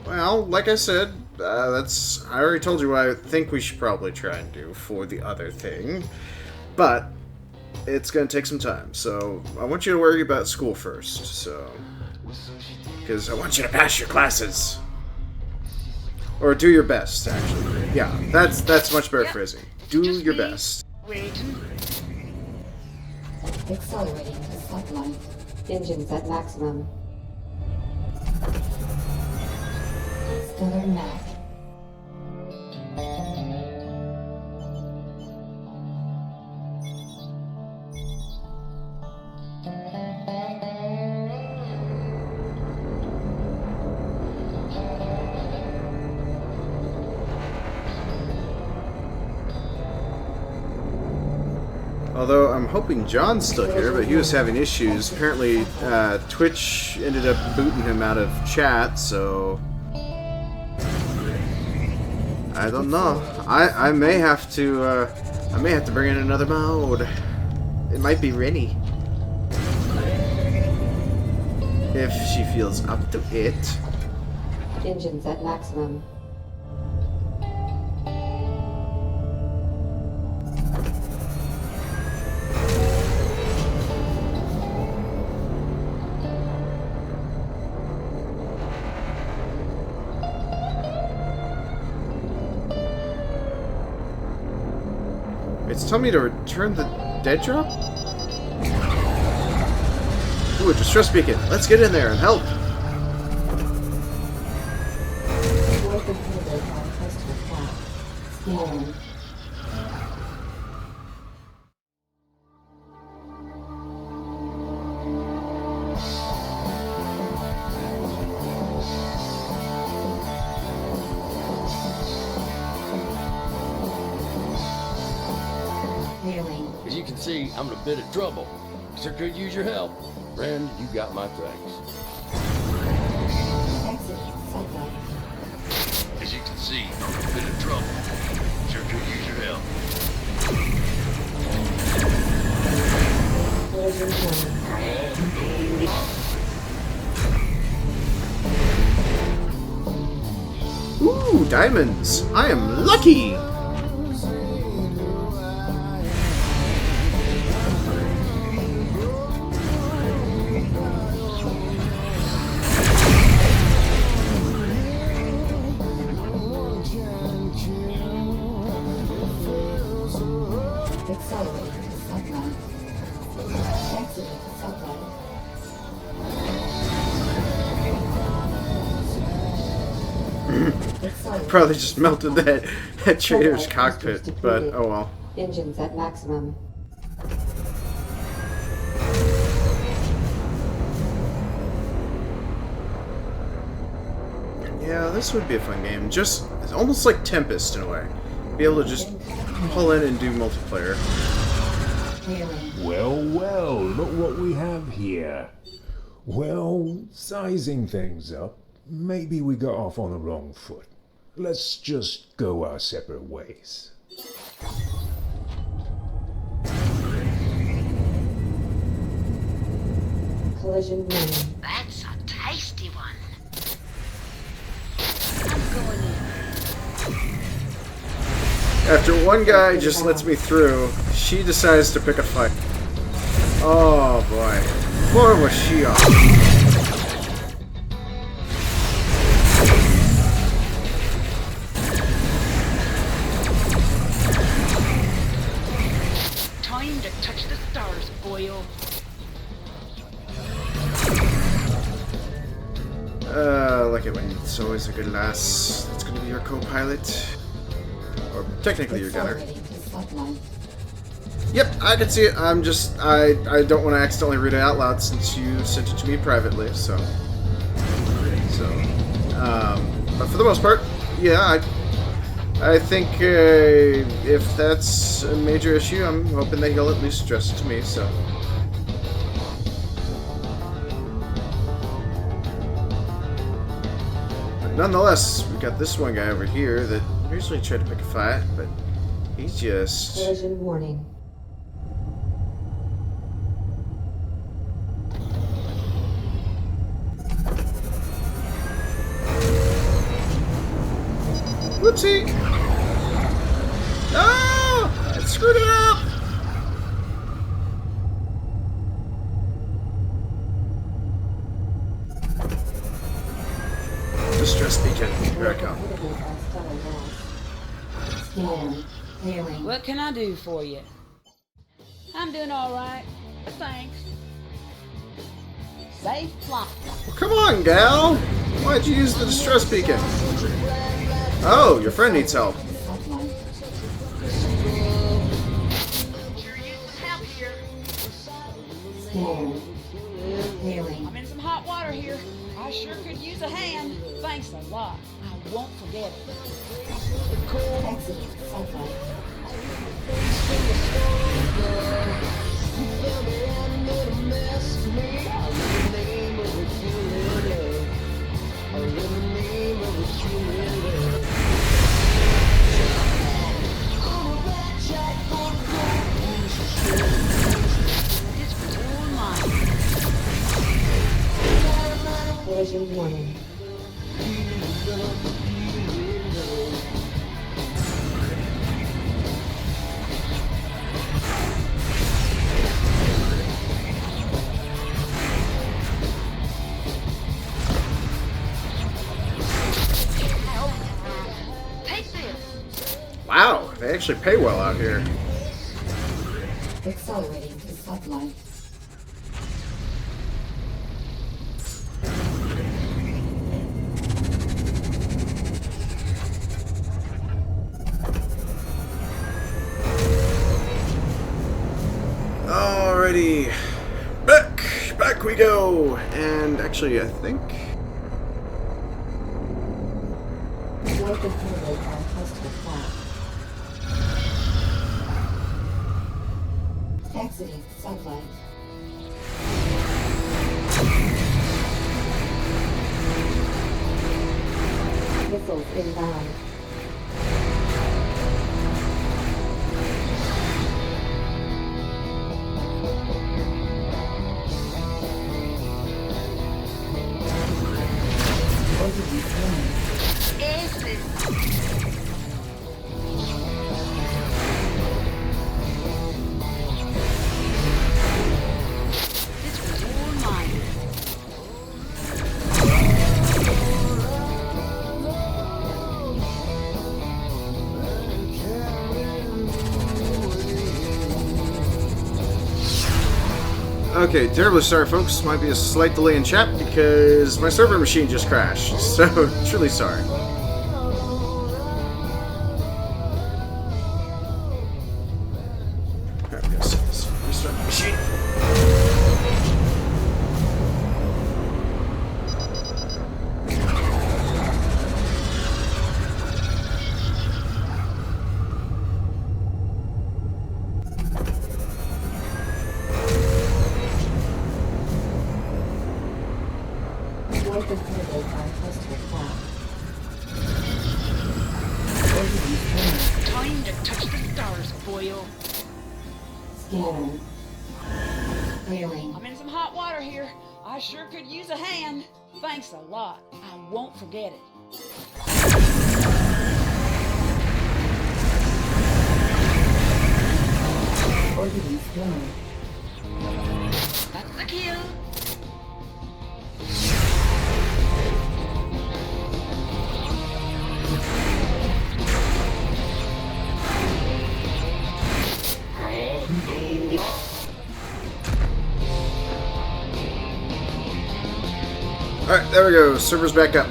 Well, like I said, I already told you what I think we should probably try and do for the other thing, but it's gonna take some time, so I want you to worry about school first, because I want you to pass your classes. Or do your best, actually. Yeah, that's much better phrasing. Do your best. Waiting. Accelerating to satellite. Engines at maximum. Stellar map. Although I'm hoping John's still here, but he was having issues. Apparently, Twitch ended up booting him out of chat, so I don't know. I may have to bring in another mode. It might be Rennie. if she feels up to it. Engines at maximum. It's telling me to return the dead drop? Ooh, a distress beacon. Let's get in there and help. Scanning. Hailing. As you can see, I'm in a bit of trouble. Sure could use your help. Friend, you got my thanks. Exit sideline. As you can see, I'm in a bit of trouble. Sure could use your help. Collision warning. Ooh, diamonds. I am lucky. Accelerate to sideline. Exit sideline. Accelerate. Probably just melted that trader's cockpit, but oh well. Engines at maximum. Yeah, this would be a fun game. Just it's almost like Tempest in a way. Be able to just pull in and do multiplayer. Hailing. Well, well, look what we have here. Well, sizing things up, maybe we got off on the wrong foot. Let's just go our separate ways. Collision warning. That's a tasty one. I'm going in. After one guy just lets me through, she decides to pick a fight. Oh boy. Boy, was she off. Time to touch the stars, boyo. Like it when it's always a good lass. That's gonna be your co-pilot. Or technically your gunner. Accelerating to sideline. Yep, I can see it. I'm just I don't want to accidentally read it out loud since you sent it to me privately, so but for the most part, yeah, I think if that's a major issue, I'm hoping that he'll at least address it to me, so. But nonetheless, we got this one guy over here that usually tried to pick a fight, but he's just... Collision warning. Whoopsie! No! I screwed it up! Distress beacon. Here I come. Scanning. Hailing. What can I do for you? I'm doing all right. Thanks. Safe flight. Well, come on, gal! Why'd you use the distress beacon? Oh, your friend needs help. Sideline. Scanning. Hailing. I'm in some hot water here. I sure could use a hand. Thanks a lot. I won't forget it. Exit sideline. This was all mine. They actually pay well out here. Accelerating to sublight. Alrighty. Back we go. And actually, I think... Avoid the payload on cluster path. Exiting sublight. Missiles inbound. Okay, terribly sorry folks, might be a slight delay in chat because my server machine just crashed, so truly sorry. Alright, I'm gonna set this, restart the machine. Avoid the payload on cluster path. Time to touch the stars, boyo. Scanning. Clearing. I'm in some hot water here. I sure could use a hand. Thanks a lot. I won't forget it. Orbiting scanning. That's the kill. Alright, there we go. Server's back up.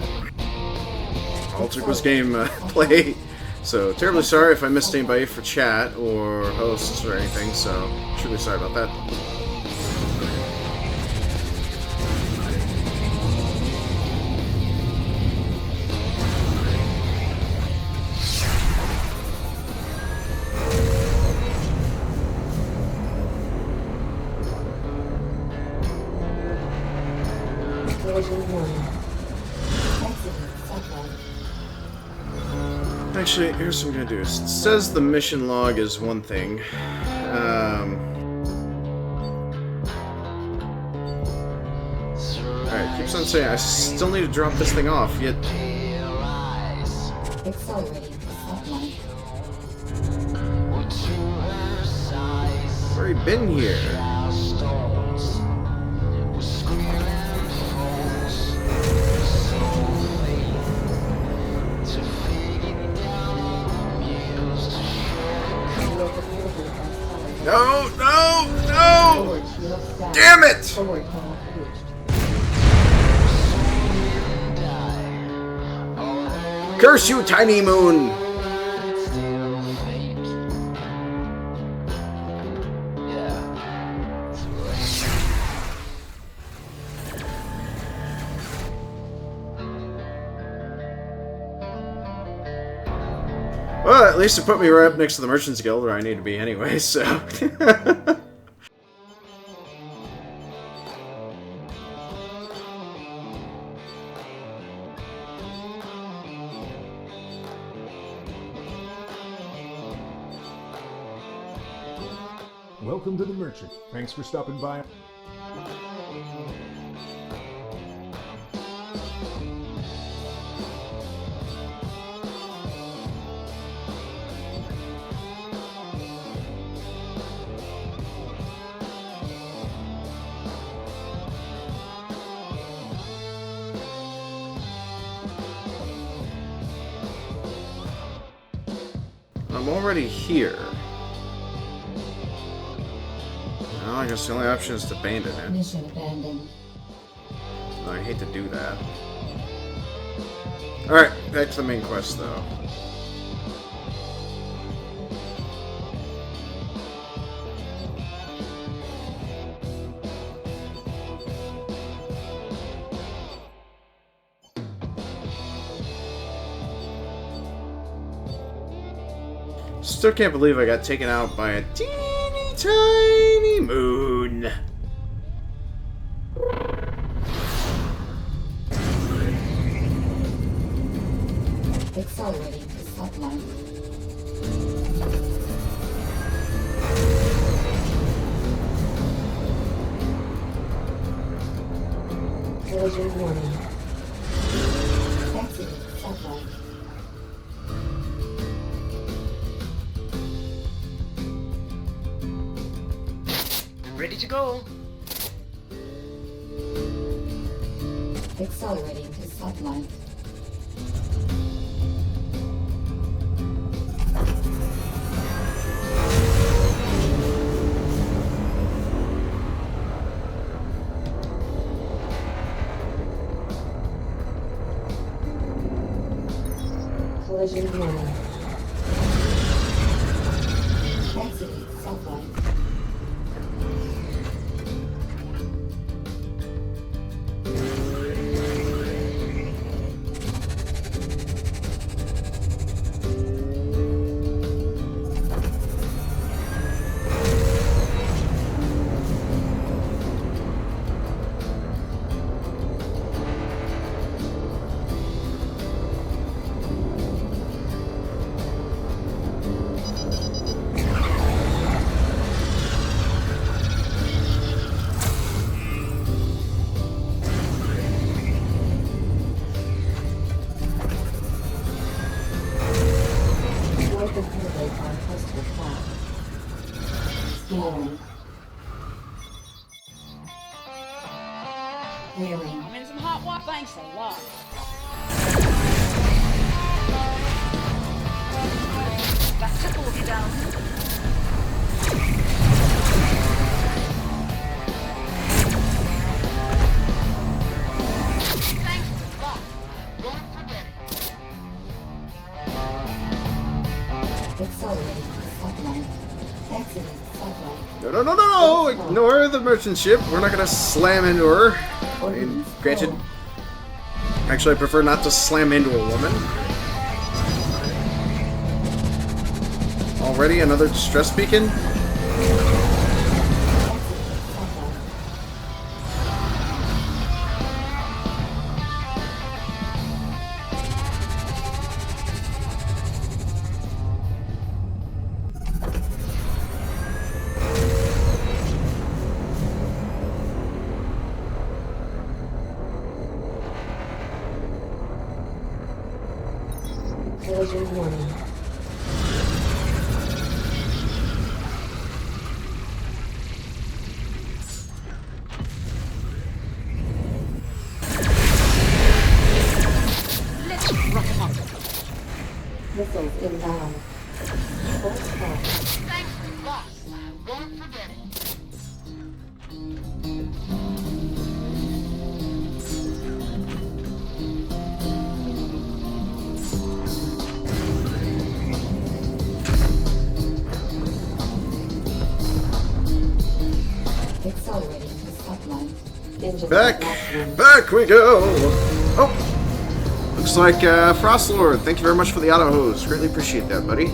All took was game play. So, terribly sorry if I missed anybody for chat or hosts or anything, so truly sorry about that. Version 1. Exiting sublight. Actually, here's what I'm gonna do. It says the mission log is one thing. Alright, keeps on saying I still need to drop this thing off, yet... Accelerating to sublight. I've already been here. No, no, no! Damn it! Forward path reached. Curse you, tiny moon! Well, at least it put me right up next to the Merchants Guild where I need to be anyway, so... Welcome to the Merchant. Thanks for stopping by. I'm already here. Well, I guess the only option is to abandon it. Mission abandoned. I hate to do that. Alright, back to the main quest, though. Still can't believe I got taken out by a teeny tiny moon. Accelerating to subline. Collision warning. Exiting subline. Ready to go. Accelerating to subline. Collision warning. Exiting subline. Scanning. Clearing. I'm in some hot water. Thanks a lot. That's a 40 down. Thanks a lot. Don't forget it. Accelerating to subline. Exiting subline. No, no, no, no, no! Ignore the merchant ship. We're not gonna slam into her. I mean, granted, actually, I prefer not to slam into a woman. Already another distress beacon? Collision warning. Let's rock 'em up. Missiles inbound. Full stop. Thanks a lot. Don't forget it. Accelerating to subline. Engine Back! maximum. Back we go! Oh! Looks like Frostlord. Thank you very much for the auto hose. Greatly appreciate that, buddy.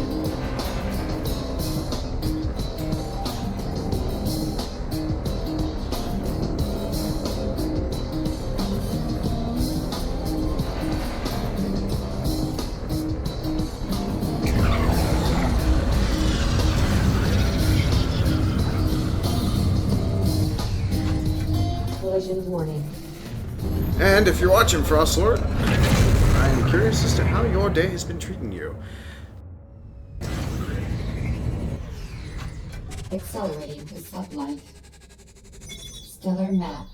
Collision warning. And if you're watching, Frostlord, I'm curious as to how your day has been treating you. Accelerating to subline. Stellar map.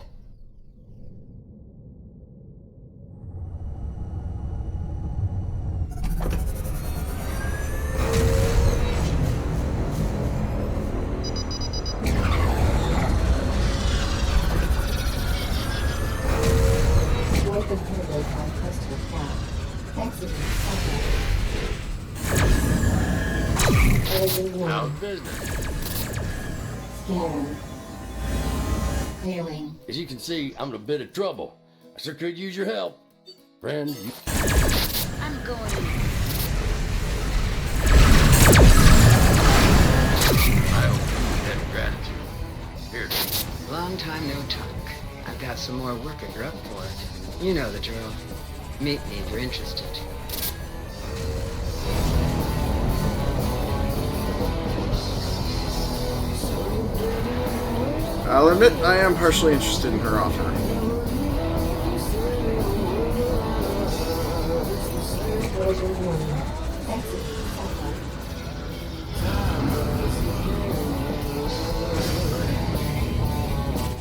How's business? Scanner. Hailing. As you can see, I'm in a bit of trouble. I sure could use your help. Friend, I'm going in. I hope you have gratitude. Here, Long time no talk. I've got some more work if you're up for it. You know the drill. Meet me if you're interested. I'll admit I am partially interested in her offer.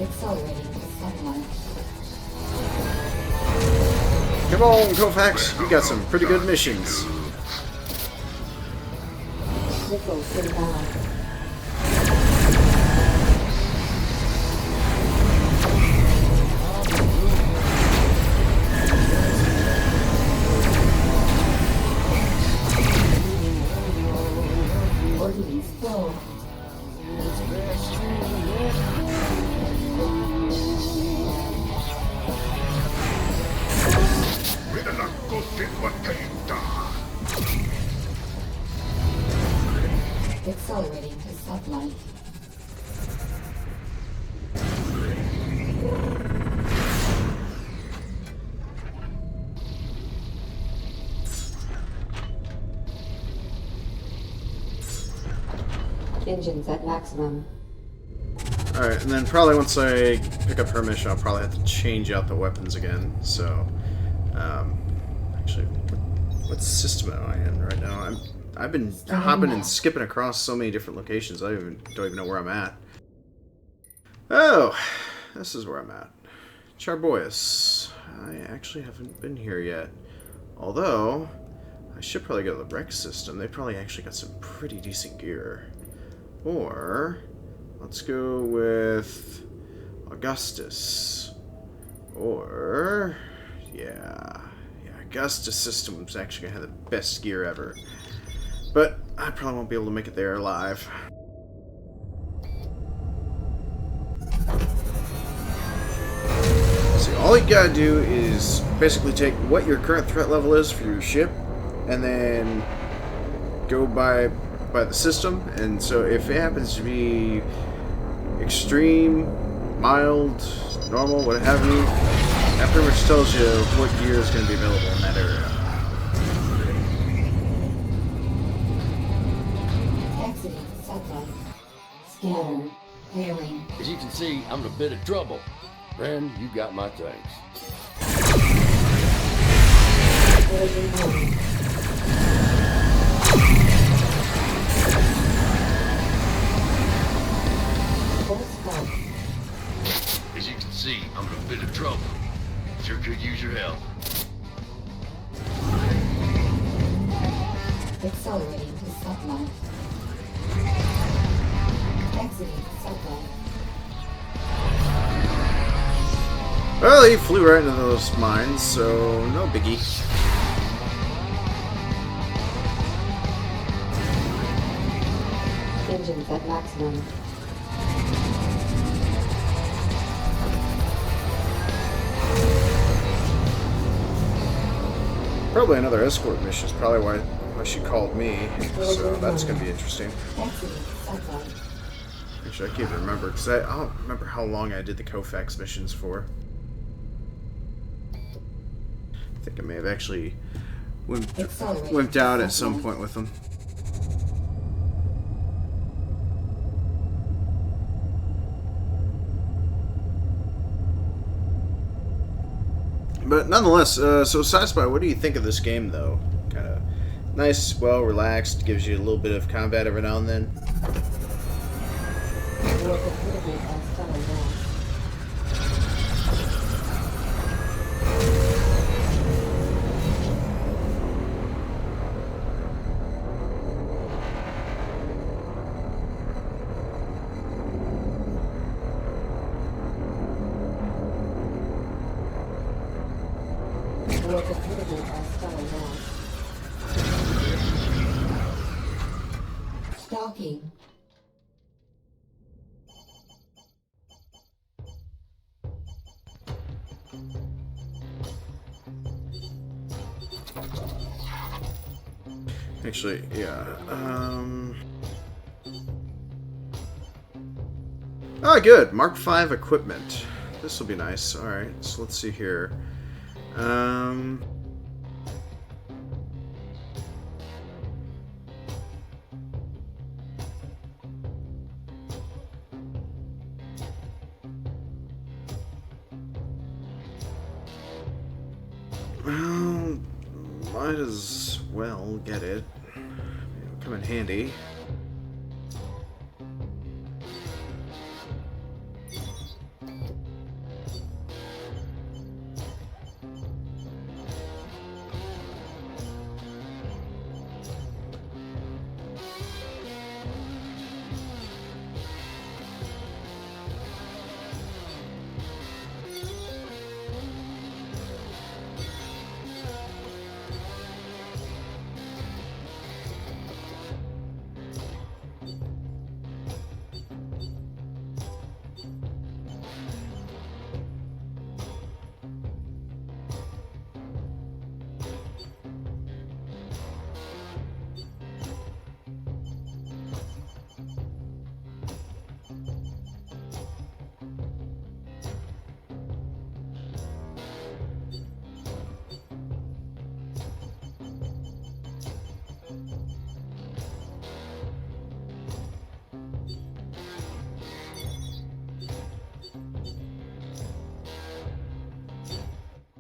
Accelerating to satellite. Come on, Kofax, you got some pretty good missions. Missiles inbound. Ordnance full. Accelerating to satellite. Engines at maximum. Alright, and then probably once I pick up her mission, I'll probably have to change out the weapons again. So, actually, what system am I in right now? I've been hopping and skipping across so many different locations, I don't even know where I'm at. Oh, this is where I'm at. Charboyas. I actually haven't been here yet. Although, I should probably go to the Rex system. They probably actually got some pretty decent gear. Or, let's go with Augustus. Or, yeah, Augustus system's actually gonna have the best gear ever. But I probably won't be able to make it there alive. See, all you gotta do is basically take what your current threat level is for your ship, and then go by the system. And so if it happens to be extreme, mild, normal, what have you, that pretty much tells you what gear is going to be available in that area. Exiting satellite. Scanner. Hailing. as you can see, I'm in a bit of trouble. Friend, you got my thanks. Version 1. Full scope. as you can see, I'm in a bit of trouble. Sure could use your help. Accelerating to satellite. Exiting satellite. Well, he flew right into those mines, so no biggie. Engines at maximum. Probably another escort mission is probably why she called me, so that's going to be interesting. Exiting satellite. Actually, I can't even remember, because I don't remember how long I did the Kofax missions for. I think I may have actually wimped out at some point with them. But nonetheless, so Sci-Spy, what do you think of this game, though? Kind of nice, well relaxed, gives you a little bit of combat every now and then. Docking. Actually, yeah. Oh, good. Mark V equipment. This will be nice. All right. So let's see here. Well, might as well get it. It'll come in handy.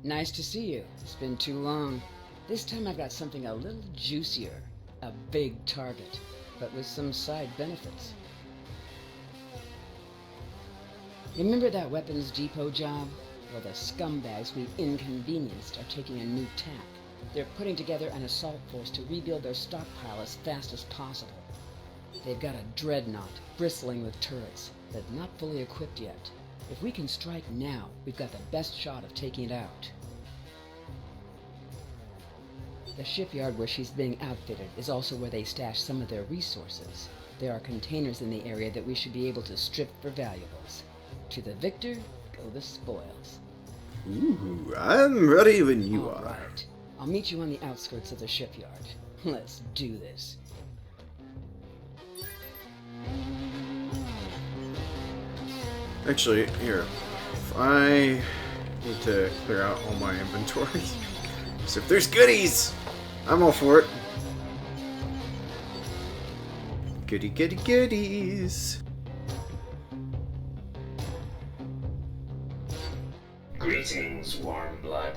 Nice to see you. It's been too long. This time I've got something a little juicier. A big target, but with some side benefits. Remember that weapons depot job? Well, the scumbags we inconvenienced are taking a new tack. They're putting together an assault force to rebuild their stockpile as fast as possible. They've got a dreadnought, bristling with turrets, but not fully equipped yet. If we can strike now, we've got the best shot of taking it out. The shipyard where she's being outfitted is also where they stash some of their resources. There are containers in the area that we should be able to strip for valuables. To the victor, go the spoils. Ooh, I'm ready when you are. Right. I'll meet you on the outskirts of the shipyard. Let's do this. Actually, here, if I need to clear out all my inventory, so if there's goodies, I'm all for it. Goody, goody, goodies. Greetings, warm blood.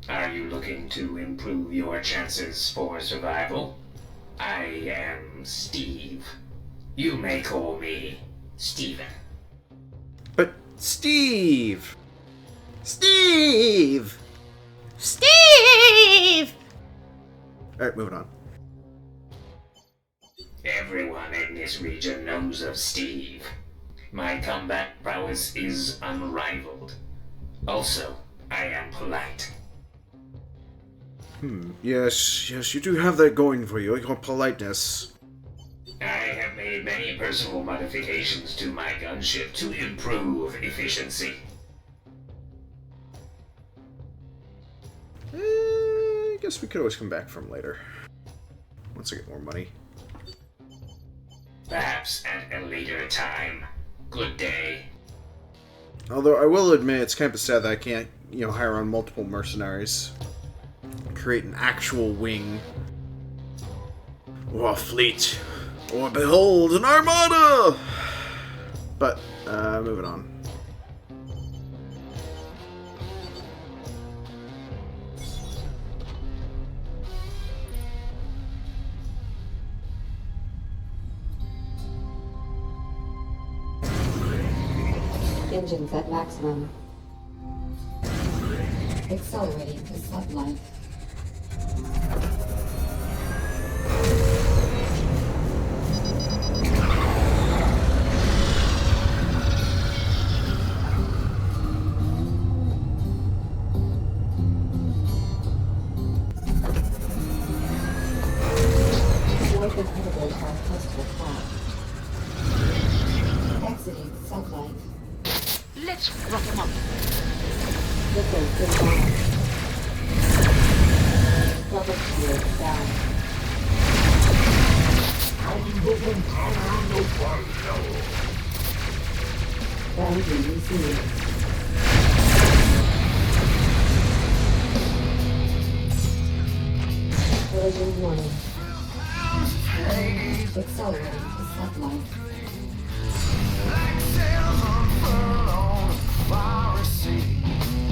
Are you looking to improve your chances for survival? I am Steve. You may call me Steven. But Steve! Steve! Alright, moving on. Everyone in this region knows of Steve. My combat prowess is unrivaled. Also, I am polite. Yes, you do have that going for you, your politeness. I have made many personal modifications to my gunship to improve efficiency. I guess we could always come back from later. Once I get more money. Perhaps at a later time. Good day. Although I will admit, it's kind of sad that I can't, hire on multiple mercenaries. Create an actual wing. Or a fleet. Or behold, an armada! But, moving on. Engines at maximum. Accelerating to sublight. Void inhibited by hostile craft. Exiting sublight. Let's rough them up. Missiles inbound. Rubber shield down. Boundary received. Collision warning. Accelerating to sublight.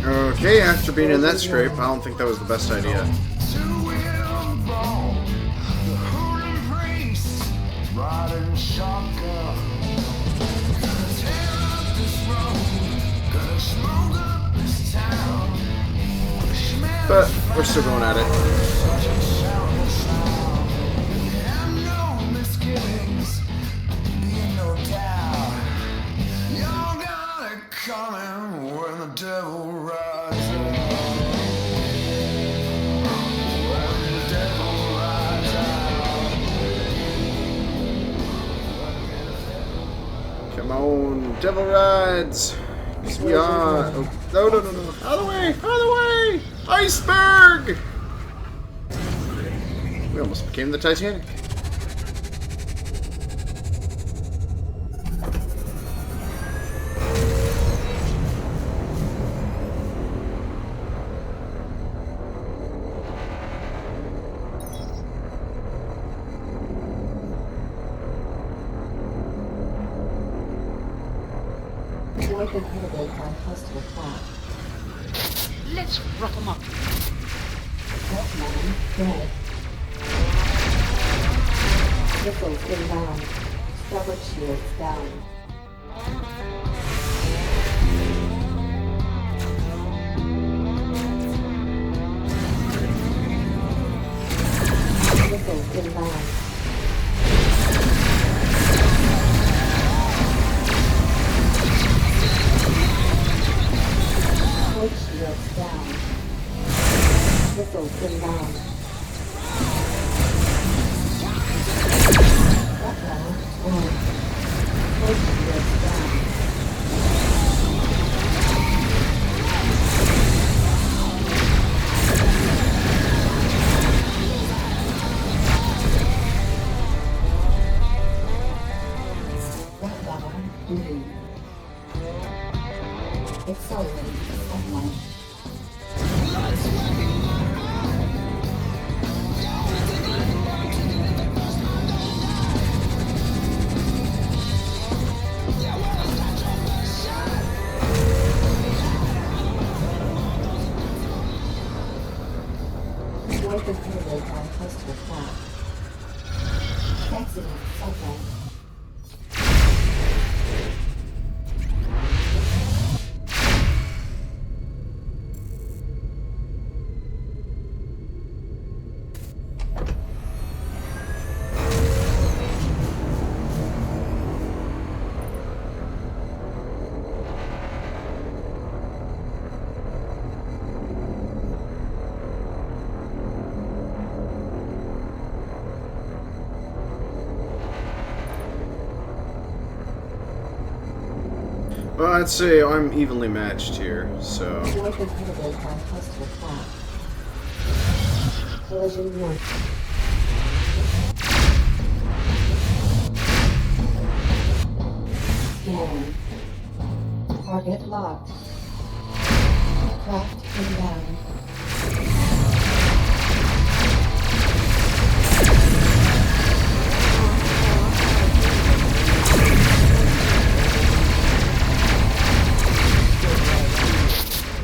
Okay, after being in that scrape, I don't think that was the best idea. But we're still going at it. Come on, devil rides! Yes, we are! Oh, no, no, no, no! Out of the way! Out of the way! Iceberg! We almost became the Titanic. Void inhibited by hostile craft. Let's rough them up. Netman dead. Missiles inbound. Starboard shields down. Missiles inbound. Void shields down. Missiles inbound. Lockdown on. Void shields down. Lockdown blue. Accelerating to sunlight. Void inhibited by hostile craft. Exiting sunlight. Well, I'd say I'm evenly matched here, so... Void inhibited by hostile craft. Collision warning. Scanning. Target locked. Craft inbound.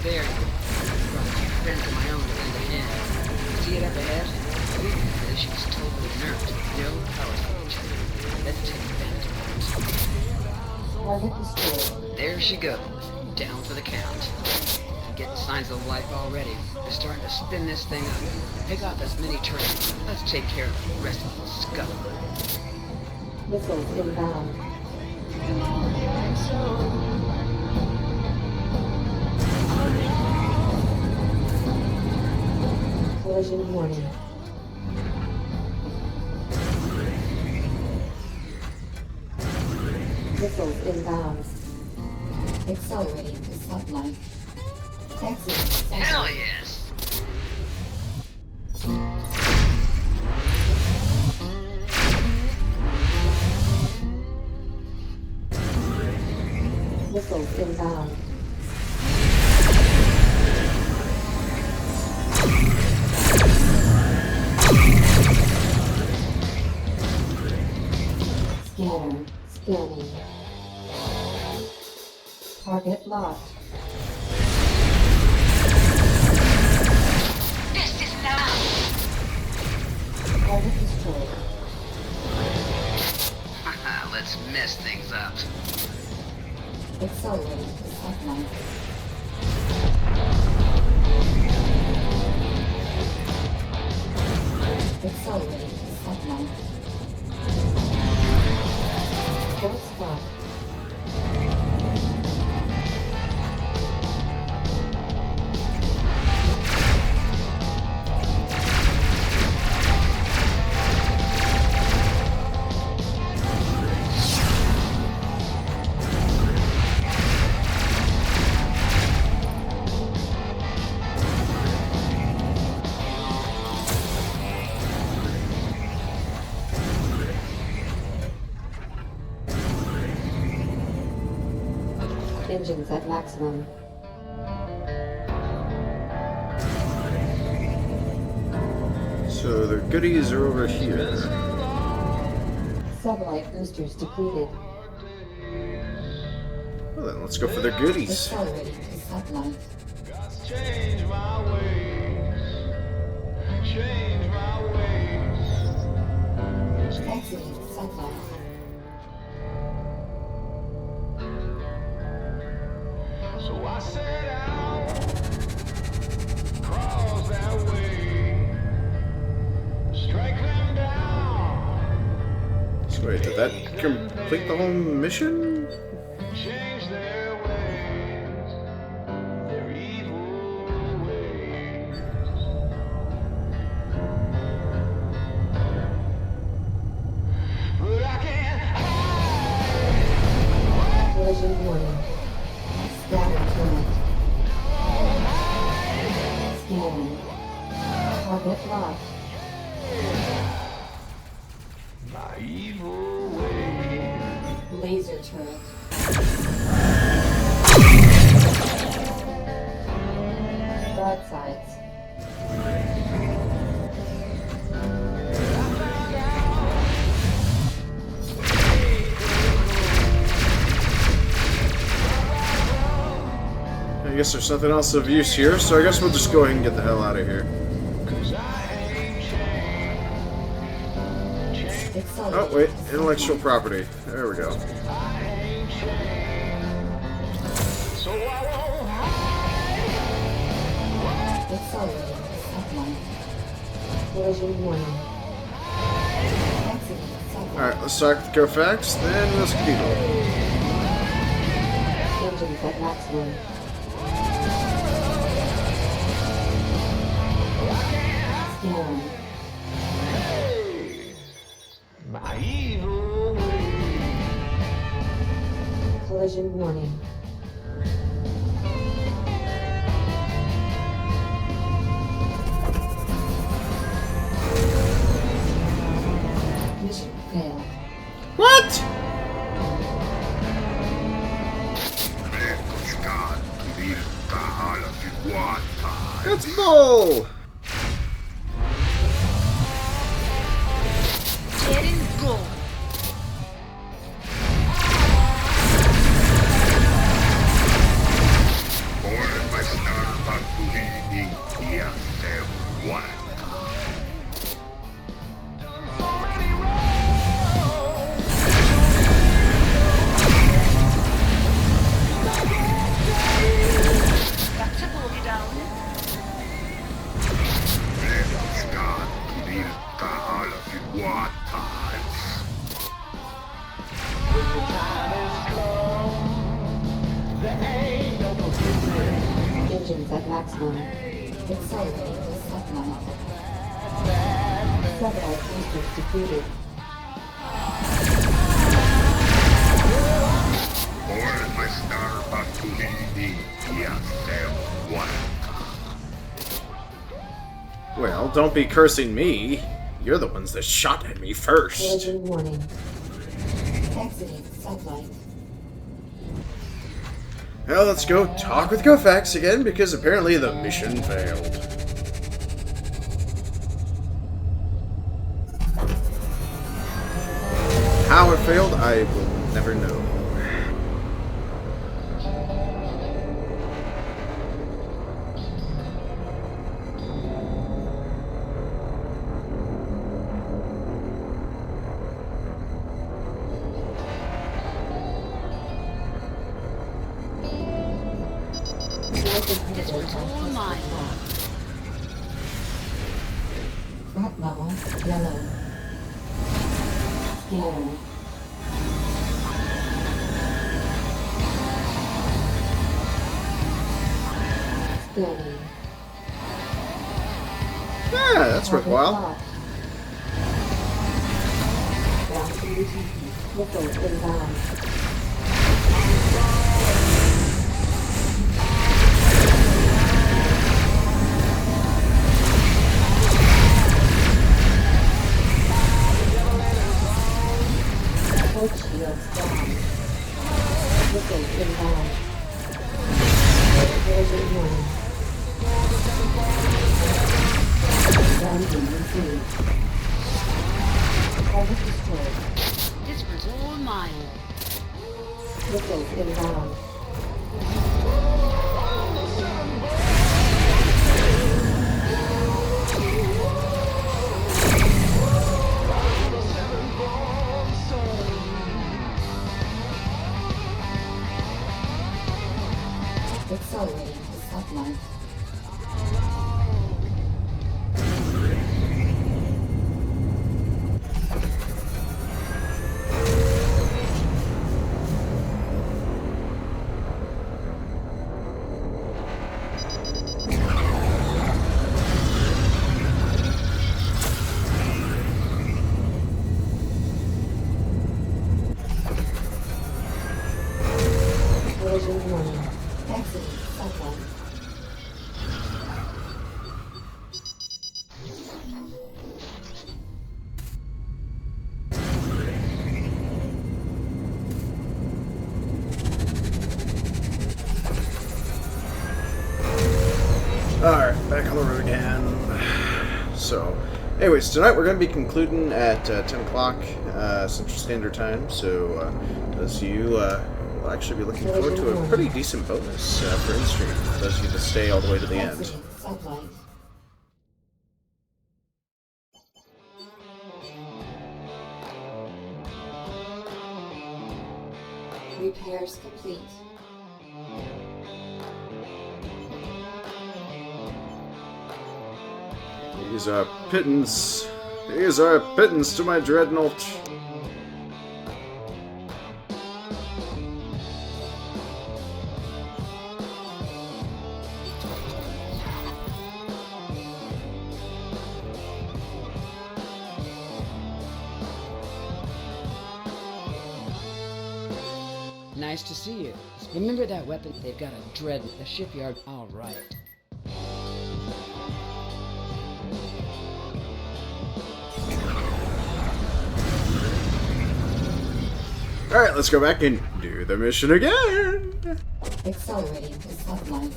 There. Brought a few friends of my own to lend a hand. See it up ahead? She's totally inert. No power switch. Let's take advantage of Target destroyed. it. There she goes. Down for the count. I'm getting signs of life already. They're starting to spin this thing up. Pick off as many turrets. Let's take care of the rest of the scum. Missiles inbound. Collision warning. Missiles inbound. Accelerating to sublight. Exit. Hell yes! Missiles inbound. Scanner. Scanning. Target locked. This is now. Target destroyed. Let's mess things up. Accelerating to sublight. Accelerating to sublight. Full stop. Engines at maximum. So the goodies are over here. Sublight boosters depleted. Well then, let's go for the goodies. Accelerating to sublight. Change my ways. Change my ways. Exiting sublight. So I set out, cross that way, strike them down, So wait, did that complete the whole mission? change their ways, their evil ways. But I can't hide. Collision warning. Scatter turret. Scanning. Target locked. My evil ways. Laser turret. Broadsides. I guess there's nothing else of use here, so I guess we'll just go ahead and get the hell out of here. Oh wait, intellectual property. There we go. So I won't hide. Accelerating to sublight. Collision warning. Exiting sublight. Alright, let's start with Kofax, then let's Beetle. Engines at maximum. Scanning. My evil ways. Collision warning. Mission failed. What? That's bull! Get in go. That's a bogey down. Engines at maximum. Accelerating to sublight. Sublight boosters depleted. Well, don't be cursing me. You're the ones that shot at me first. Collision warning. Exiting sublight. Well, let's go talk with Kofax again, because apparently the mission failed. How it failed, I will never know. This one's all mine. Front level, yellow. Scanner. Scanning. Yeah, that's worthwhile. Bouncing routine. Missile inbound. Port shields down. Missile inbound. Collision warning. Grounding received. Target destroyed. This one's all mine. Missiles inbound. Accelerating to sublight. Collision warning. Exiting sublight. Alright, back on the road again. So, anyways, tonight we're going to be concluding at 10 o'clock Central Standard Time, so those of you will actually be looking forward to a pretty decent bonus for in-stream, for those of you that stay all the way to the end. Exiting sublight. Repairs complete. These are pittance. These are pittance to my dreadnought. Nice to see you. Remember that weapon? They've got a dread the shipyard. All right. Alright, let's go back and do the mission again! Accelerating to sublight.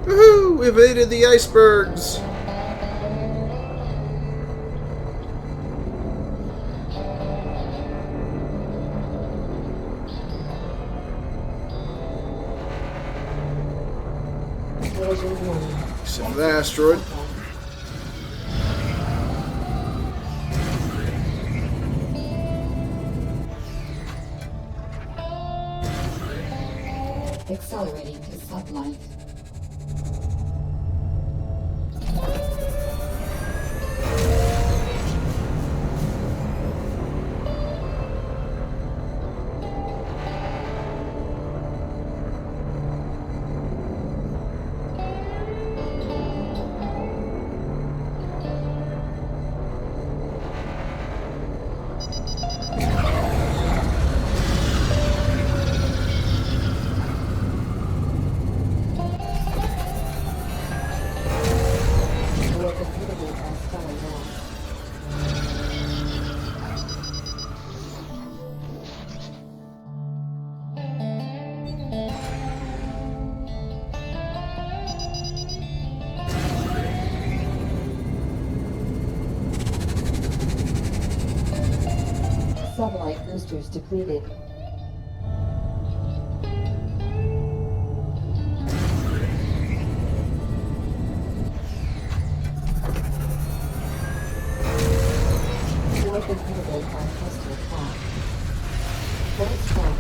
Woohoo! Evaded the icebergs! Collision warning. Except for the asteroid. Accelerating to sublight. Satellite boosters depleted. Life inhibited by cluster attack. Full stop.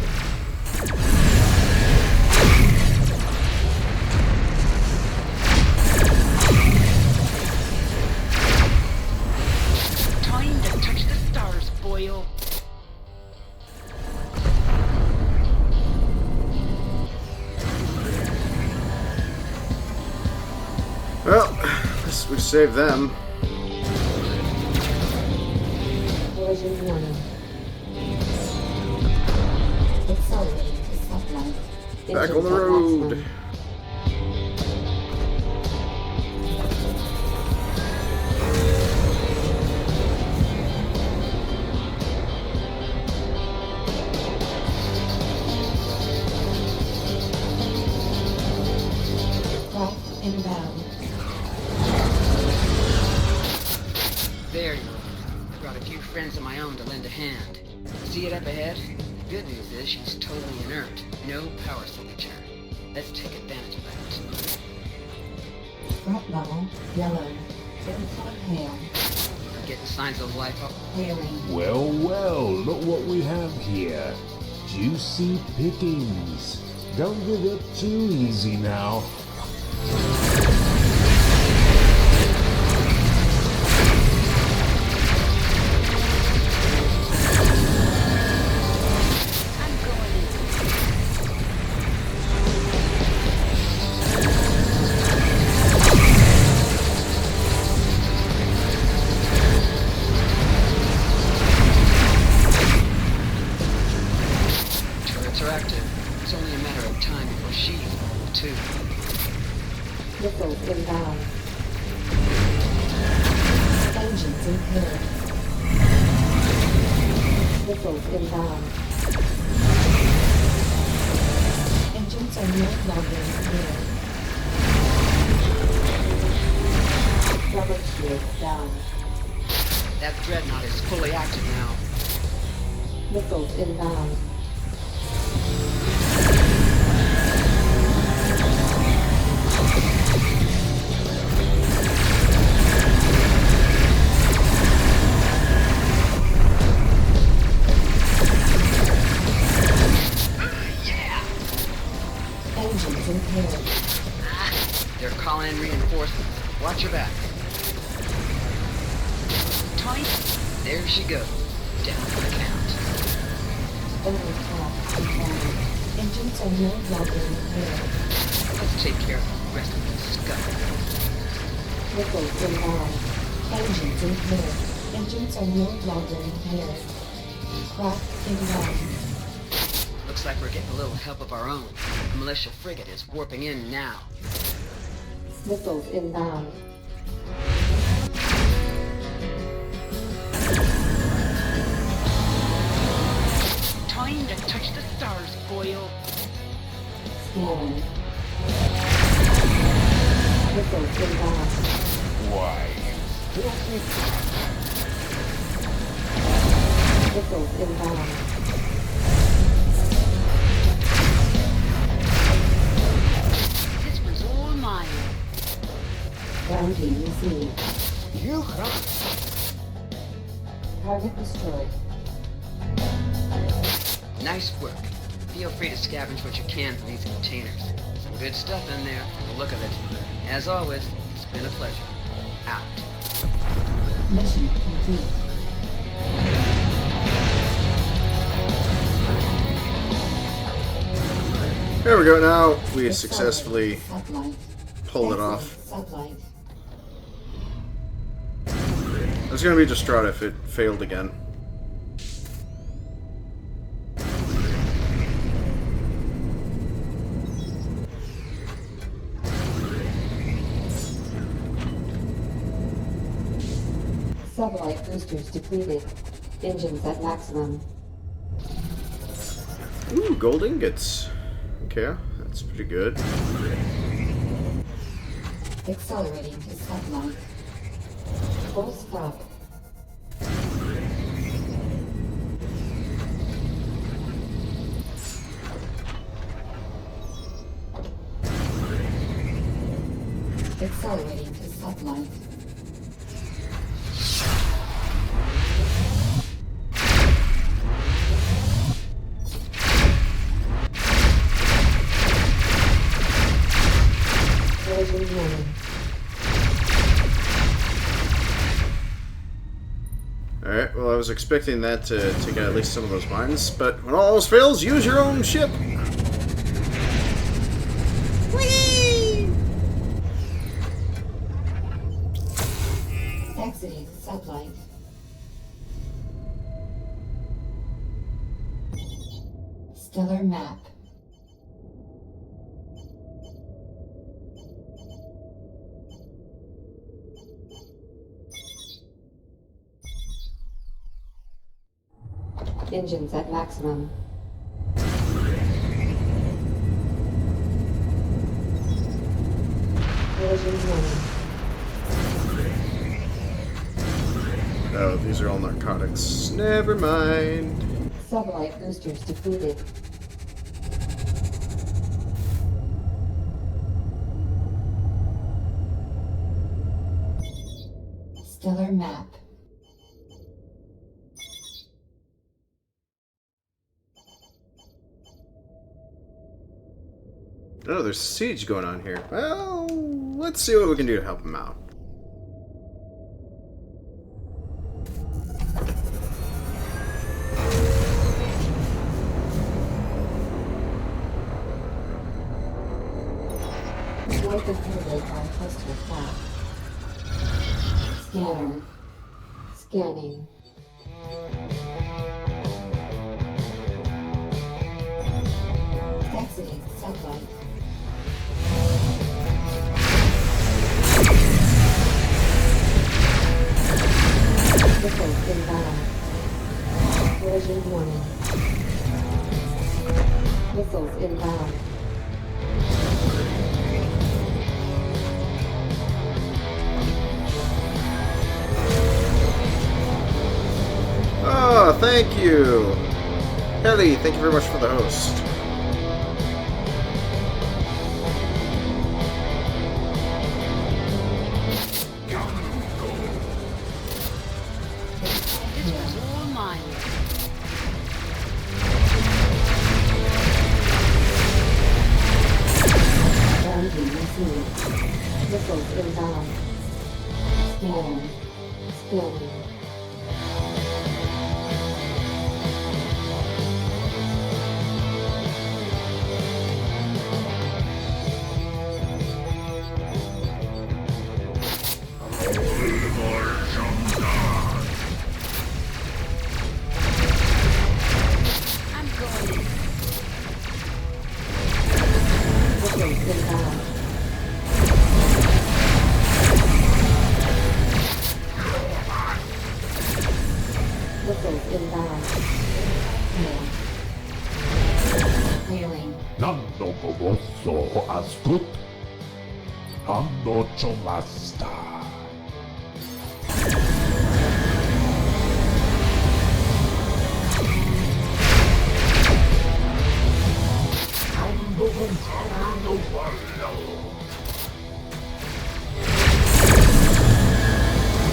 Time to touch the stars, boyo. Well, at least we saved them. Collision warning. Accelerating to satellite. Back on Engines the at road. maximum. Craft inbound. There you are. Brought a few friends of my own to lend a hand. See it up ahead? Good news is she's totally inert. No power signature. Let's take advantage of that. Threat level yellow. Infrared hail. We're getting signs of life up. Hailing. Well, well, look what we have here. Juicy pickings. Don't give up too easy now. Turrets are active. It's only a matter of time before she's level 2. Missiles inbound. Engines impaired. Missiles inbound. Engines are no longer impaired. Rubber shields down. That dreadnought is fully active now. Missiles inbound. Engines impaired. They're calling in reinforcements. Watch your back. Time. There she goes. Down for the count. Overclock inbound. Engines are no longer impaired. Let's take care of the rest of this scum. Missiles inbound. Engines impaired. Engines are no longer impaired. Craft inbound. Looks like we're getting a little help of our own. The militia frigate is warping in now. Missiles inbound. Time to touch the stars, boyo. Scanning. Missiles inbound. Why, you filthy Missiles inbound. This one's all mine. Bounty received. You crap. Target destroyed. Nice work. Feel free to scavenge what you can from these containers. Some good stuff in there, from the look of it. As always, it's been a pleasure. Out. Mission complete. There we go. Now we successfully Satellite. pulled it off. Satellite. I was going to be distraught if it failed again. Satellite boosters depleted. Engines at maximum. Ooh, gold ingots. Okay, that's pretty good. Accelerating to satellite. Full stop. Accelerating to sublight. Collision warning. Alright, well I was expecting that to take out at least some of those mines, but when all else fails, use your own ship! Whee! Exiting sublight. Stellar map. Engines at maximum. Collision warning. Oh, these are all narcotics. Never mind. Sublight boosters depleted. Stellar map. Oh, there's a siege going on here. Well, let's see what we can do to help them out. Avoid the payload by cluster attack. Scanner. Scanning. Exiting sublight. Missiles inbound. Collision warning. Missiles inbound. Oh, thank you! Kelly, thank you very much for the host. This was all mine. Boundary received. Missiles inbound. Scanner. Scanning. I'm going in. Missiles inbound. Missiles inbound. Clearing. Nando Bobosso Astut. Ando Chomasta. Ando Gonzalo Barlo.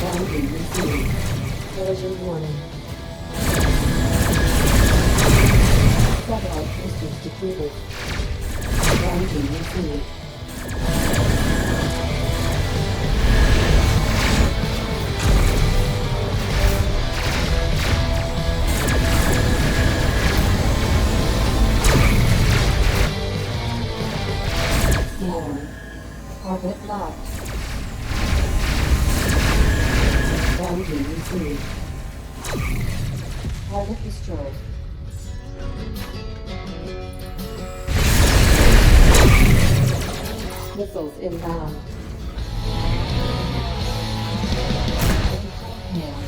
Boundary received. Collision warning. Satellite boosters depleted. Boundary received. Scanner. Orbit locked. Boundary received. Target destroyed. Missiles inbound. Yeah.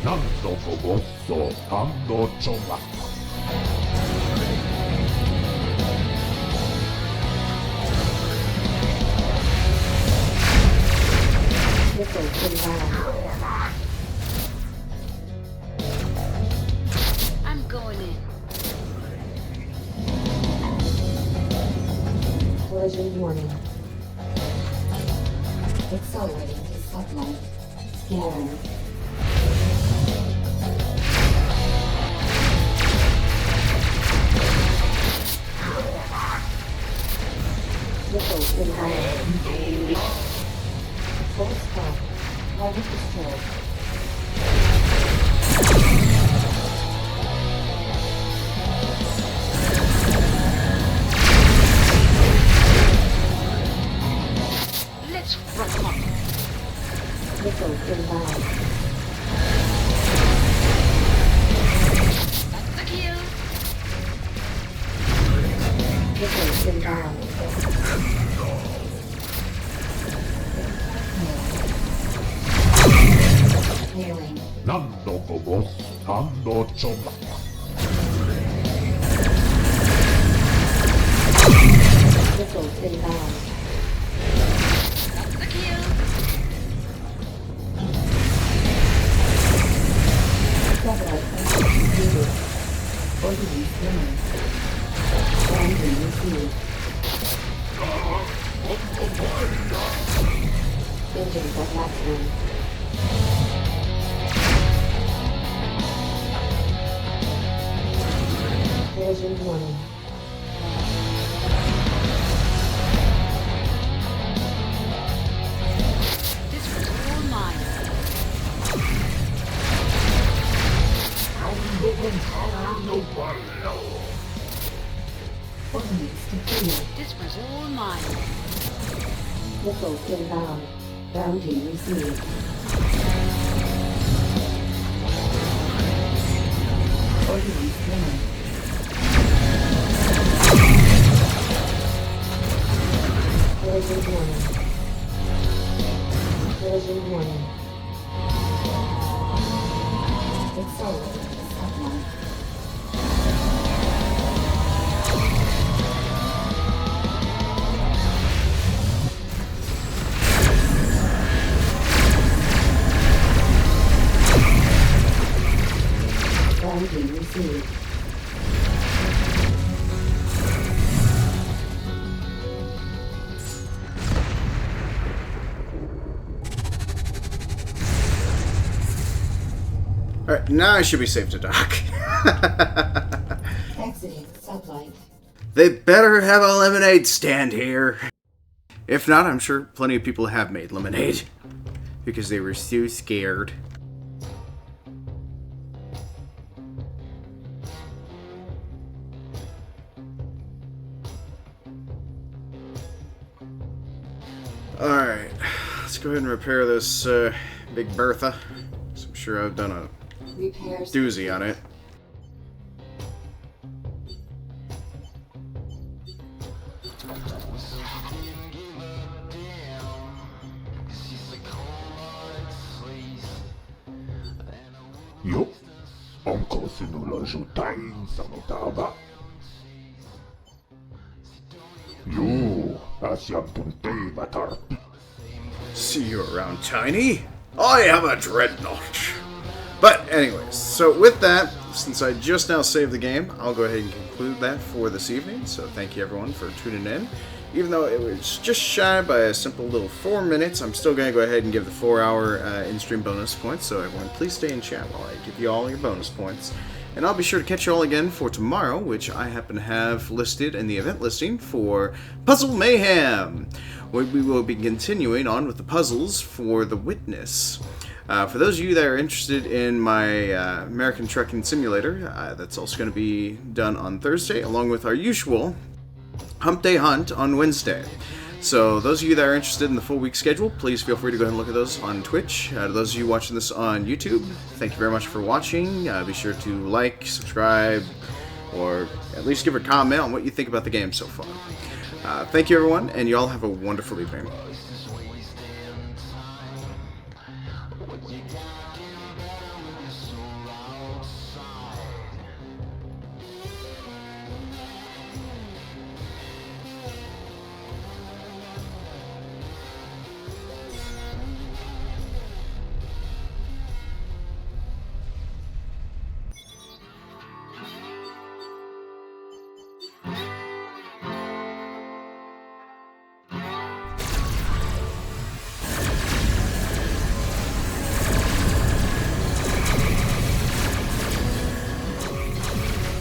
Nando Bobosso Ando Chomasta. Missiles inbound. I'm going in. Collision warning. Accelerating to sublight. Scan. Missiles inbound. Full stop. Target destroyed. Let's rock 'em up. Missiles inbound. That's the kill. Missiles inbound. Hailing. Nando vos, ando chola. Missiles inbound. That's the kill. Satellite completed. Ordnance running. Boundary received. Engines at maximum. Collision warning. This was all mine. Ordnance depleted. This was all mine. Missiles inbound. Bounty received. Ordnance running. Collision warning. Collision warning. Accelerating to sublight. Bounty received. Alright, now I should be safe to dock. Exiting sublight. They better have a lemonade stand here. If not, I'm sure plenty of people have made lemonade. Because they were so scared. Alright, let's go ahead and repair this Big Bertha. So I'm sure I've done a Repairs. doozy on it. Yo, onko sinulla jotain sanottavaa? Joo, asiantunteva tarppi. See you around, Tiny. I am a dreadnought. But anyways, so with that, since I just now saved the game, I'll go ahead and conclude that for this evening. So thank you everyone for tuning in. Even though it was just shy by a simple little 4 minutes, I'm still going to go ahead and give the 4-hour in-stream bonus points. So everyone, please stay in chat while I give you all your bonus points. And I'll be sure to catch you all again for tomorrow, which I happen to have listed in the event listing for Puzzle Mayhem, where we will be continuing on with the puzzles for The Witness. For those of you that are interested in my American Trucking Simulator, that's also going to be done on Thursday, along with our usual Hump Day Hunt on Wednesday. So those of you that are interested in the full week schedule, please feel free to go ahead and look at those on Twitch. To those of you watching this on YouTube, thank you very much for watching. Be sure to like, subscribe, or at least give a comment on what you think about the game so far. Thank you everyone, and you all have a wonderful evening.